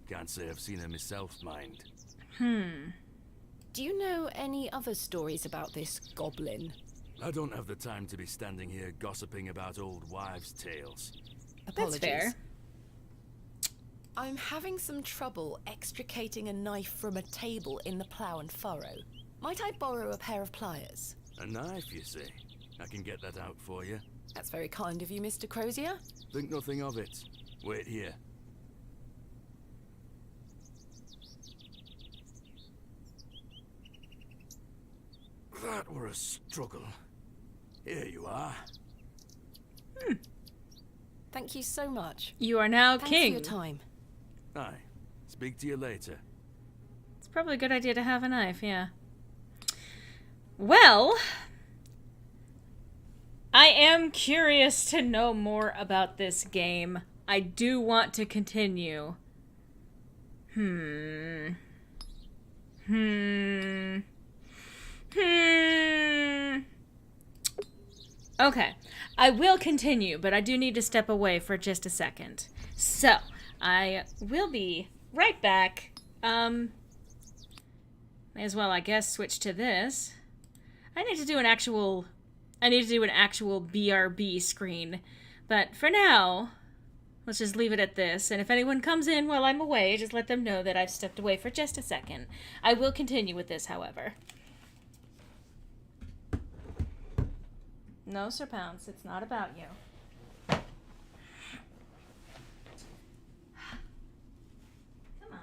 Can't say I've seen her myself, mind. Do you know any other stories about this goblin? I don't have the time to be standing here gossiping about old wives' tales. Apologies. That's fair. I'm having some trouble extricating a knife from a table in the Plough and Furrow. Might I borrow a pair of pliers? A knife, you say? I can get that out for you. That's very kind of you, Mr. Crozier. Think nothing of it. Wait here. That were a struggle. Here you are. Thank you so much. You are now Thanks king. for your time. Aye. Speak to you later. It's probably a good idea to have a knife, yeah. Well, I am curious to know more about this game. I do want to continue. Okay, I will continue, but I do need to step away for just a second. So, I will be right back. May as well, I guess, switch to this. I need to do an actual BRB screen. But for now, let's just leave it at this. And if anyone comes in while I'm away, just let them know that I've stepped away for just a second. I will continue with this, however. No, Sir Pounce, it's not about you. Come on.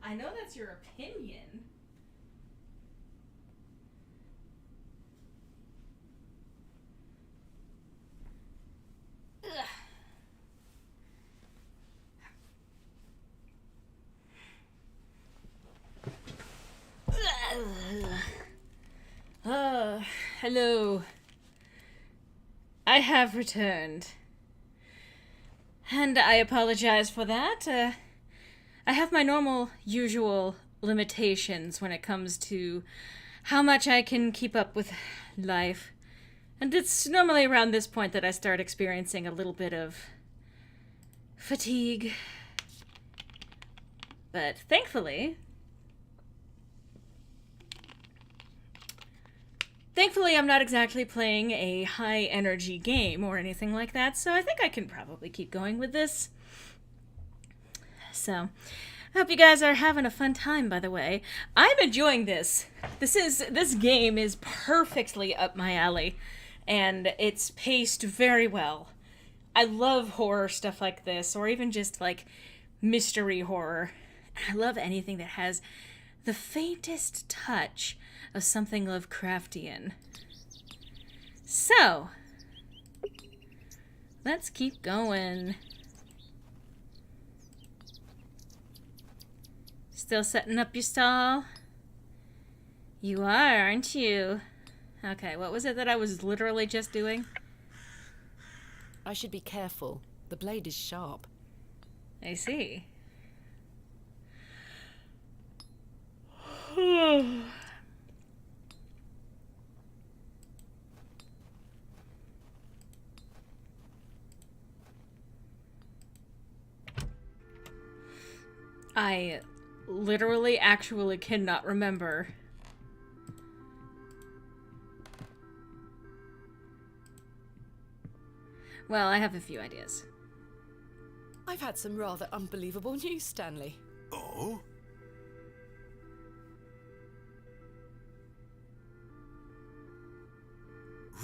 I know that's your opinion. Hello. I have returned. And I apologize for that. I have my normal, usual limitations when it comes to how much I can keep up with life. And it's normally around this point that I start experiencing a little bit of fatigue. But thankfully, I'm not exactly playing a high-energy game or anything like that, so I think I can probably keep going with this. So, I hope you guys are having a fun time, by the way. I'm enjoying this. This game is perfectly up my alley, and it's paced very well. I love horror stuff like this, or even just, like, mystery horror. I love anything that has the faintest touch of something Lovecraftian. So, let's keep going. Still setting up your stall? You are, aren't you? Okay, what was it that I was literally just doing? I should be careful. The blade is sharp. I see. I literally actually cannot remember. Well, I have a few ideas. I've had some rather unbelievable news, Stanley. Oh?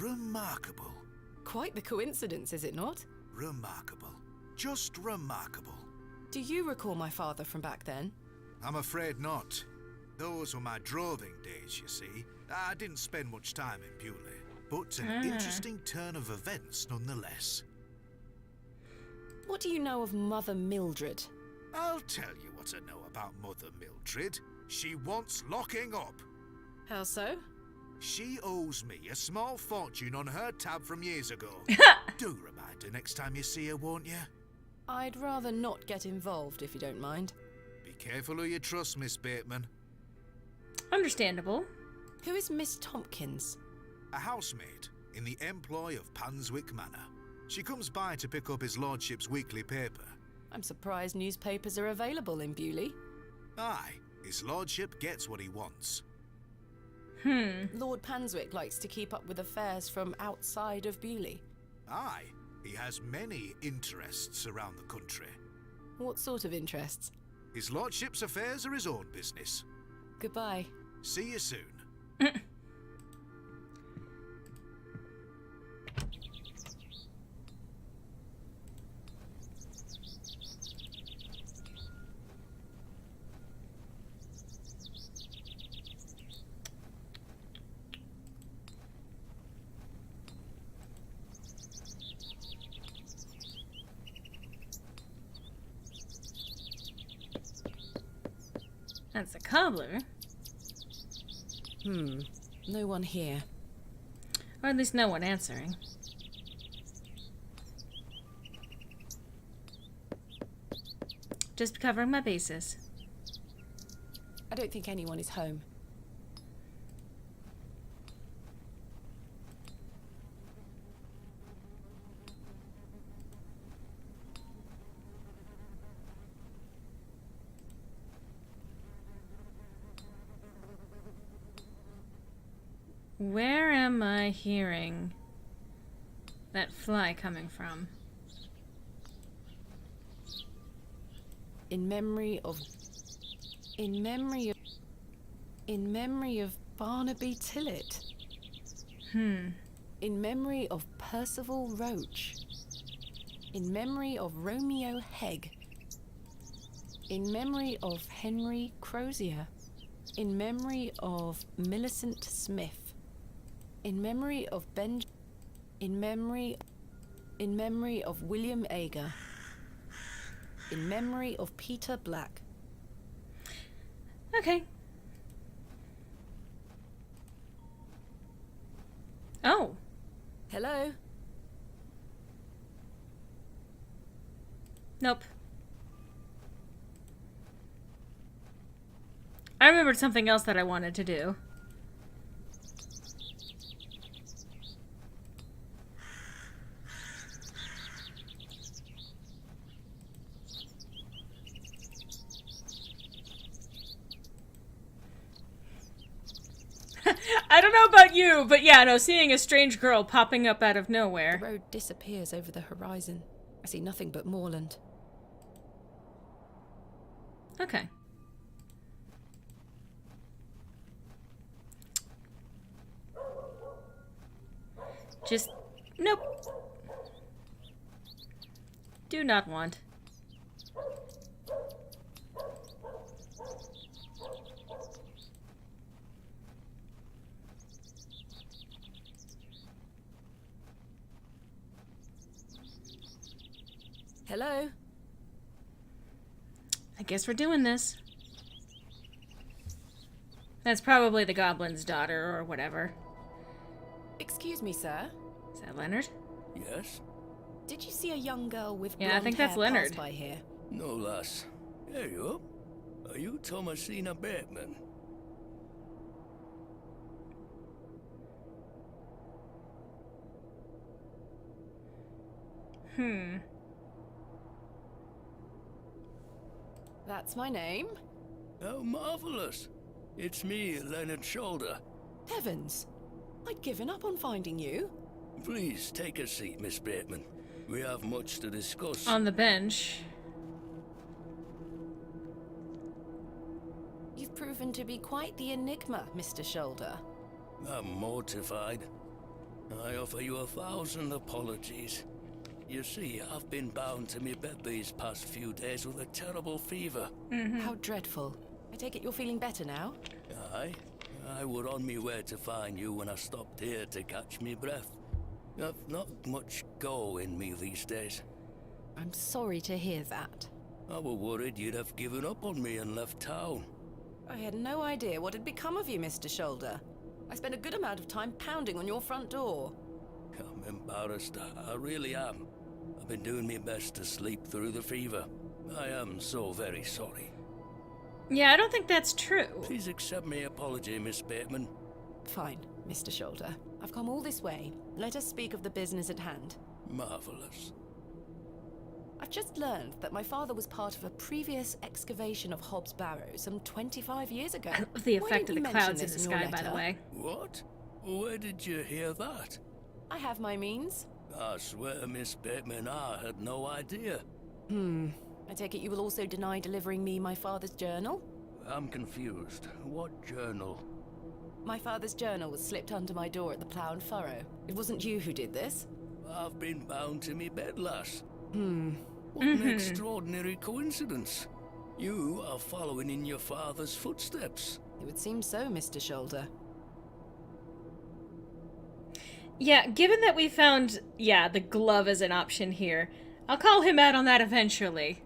Remarkable. Quite the coincidence, is it not? Remarkable. Just remarkable. Do you recall my father from back then? I'm afraid not. Those were my droving days, you see. I didn't spend much time in Bewley, but an interesting turn of events nonetheless. What do you know of Mother Mildred? I'll tell you what I know about Mother Mildred. She wants locking up. How so? She owes me a small fortune on her tab from years ago. Do remind her next time you see her, won't you? I'd rather not get involved, if you don't mind. Be careful who you trust, Miss Bateman. Understandable. Who is Miss Tompkins? A housemaid in the employ of Panswick Manor. She comes by to pick up his lordship's weekly paper. I'm surprised newspapers are available in Bewley. Aye, his lordship gets what he wants. Lord Panswick likes to keep up with affairs from outside of Bewley. Aye, he has many interests around the country. What sort of interests? His lordship's affairs are his own business. Goodbye. See you soon. That's a cobbler. No one here. Or at least no one answering. Just covering my bases. I don't think anyone is home. Where am I hearing that fly coming from? In memory of Barnaby Tillett. In memory of Percival Roach. In memory of Romeo Hegg. In memory of Henry Crozier. In memory of Millicent Smith. In memory of In memory of William Ager. In memory of Peter Black. Okay. Oh. Hello? Nope. I remembered something else that I wanted to do. I don't know about you, but yeah, no, seeing a strange girl popping up out of nowhere. The road disappears over the horizon. I see nothing but moorland. Okay. Just, nope. Do not want. Hello? I guess we're doing this. That's probably the goblin's daughter or whatever. Excuse me, sir. Is that Leonard? Yes? Did you see a young girl with Yeah, I blonde think that's hair Leonard. pass by here? No, lass. There you are. Are you Thomasina Bateman? That's my name. How marvellous. It's me, Leonard Shoulder. Heavens! I'd given up on finding you. Please take a seat, Miss Bateman. We have much to discuss. On the bench. You've proven to be quite the enigma, Mr. Shoulder. I'm mortified. I offer you 1,000 apologies. You see, I've been bound to my bed these past few days with a terrible fever. How dreadful. I take it you're feeling better now? Aye. I were on me way to find you when I stopped here to catch me breath. I've not much go in me these days. I'm sorry to hear that. I were worried you'd have given up on me and left town. I had no idea what had become of you, Mr. Shoulder. I spent a good amount of time pounding on your front door. I'm embarrassed. I really am. I've been doing my best to sleep through the fever. I am so very sorry. Yeah, I don't think that's true. Please accept my apology, Miss Bateman. Fine, Mr. Shoulder. I've come all this way. Let us speak of the business at hand. Marvelous. I've just learned that my father was part of a previous excavation of Hobb's Barrow some 25 years ago. The Why effect didn't of the you clouds in mention the this your sky, by the letter? way. What? Where did you hear that? I have my means. I swear, Miss Bateman, I had no idea. I take it you will also deny delivering me my father's journal? I'm confused. What journal? My father's journal was slipped under my door at the Plough and Furrow. It wasn't you who did this. I've been bound to me bed, lass. What an extraordinary coincidence. You are following in your father's footsteps. It would seem so, Mr. Shoulder. Yeah, given that we found, the glove as an option here, I'll call him out on that eventually.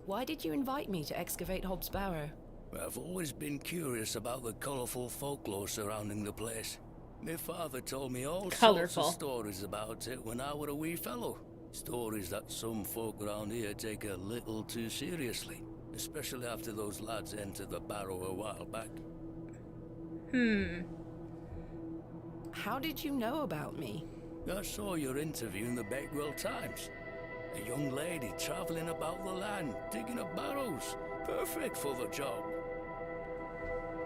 Why did you invite me to excavate Hobb's Barrow? I've always been curious about the colourful folklore surrounding the place. My father told me all sorts of stories about it when I were a wee fellow. Stories that some folk around here take a little too seriously, especially after those lads entered the Barrow a while back. How did you know about me? I saw your interview in the Bakewell Times. A young lady travelling about the land, digging up barrows. Perfect for the job.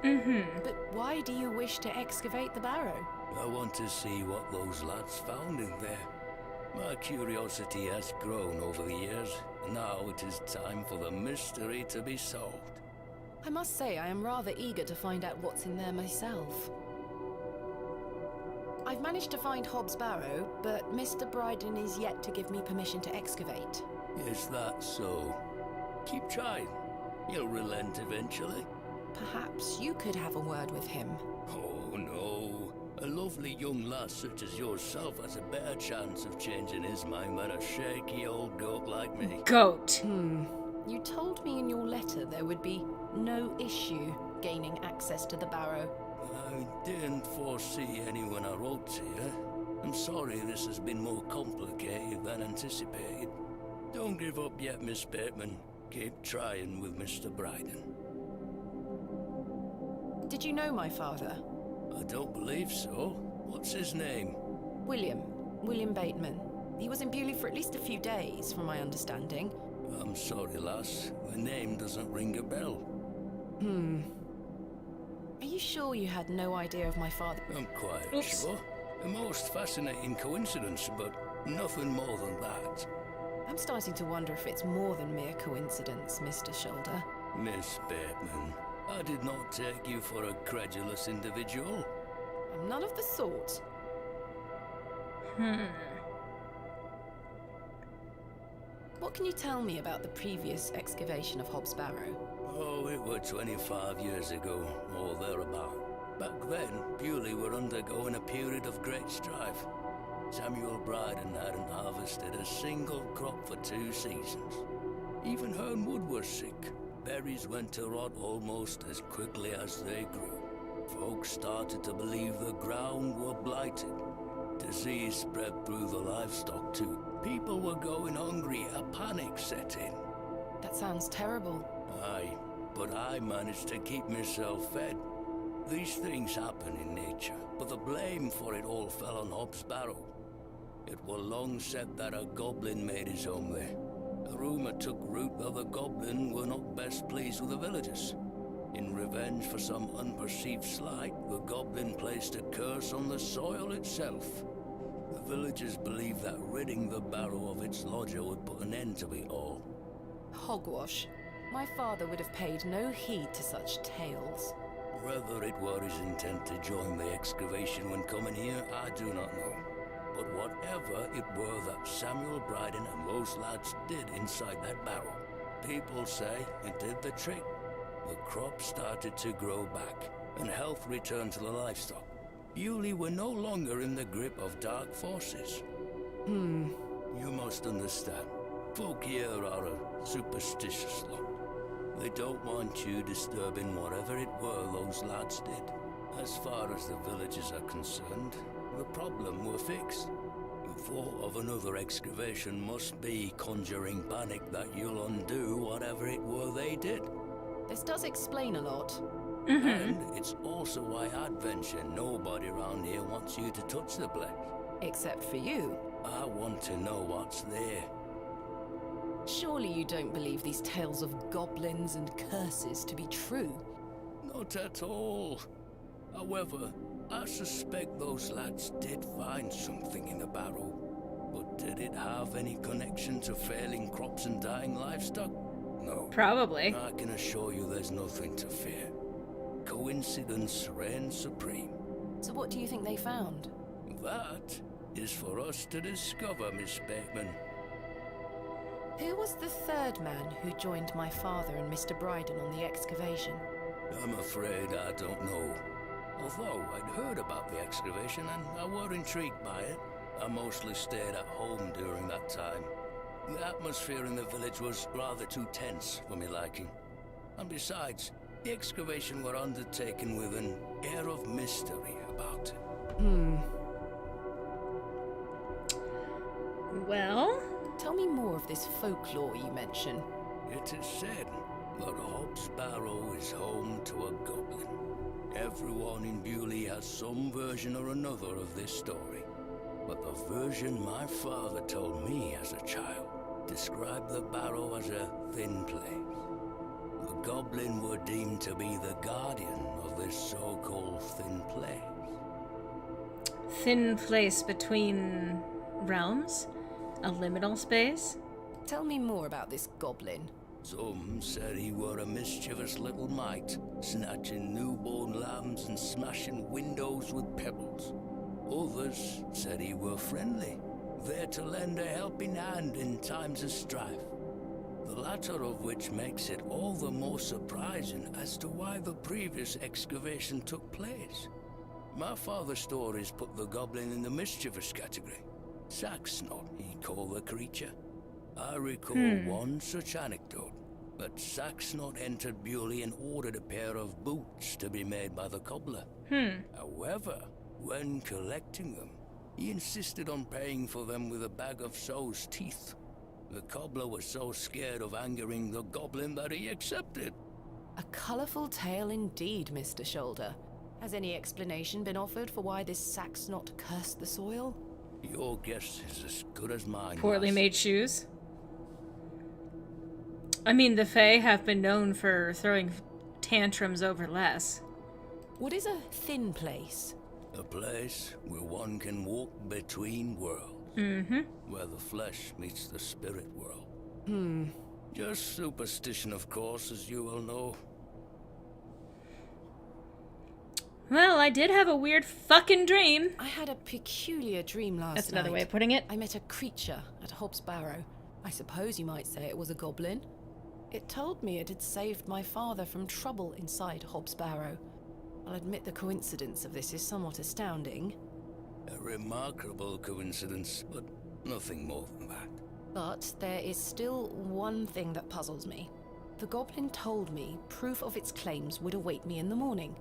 But why do you wish to excavate the barrow? I want to see what those lads found in there. My curiosity has grown over the years. Now it is time for the mystery to be solved. I must say I am rather eager to find out what's in there myself. I've managed to find Hobb's Barrow, but Mr. Bryden is yet to give me permission to excavate. Is that so? keep trying. He'll relent eventually. Perhaps you could have a word with him. Oh, no. A lovely young lass such as yourself has a better chance of changing his mind than a shaky old goat like me. Goat. You told me in your letter there would be no issue gaining access to the Barrow. I didn't foresee any when I wrote to you. I'm sorry this has been more complicated than anticipated. Don't give up yet, Miss Bateman. Keep trying with Mr. Bryden. Did you know my father? I don't believe so. What's his name? William Bateman. He was in Bewley for at least a few days, from my understanding. I'm sorry, lass. The name doesn't ring a bell. Are you sure you had no idea of my father? I'm quite sure. A most fascinating coincidence, but nothing more than that. I'm starting to wonder if it's more than mere coincidence, Mr. Shoulder. Miss Bateman, I did not take you for a credulous individual. I'm none of the sort. What can you tell me about the previous excavation of Hob's Barrow? Oh, it were 25 years ago, or thereabout. Back then, Bewley were undergoing a period of great strife. Samuel Bryden hadn't harvested a single crop for 2 seasons. Even Hernwood was sick. Berries went to rot almost as quickly as they grew. Folks started to believe the ground were blighted. Disease spread through the livestock too. People were going hungry, a panic set in. That sounds terrible. Aye, but I managed to keep myself fed. These things happen in nature, but the blame for it all fell on Hob's Barrow. It was long said that a goblin made his home there. A rumour took root that the goblin were not best pleased with the villagers. In revenge for some unperceived slight, the goblin placed a curse on the soil itself. The villagers believed that ridding the Barrow of its lodger would put an end to it all. Hogwash. My father would have paid no heed to such tales. Whether it were his intent to join the excavation when coming here, I do not know. But whatever it were that Samuel Bryden and those lads did inside that barrow, people say it did the trick. The crops started to grow back, and health returned to the livestock. Bewley were no longer in the grip of dark forces. You must understand, folk here are a superstitious lot. They don't want you disturbing whatever it were those lads did. As far as the villagers are concerned, the problem were fixed. The thought of another excavation must be conjuring panic that you'll undo whatever it were they did. This does explain a lot. And it's also why I'd venture nobody around here wants you to touch the place. Except for you. I want to know what's there. Surely you don't believe these tales of goblins and curses to be true? Not at all. However, I suspect those lads did find something in the barrow. But did it have any connection to failing crops and dying livestock? No. Probably. I can assure you there's nothing to fear. Coincidence reigns supreme. So what do you think they found? That is for us to discover, Miss Bateman. Who was the third man who joined my father and Mr. Bryden on the excavation? I'm afraid I don't know. Although I'd heard about the excavation and I were intrigued by it, I mostly stayed at home during that time. The atmosphere in the village was rather too tense for me liking. And besides, the excavation were undertaken with an air of mystery about it. Well? Tell me more of this folklore you mention. It is said that Hob's Barrow is home to a goblin. Everyone in Bewley has some version or another of this story. But the version my father told me as a child described the Barrow as a thin place. The goblin were deemed to be the guardian of this so-called thin place. Thin place between realms? A liminal space? Tell me more about this goblin. Some said he were a mischievous little mite, snatching newborn lambs and smashing windows with pebbles. Others said he were friendly, there to lend a helping hand in times of strife. the latter of which makes it all the more surprising as to why the previous excavation took place. My father's stories put the goblin in the mischievous category. Saxnot, he called the creature. I recall one such anecdote, but Saxnot entered Bewley and ordered a pair of boots to be made by the cobbler. However, when collecting them, he insisted on paying for them with a bag of sow's teeth. The cobbler was so scared of angering the goblin that he accepted. A colourful tale indeed, Mr. Shoulder. Has any explanation been offered for why this Saxnot cursed the soil? Your guess is as good as mine. Poorly made shoes. I mean, the Fae have been known for throwing tantrums over less. What is a thin place? A place where one can walk between worlds. Where the flesh meets the spirit world. Just superstition, of course, as you well know. Well, I did have a weird fucking dream. I had a peculiar dream last night. That's another way of putting it. I met a creature at Hob's Barrow. I suppose you might say it was a goblin. It told me it had saved my father from trouble inside Hob's Barrow. I'll admit the coincidence of this is somewhat astounding. A remarkable coincidence, but nothing more than that. But there is still one thing that puzzles me. The goblin told me proof of its claims would await me in the morning.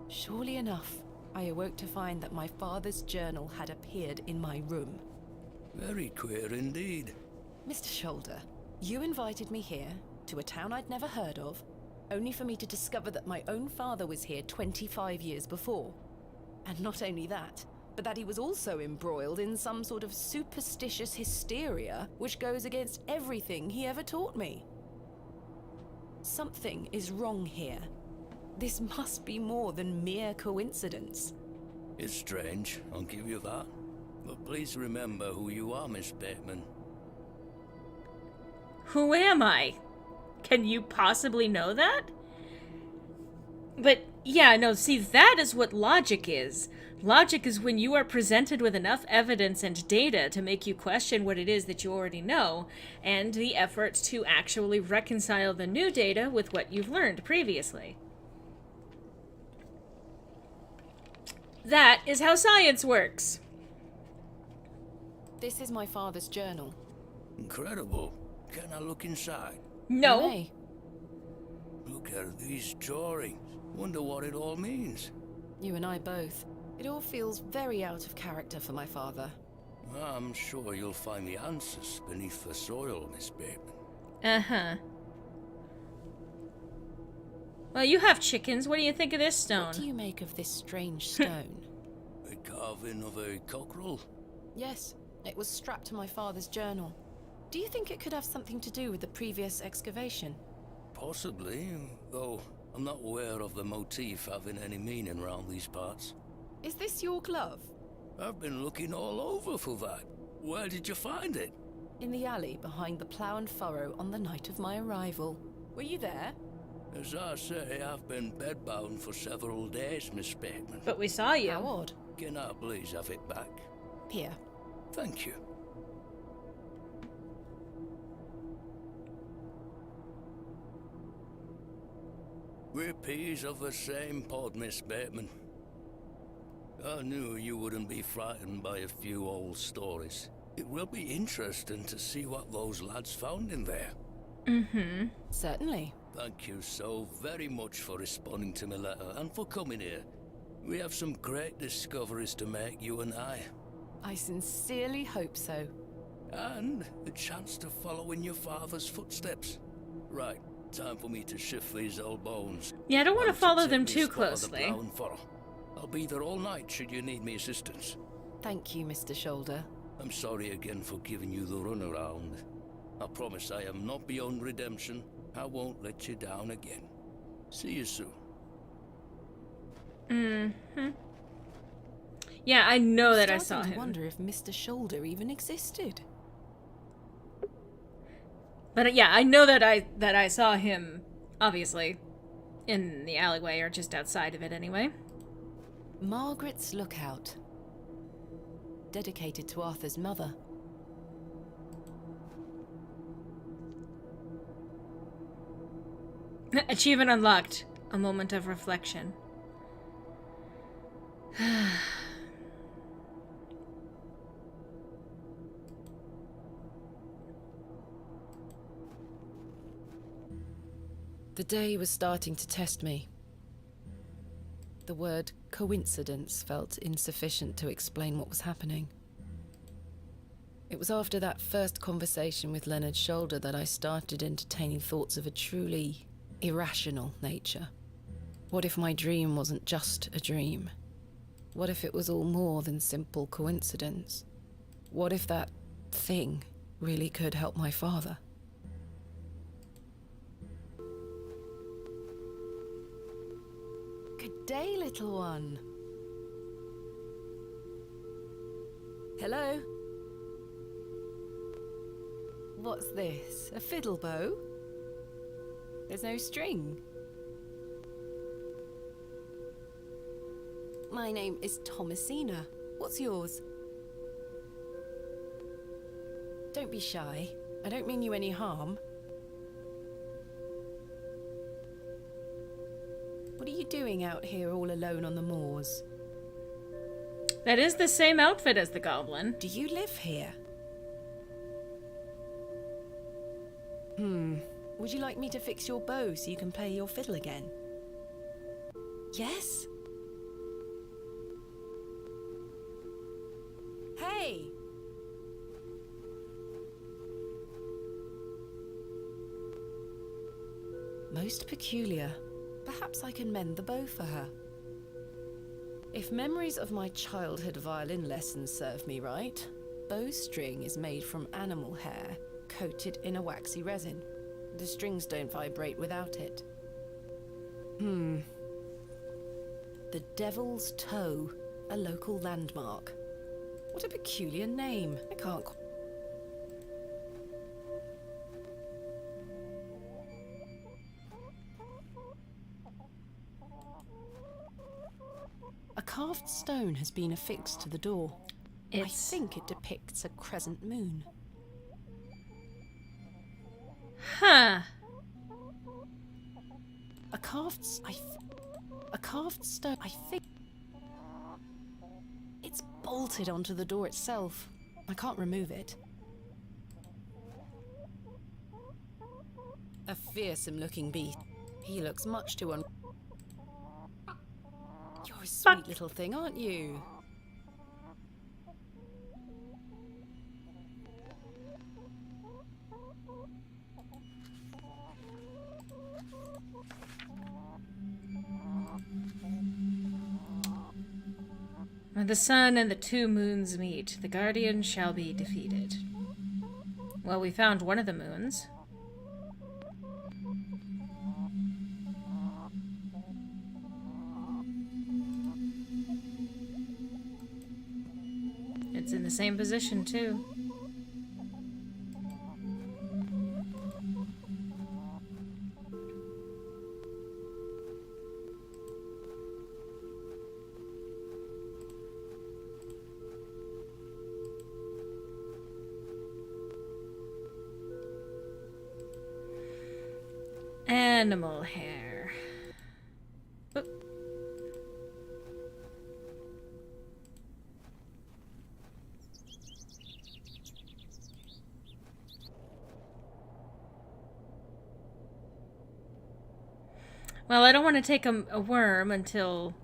Surely enough, I awoke to find that my father's journal had appeared in my room. Very queer indeed. Mr. Shoulder, you invited me here, to a town I'd never heard of, only for me to discover that my own father was here 25 years before. And not only that, but that he was also embroiled in some sort of superstitious hysteria which goes against everything he ever taught me. Something is wrong here. This must be more than mere coincidence. It's strange, I'll give you that. But please remember who you are, Miss Bateman. Who am I? Can you possibly know that? But, yeah, no, see, that is what logic is. Logic is when you are presented with enough evidence and data to make you question what it is that you already know, and the effort to actually reconcile the new data with what you've learned previously. That is how science works. This is my father's journal. Incredible. Can I look inside? No. You may. Look at these drawings. Wonder what it all means. You and I both. It all feels very out of character for my father. I'm sure you'll find the answers beneath the soil, Miss Bateman. Uh-huh. Well, you have chickens. What do you think of this stone? What do you make of this strange stone? A carving of a cockerel? Yes, it was strapped to my father's journal. Do you think it could have something to do with the previous excavation? Possibly, though I'm not aware of the motif having any meaning around these parts. Is this your glove? I've been looking all over for that. Where did you find it? In the alley behind the plough and furrow on the night of my arrival. Were you there? As I say, I've been bedbound for several days, Miss Bateman. But we saw you. How odd. Can I please have it back? Here. Thank you. We're peas of the same pod, Miss Bateman. I knew you wouldn't be frightened by a few old stories. It will be interesting to see what those lads found in there. Certainly. Thank you so very much for responding to my letter and for coming here. We have some great discoveries to make, you and I. I sincerely hope so. And a chance to follow in your father's footsteps. Right, time for me to shift these old bones. Yeah, I don't want to follow take them me too spot of the closely. plough and furrow. I'll be there all night should you need me assistance. Thank you, Mr. Shoulder. I'm sorry again for giving you the runaround. I promise I am not beyond redemption. I won't let you down again. See you soon. Yeah, I know that I saw Starting to him. wonder if Mr. Shoulder even existed. But yeah, I know that I saw him, obviously, in the alleyway or just outside of it anyway. Margaret's Lookout. Dedicated to Arthur's mother. Achievement unlocked. A moment of reflection. The day was starting to test me. The word coincidence felt insufficient to explain what was happening. It was after that first conversation with Leonard's shoulder that I started entertaining thoughts of a truly irrational nature. What if my dream wasn't just a dream? What if it was all more than simple coincidence? What if that thing really could help my father? Good day, little one. Hello? What's this? A fiddle bow? There's no string. My name is Thomasina. What's yours? Don't be shy. I don't mean you any harm. What are you doing out here all alone on the moors? That is the same outfit as the goblin. Do you live here? Would you like me to fix your bow so you can play your fiddle again? Yes? Hey! Most peculiar. Perhaps I can mend the bow for her. If memories of my childhood violin lessons serve me right, bowstring is made from animal hair, coated in a waxy resin. The strings don't vibrate without it. The Devil's Toe, a local landmark. What a peculiar name. I can't... A carved stone has been affixed to the door. I think it depicts a crescent moon. Huh. A carved stone, I think... It's bolted onto the door itself. I can't remove it. A fearsome-looking beast. He looks much too You're a sweet little thing, aren't you? When the sun and the two moons meet, the guardian shall be defeated. Well, we found one of the moons. It's in the same position, too. Animal hair. Oop. Well, I don't want to take a worm until...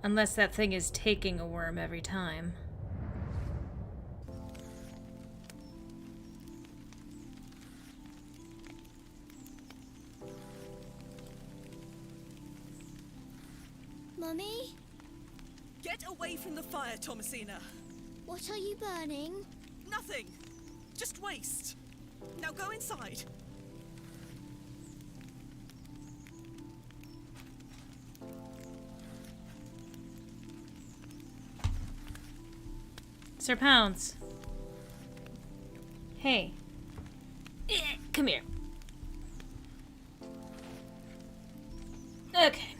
Unless that thing is taking a worm every time. Mummy? Get away from the fire, Thomasina. What are you burning? Nothing. Just waste. Now go inside. Sir Pounds. Hey. Come here. Okay.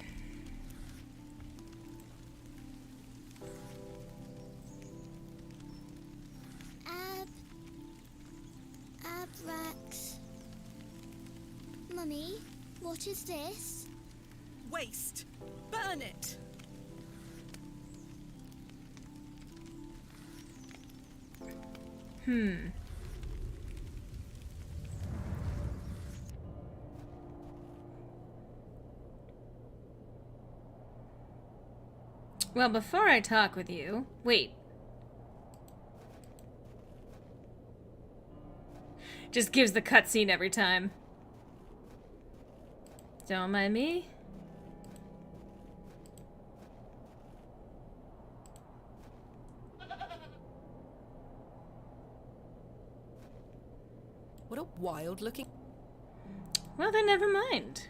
Abrax. Mummy, Granny, what is this? Waste. Burn it. Well, before I talk with you... Wait. Just gives the cutscene every time. Don't mind me. What a wild looking... Well, then never mind.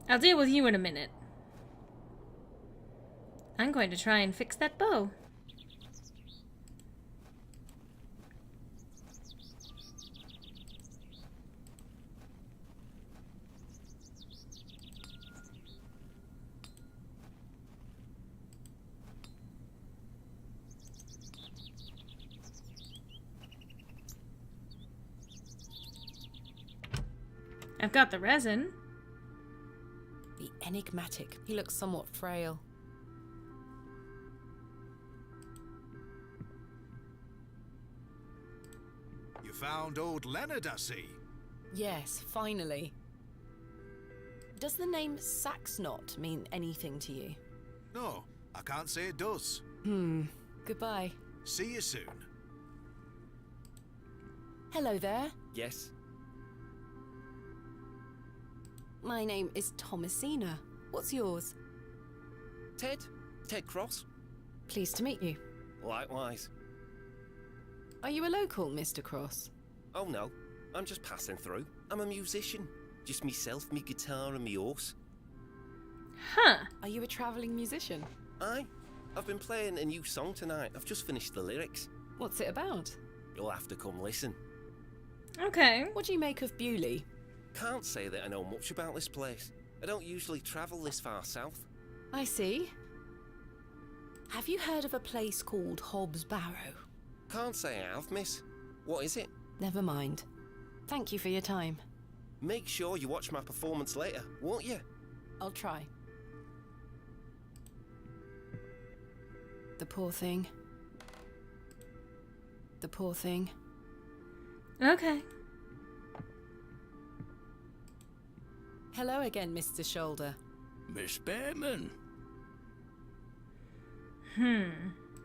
I'll deal with you in a minute. I'm going to try and fix that bow. I've got the resin. The enigmatic. He looks somewhat frail. You found old Leonard, I see. Yes, finally. Does the name Saxnot mean anything to you? No, I can't say it does. Goodbye. See you soon. Hello there. Yes? My name is Thomasina. What's yours? Ted? Ted Cross? Pleased to meet you. Likewise. Are you a local, Mr. Cross? Oh no, I'm just passing through. I'm a musician. Just myself, me guitar and me horse. Huh. Are you a travelling musician? Aye. I've been playing a new song tonight. I've just finished the lyrics. What's it about? You'll have to come listen. Okay. What do you make of Bewley? Can't say that I know much about this place. I don't usually travel this far south. I see. Have you heard of a place called Hobbs Barrow? Can't say I have, miss. What is it? Never mind. Thank you for your time. Make sure you watch my performance later, won't you? I'll try. The poor thing. The poor thing. Okay. Hello again, Mr. Shoulder. Miss Behrman.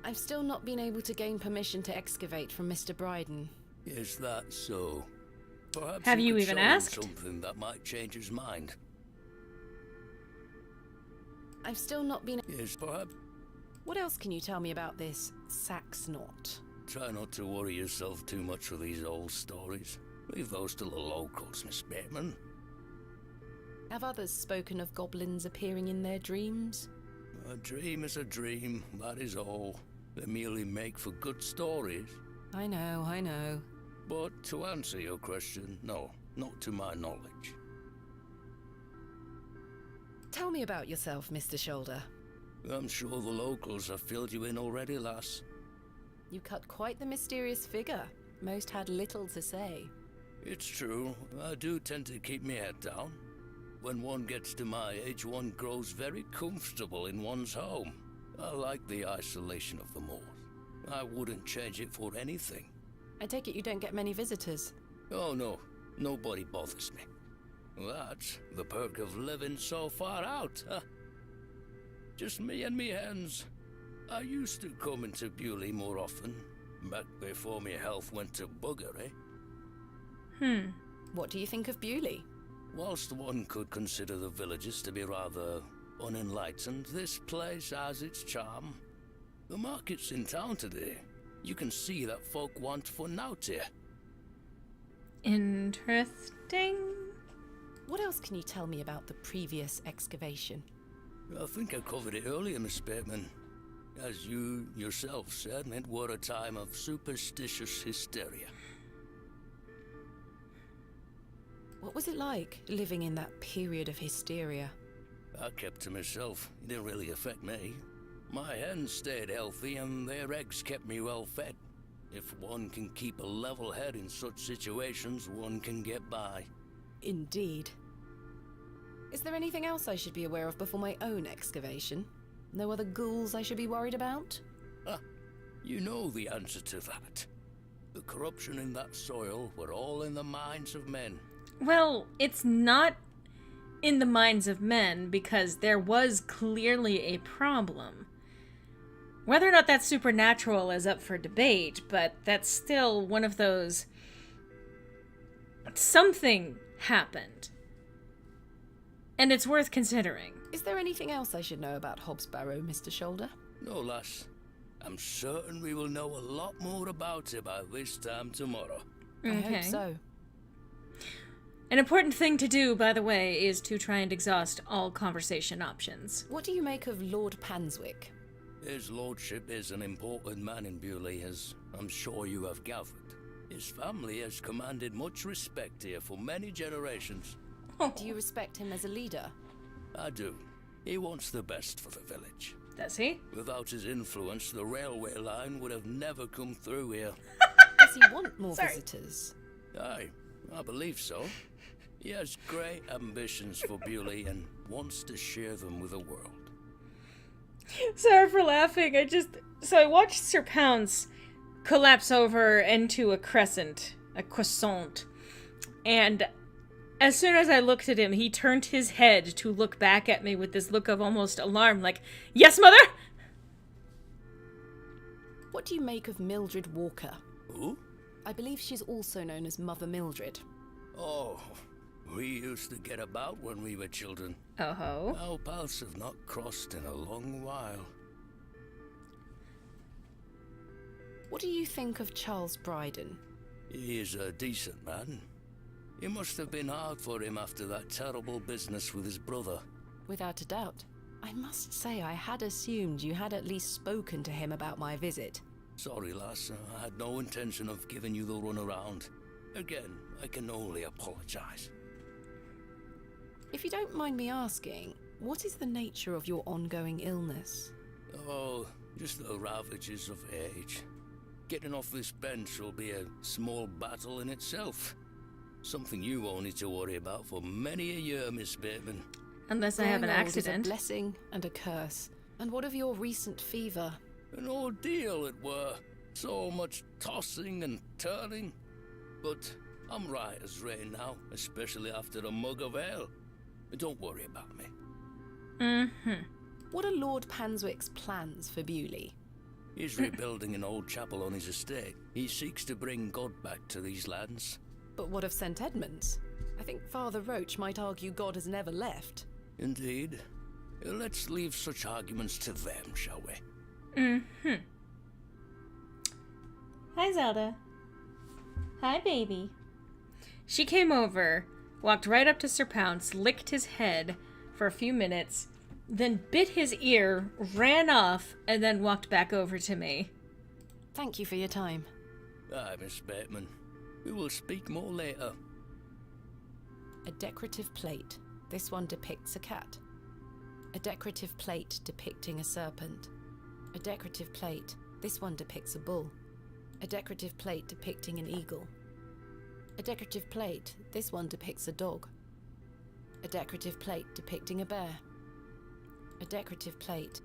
I've still not been able to gain permission to excavate from Mr. Bryden. Is that so? Perhaps Have you could even show him asked? something that might change his mind. I've still not been... Yes, perhaps. What else can you tell me about this Saxnot? Try not to worry yourself too much with these old stories. Leave those to the locals, Miss Behrman. Have others spoken of goblins appearing in their dreams? A dream is a dream, that is all. They merely make for good stories. I know, I know. But to answer your question, no, not to my knowledge. Tell me about yourself, Mr. Shoulder. I'm sure the locals have filled you in already, lass. You cut quite the mysterious figure. Most had little to say. It's true, I do tend to keep my head down. When one gets to my age, one grows very comfortable in one's home. I like the isolation of the moors. I wouldn't change it for anything. I take it you don't get many visitors. Oh no, nobody bothers me. That's the perk of living so far out, huh? Just me and me hens. I used to come into Bewley more often, back before my health went to bugger, eh? What do you think of Bewley? Whilst one could consider the villagers to be rather unenlightened, this place has its charm. The market's in town today. You can see that folk want for nought here. Interesting. What else can you tell me about the previous excavation? I think I covered it earlier, Miss Bateman. As you yourself said, it were a time of superstitious hysteria. What was it like, living in that period of hysteria? I kept to myself. It didn't really affect me. My hens stayed healthy and their eggs kept me well fed. If one can keep a level head in such situations, one can get by. Indeed. Is there anything else I should be aware of before my own excavation? No other ghouls I should be worried about? You know the answer to that. The corruption in that soil were all in the minds of men. Well, it's not in the minds of men because there was clearly a problem. Whether or not that's supernatural is up for debate, but that's still one of those... Something happened. And it's worth considering. Is there anything else I should know about Hob's Barrow, Mr. Shoulder? No, lass. I'm certain we will know a lot more about it by this time tomorrow. I hope so. An important thing to do, by the way, is to try and exhaust all conversation options. What do you make of Lord Panswick? His lordship is an important man in Bewley, as I'm sure you have gathered. His family has commanded much respect here for many generations. Do you respect him as a leader? I do. He wants the best for the village. Does he? Without his influence, the railway line would have never come through here. Does he want more visitors? Aye, I believe so. He has great ambitions for Bewley and wants to share them with the world. Sorry for laughing. I watched Sir Pounce collapse over into a croissant, and as soon as I looked at him, he turned his head to look back at me with this look of almost alarm, like, "Yes, mother?" What do you make of Mildred Walker? Who? I believe she's also known as Mother Mildred. Oh, we used to get about when we were children. Oh-ho. Our paths have not crossed in a long while. What do you think of Charles Bryden? He is a decent man. It must have been hard for him after that terrible business with his brother. Without a doubt. I must say I had assumed you had at least spoken to him about my visit. Sorry, lass. I had no intention of giving you the runaround. Again, I can only apologize. If you don't mind me asking, what is the nature of your ongoing illness? Oh, just the ravages of age. Getting off this bench will be a small battle in itself. Something you won't need to worry about for many a year, Miss Bateman. Unless I have an accident. Is a blessing and a curse. And what of your recent fever? An ordeal it were. So much tossing and turning. But I'm right as rain now, especially after a mug of ale. Don't worry about me. Mm-hmm. What are Lord Panswick's plans for Bewley? He's rebuilding an old chapel on his estate. He seeks to bring God back to these lands. But what of St. Edmunds? I think Father Roach might argue God has never left. Indeed. Let's leave such arguments to them, shall we? Mm-hmm. Hi, Zelda. Hi, baby. She came over, walked right up to Sir Pounce, licked his head for a few minutes, then bit his ear, ran off, and then walked back over to me. Thank you for your time. Aye, Miss Bateman. We will speak more later. A decorative plate. This one depicts a cat. A decorative plate depicting a serpent. A decorative plate. This one depicts a bull. A decorative plate depicting an eagle. A decorative plate. This one depicts a dog. A decorative plate depicting a bear. A decorative plate.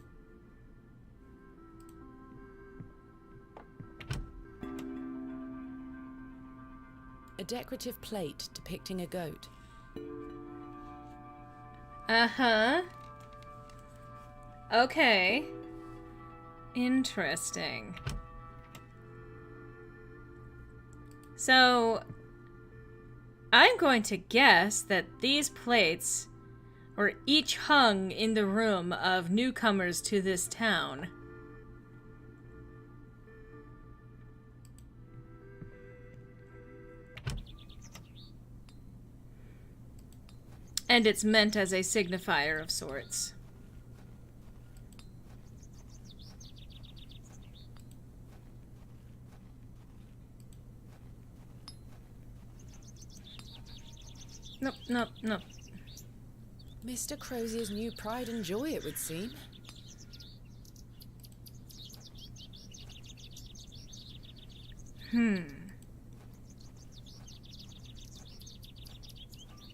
A decorative plate depicting a goat. Uh-huh. Okay. Interesting. So, I'm going to guess that these plates were each hung in the room of newcomers to this town. And it's meant as a signifier of sorts. Nope, nope, nope. Mr. Crozier's new pride and joy, it would seem.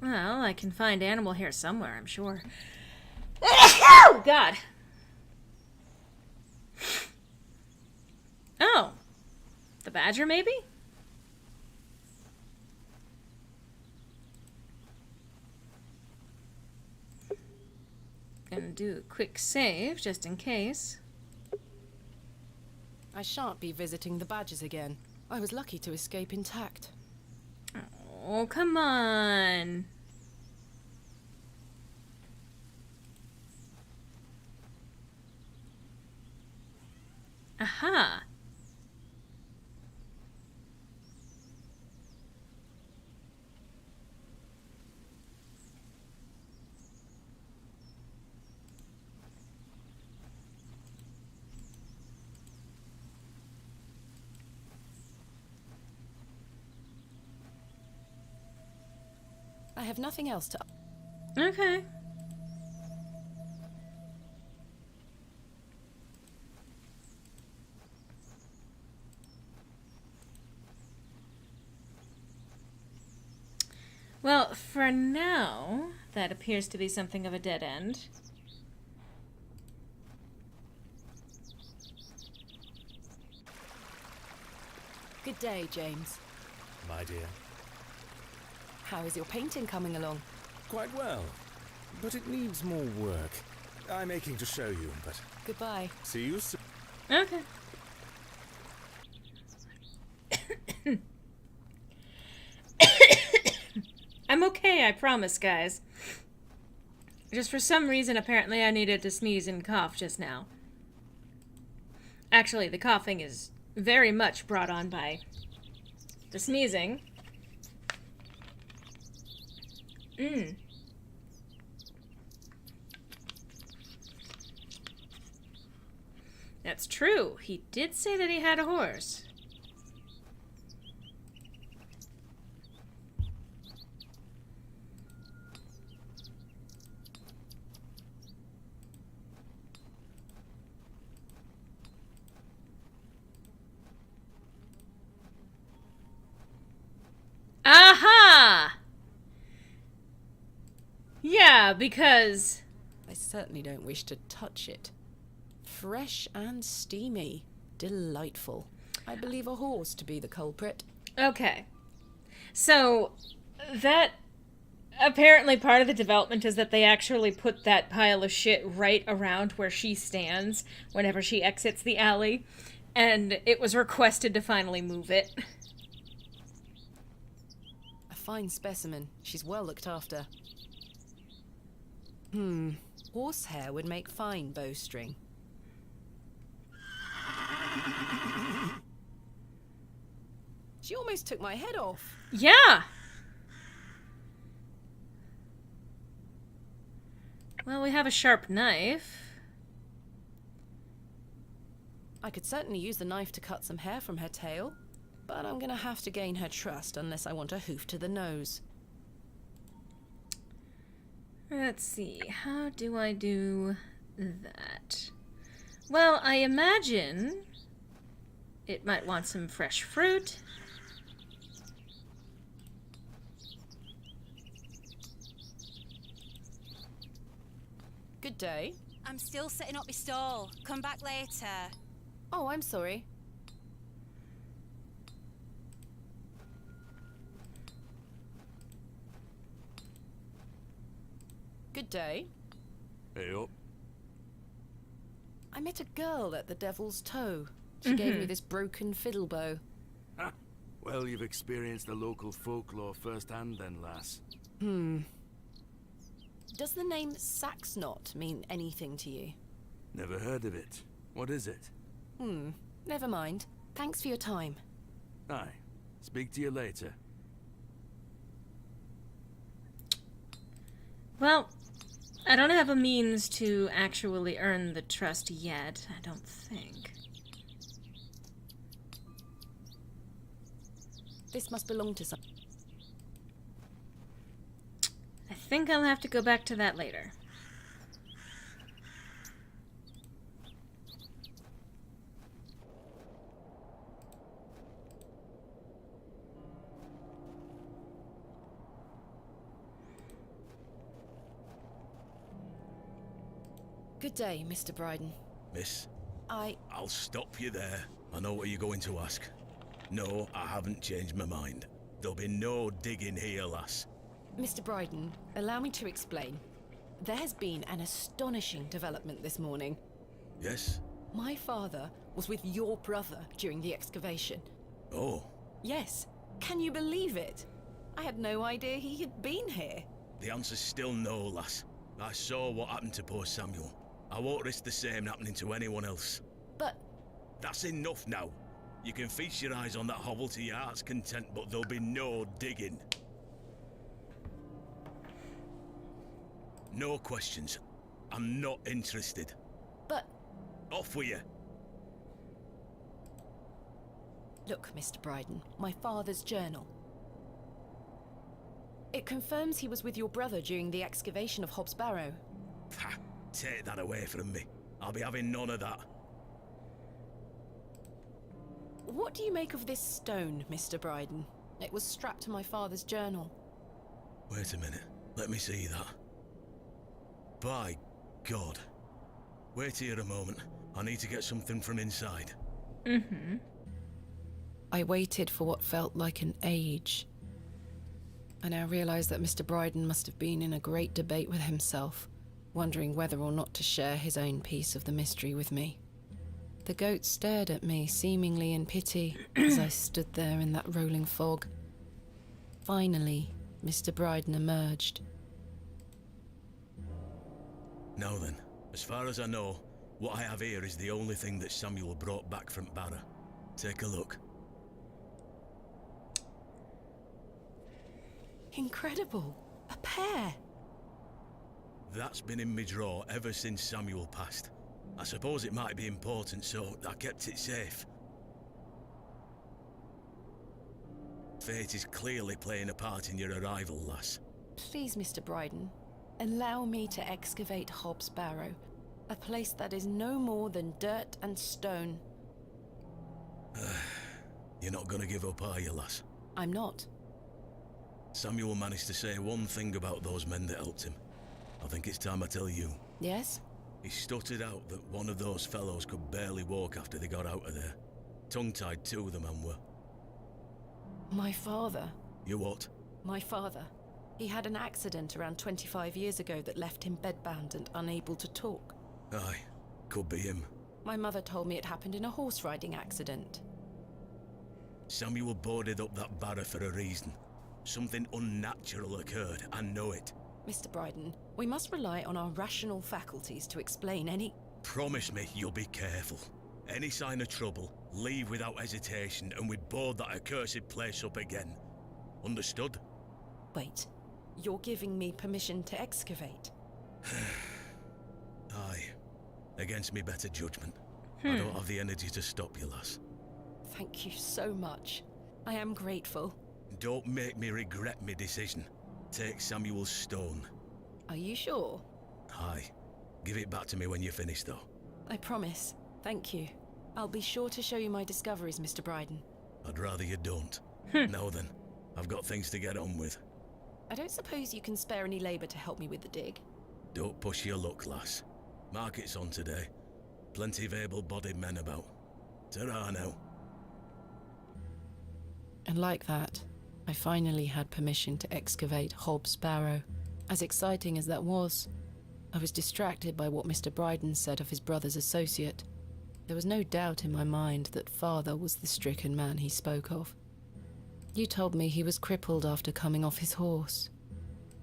Well, I can find animal hair somewhere, I'm sure. Oh, God. Oh. The badger, maybe? Gonna do a quick save, just in case. I shan't be visiting the badgers again. I was lucky to escape intact. Oh, come on. Aha. I have nothing else to... Okay. Well, for now, that appears to be something of a dead end. Good day, James. My dear. How is your painting coming along? Quite well, but it needs more work. I'm aching to show you, but... Goodbye. See you soon. Okay. I'm okay, I promise, guys. Just for some reason, apparently I needed to sneeze and cough just now. Actually, the coughing is very much brought on by the sneezing. That's true. He did say that he had a horse. Aha! Yeah, because... I certainly don't wish to touch it. Fresh and steamy. Delightful. I believe a horse to be the culprit. Okay. So, that... Apparently part of the development is that they actually put that pile of shit right around where she stands whenever she exits the alley. And it was requested to finally move it. A fine specimen. She's well looked after. Horsehair would make fine bowstring. She almost took my head off. Yeah! Well, we have a sharp knife. I could certainly use the knife to cut some hair from her tail, but I'm gonna have to gain her trust unless I want a hoof to the nose. Let's see, how do I do that? Well, I imagine it might want some fresh fruit. Good day. I'm still setting up my stall. Come back later. Oh, I'm sorry. Good day. Hey up. I met a girl at the Devil's Toe. She gave me this broken fiddle bow. Ha! Well, you've experienced the local folklore firsthand then, lass. Does the name Saxknot mean anything to you? Never heard of it. What is it? Never mind. Thanks for your time. Aye. Speak to you later. Well, I don't have a means to actually earn the trust yet, I don't think. This must belong to some... I think I'll have to go back to that later. Good day, Mr. Bryden. Miss, I... I'll stop you there. I know what you're going to ask. No, I haven't changed my mind. There'll be no digging here, lass. Mr. Bryden, allow me to explain. There has been an astonishing development this morning. Yes? My father was with your brother during the excavation. Oh. Yes. Can you believe it? I had no idea he had been here. The answer's still no, lass. I saw what happened to poor Samuel. I won't risk the same happening to anyone else. But... That's enough now. You can feast your eyes on that hovel to your heart's content, but there'll be no digging. No questions. I'm not interested. But... Off with you. Look, Mr. Bryden, my father's journal. It confirms he was with your brother during the excavation of Hob's Barrow. Ha! Take that away from me. I'll be having none of that. What do you make of this stone, Mr. Bryden? It was strapped to my father's journal. Wait a minute. Let me see that. By God. Wait here a moment. I need to get something from inside. Mm-hmm. I waited for what felt like an age. I now realize that Mr. Bryden must have been in a great debate with himself, wondering whether or not to share his own piece of the mystery with me. The goat stared at me, seemingly in pity, as I stood there in that rolling fog. Finally, Mr. Bryden emerged. Now then, as far as I know, what I have here is the only thing that Samuel brought back from Barrow. Take a look. Incredible! A pear! That's been in my drawer ever since Samuel passed. I suppose it might be important, so I kept it safe. Fate is clearly playing a part in your arrival, lass. Please, Mr. Bryden, allow me to excavate Hob's Barrow, a place that is no more than dirt and stone. You're not gonna give up, are you, lass? I'm not. Samuel managed to say one thing about those men that helped him. I think it's time I tell you. Yes? He stuttered out that one of those fellows could barely walk after they got out of there. Tongue-tied too, the man were. My father. You what? My father. He had an accident around 25 years ago that left him bedbound and unable to talk. Aye, could be him. My mother told me it happened in a horse riding accident. Samuel boarded up that barrow for a reason. Something unnatural occurred, I know it. Mr. Bryden, we must rely on our rational faculties to explain any... Promise me you'll be careful. Any sign of trouble, leave without hesitation and we board that accursed place up again. Understood? Wait, you're giving me permission to excavate? Aye. Against me better judgment. I don't have the energy to stop you, lass. Thank you so much. I am grateful. Don't make me regret my decision. Take Samuel's stone. Are you sure? Aye. Give it back to me when you're finished, though. I promise. Thank you. I'll be sure to show you my discoveries, Mr. Bryden. I'd rather you don't. Now then, I've got things to get on with. I don't suppose you can spare any labour to help me with the dig? Don't push your luck, lass. Market's on today. Plenty of able-bodied men about. Ta-ra now. And like that, I finally had permission to excavate Hob's Barrow. As exciting as that was, I was distracted by what Mr. Bryden said of his brother's associate. There was no doubt in my mind that father was the stricken man he spoke of. You told me he was crippled after coming off his horse.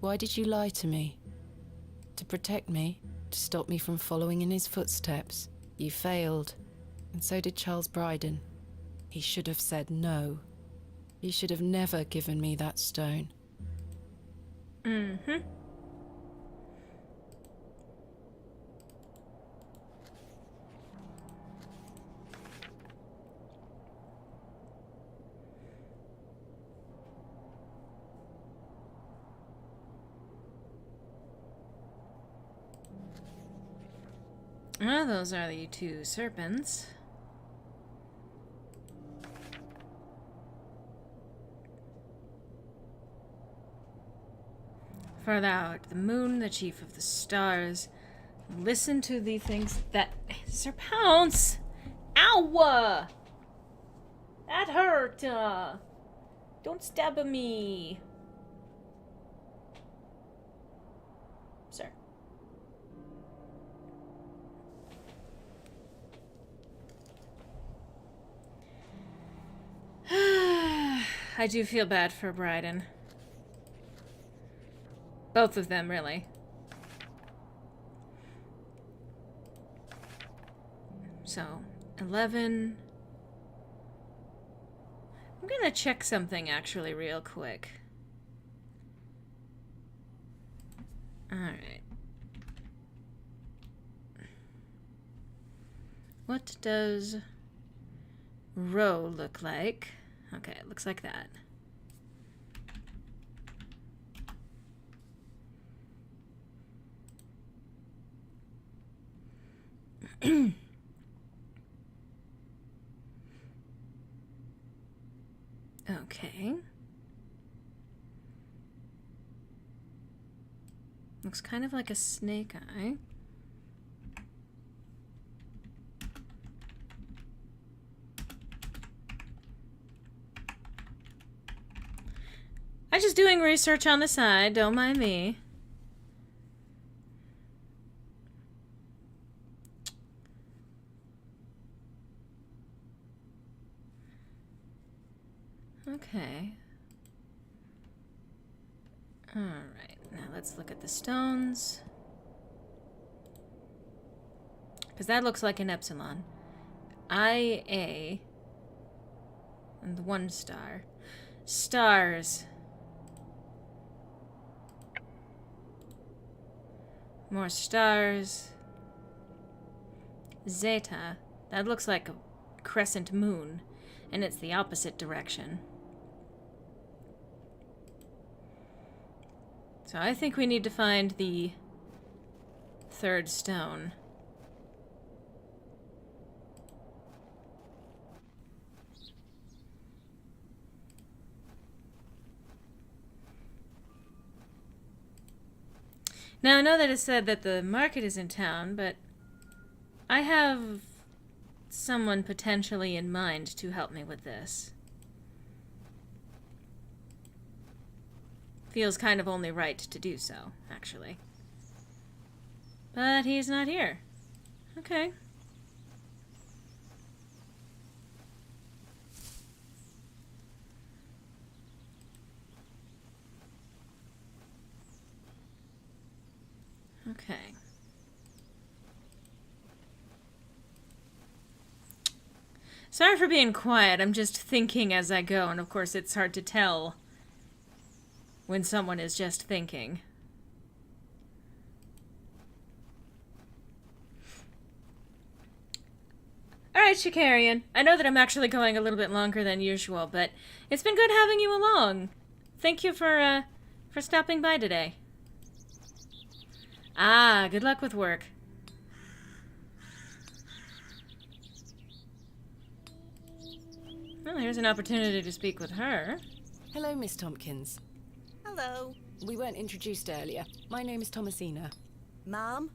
Why did you lie to me? To protect me? To stop me from following in his footsteps? You failed, and so did Charles Bryden. He should have said no. He should have never given me that stone. Mm-hmm. Well, those are the two serpents. For thou art the moon, the chief of the stars, Listen to the things that... Sir Pounce! Ow! That hurt! Don't stab me! Sir. I do feel bad for Bryden. Both of them, really. So, 11. I'm gonna check something actually real quick. Alright. What does row look like? Okay, it looks like that. Okay. Looks kind of like a snake eye. I'm just doing research on the side, don't mind me. Okay. Alright, now let's look at the stones. Because that looks like an epsilon. IA. And the 1 star. Stars. More stars. Zeta. That looks like a crescent moon. And it's the opposite direction. So I think we need to find the 3rd stone. Now I know that it said that the market is in town, but I have someone potentially in mind to help me with this. Feels kind of only right to do so, actually. But he's not here. Okay. Okay. Sorry for being quiet, I'm just thinking as I go, and of course it's hard to tell when someone is just thinking. Alright, Shikarian. I know that I'm actually going a little bit longer than usual, but it's been good having you along. Thank you for stopping by today. Ah, good luck with work. Well, here's an opportunity to speak with her. Hello, Miss Tompkins. Hello. We weren't introduced earlier. My name is Thomasina. Mom?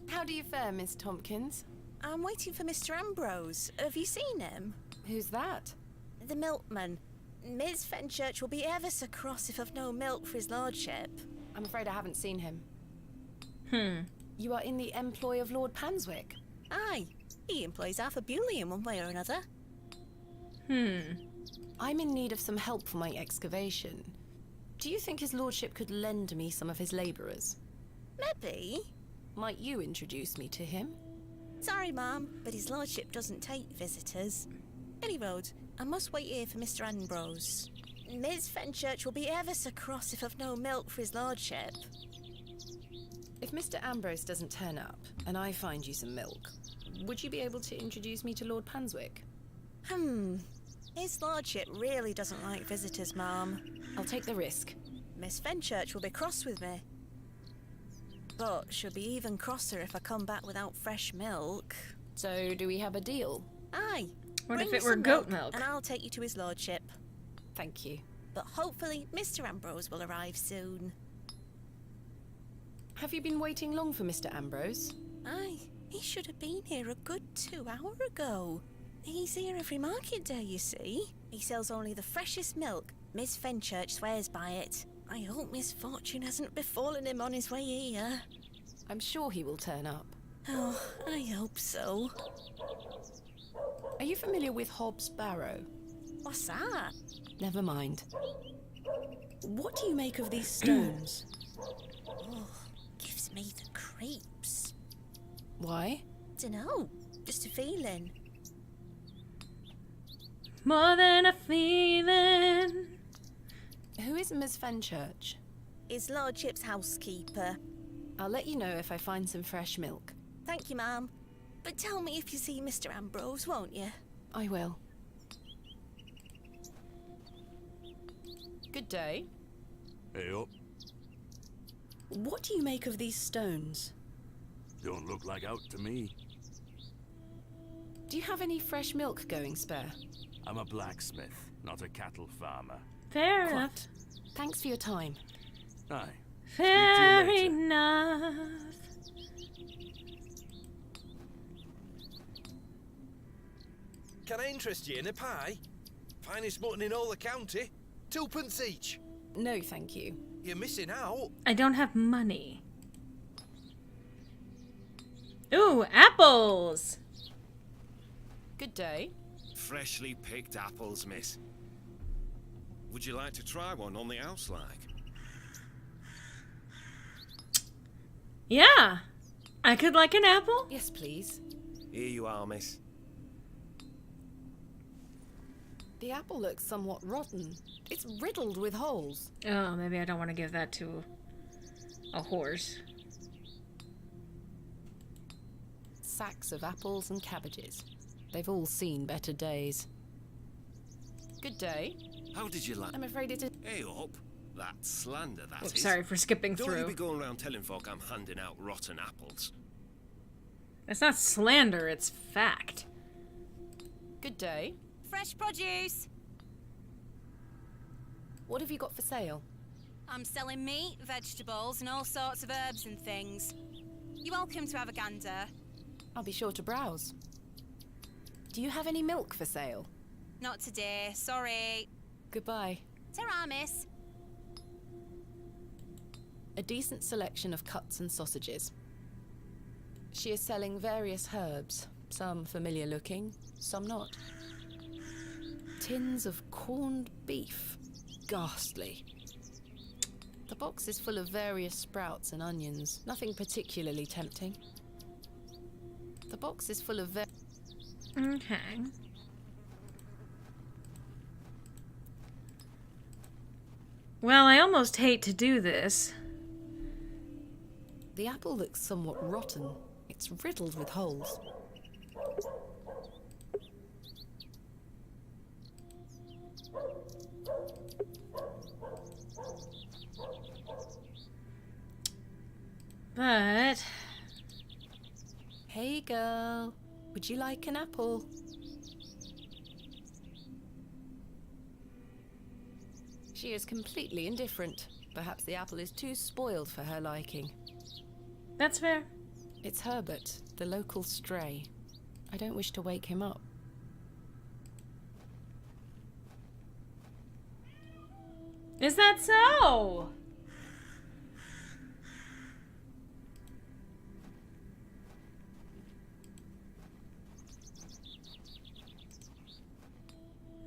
How do you fare, Miss Tompkins? I'm waiting for Mr. Ambrose. Have you seen him? Who's that? The milkman. Ms. Fenchurch will be ever so cross if I've no milk for his lordship. I'm afraid I haven't seen him. Hmm. You are in the employ of Lord Panswick? Aye. He employs Arthur Bewley in one way or another. I'm in need of some help for my excavation. Do you think his lordship could lend me some of his labourers? Maybe. Might you introduce me to him? Sorry, Ma'am, but his lordship doesn't take visitors. Any road, I must wait here for Mr. Ambrose. Ms. Fenchurch will be ever so cross if I've no milk for his lordship. If Mr. Ambrose doesn't turn up, and I find you some milk, would you be able to introduce me to Lord Panswick? His lordship really doesn't like visitors, Ma'am. I'll take the risk. Miss Fenchurch will be cross with me. But she'll be even crosser if I come back without fresh milk. So, do we have a deal? Aye. What Bring if it some were goat milk? And I'll take you to his lordship. Thank you. But hopefully Mr. Ambrose will arrive soon. Have you been waiting long for Mr. Ambrose? Aye, he should have been here a good 2 hours ago. He's here every market day, you see. He sells only the freshest milk. Miss Fenchurch swears by it. I hope misfortune hasn't befallen him on his way here. I'm sure he will turn up. Oh, I hope so. Are you familiar with Hobb's Barrow? What's that? Never mind. What do you make of these stones? Oh, gives me the creeps. Why? Dunno, just a feeling. More than a feeling. Who is Miss Fenchurch? His lordship's housekeeper. I'll let you know if I find some fresh milk. Thank you, ma'am. But tell me if you see Mr. Ambrose, won't you? I will. Good day. Hey up. What do you make of these stones? Don't look like out to me. Do you have any fresh milk going spare? I'm a blacksmith, not a cattle farmer. Fair enough. Thanks for your time. Aye. Fair enough. Can I interest you in a pie? Finest mutton in all the county. 2p each. No, thank you. You're missing out. I don't have money. Ooh, apples! Good day. Freshly picked apples, miss. Would you like to try one on the house like? Yeah. I could like an apple. Yes, please. Here you are, miss. The apple looks somewhat rotten. It's riddled with holes. Oh, maybe I don't want to give that to a horse. Sacks of apples and cabbages. They've all seen better days. Good day. How did you like? I'm afraid it is. Hey up. That slander, that Oops, is. sorry for skipping Don't through. you be going around telling folk I'm handing out rotten apples. It's not slander, it's fact. Good day. Fresh produce. What have you got for sale? I'm selling meat, vegetables, and all sorts of herbs and things. You're welcome to have a gander. I'll be sure to browse. Do you have any milk for sale? Not today, sorry. Goodbye. Ta-ra, miss. A decent selection of cuts and sausages. She is selling various herbs, some familiar looking, some not. Tins of corned beef. Ghastly. The box is full of various sprouts and onions, nothing particularly tempting. The box is full of Okay. Well, I almost hate to do this. The apple looks somewhat rotten. It's riddled with holes. But... Hey girl, would you like an apple? She is completely indifferent. Perhaps the apple is too spoiled for her liking. That's fair. It's Herbert, the local stray. I don't wish to wake him up. Is that so?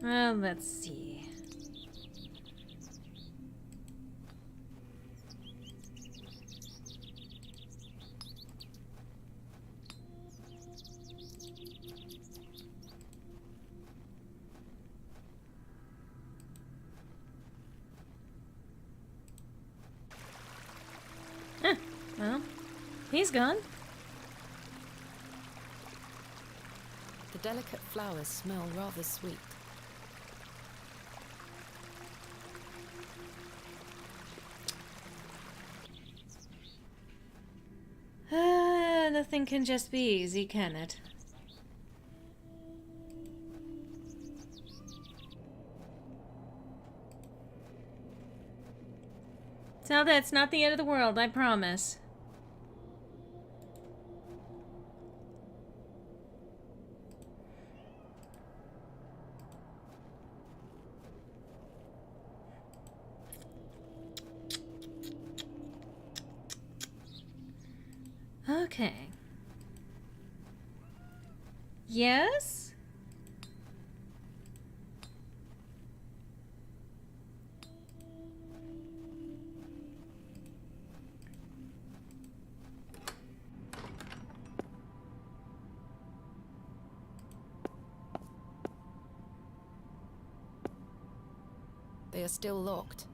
Well, let's see. Well, he's gone. The delicate flowers smell rather sweet. Nothing can just be easy, can it? Zelda, it's not the end of the world, I promise. Okay. Yes? They are still locked.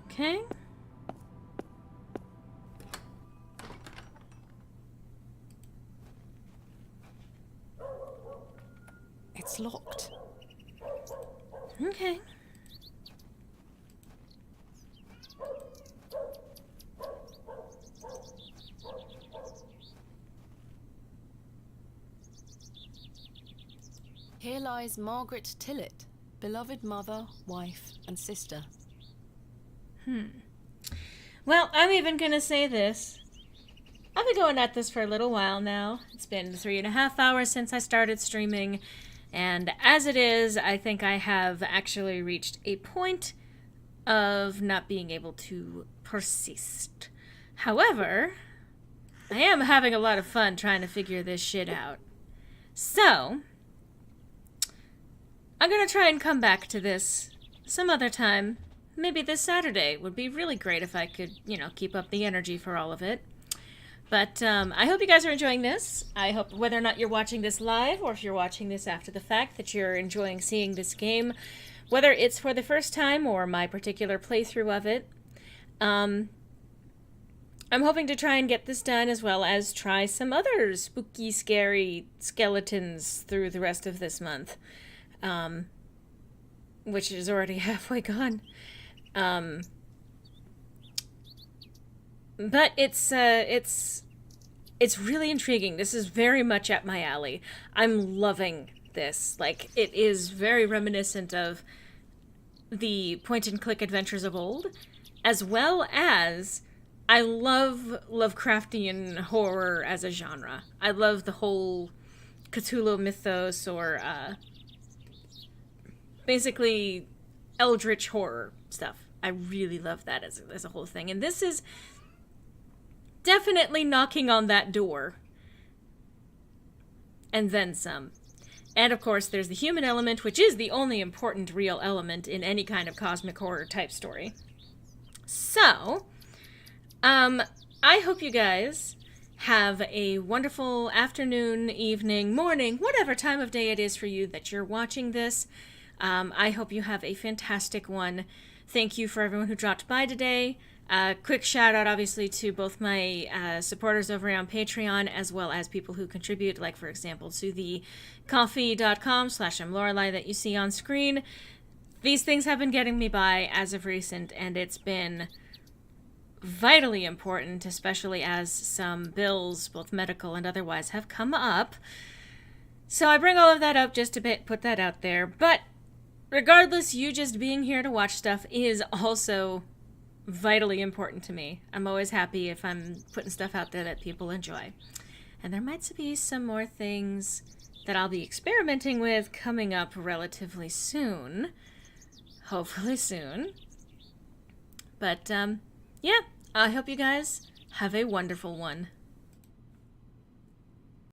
Okay. It's locked. Okay. Here lies Margaret Tillett, beloved mother, wife, and sister. Well, I'm even gonna say this. I've been going at this for a little while now. It's been 3.5 hours since I started streaming, and as it is, I think I have actually reached a point of not being able to persist. However, I am having a lot of fun trying to figure this shit out. So, I'm gonna try and come back to this some other time. Maybe this Saturday would be really great if I could, keep up the energy for all of it. But I hope you guys are enjoying this. I hope whether or not you're watching this live or if you're watching this after the fact that you're enjoying seeing this game, whether it's for the first time or my particular playthrough of it. I'm hoping to try and get this done as well as try some other spooky, scary skeletons through the rest of this month. Which is already halfway gone. But it's really intriguing. This is very much up my alley. I'm loving this. Like, it is very reminiscent of the point-and-click adventures of old, as well as I love Lovecraftian horror as a genre. I love the whole Cthulhu mythos or basically eldritch horror stuff. I really love that as a whole thing. And this is definitely knocking on that door. And then some. And of course, there's the human element, which is the only important real element in any kind of cosmic horror type story. So, I hope you guys have a wonderful afternoon, evening, morning, whatever time of day it is for you that you're watching this. I hope you have a fantastic one. Thank you for everyone who dropped by today. Quick shout out, obviously, to both my supporters over on Patreon, as well as people who contribute, like, for example, to the coffee.com/I'mLorelei that you see on screen. These things have been getting me by as of recent, and it's been vitally important, especially as some bills, both medical and otherwise, have come up. So I bring all of that up just to put that out there. But regardless, you just being here to watch stuff is also vitally important to me. I'm always happy if I'm putting stuff out there that people enjoy. And there might be some more things that I'll be experimenting with coming up relatively soon. Hopefully soon. But, yeah, I hope you guys have a wonderful one.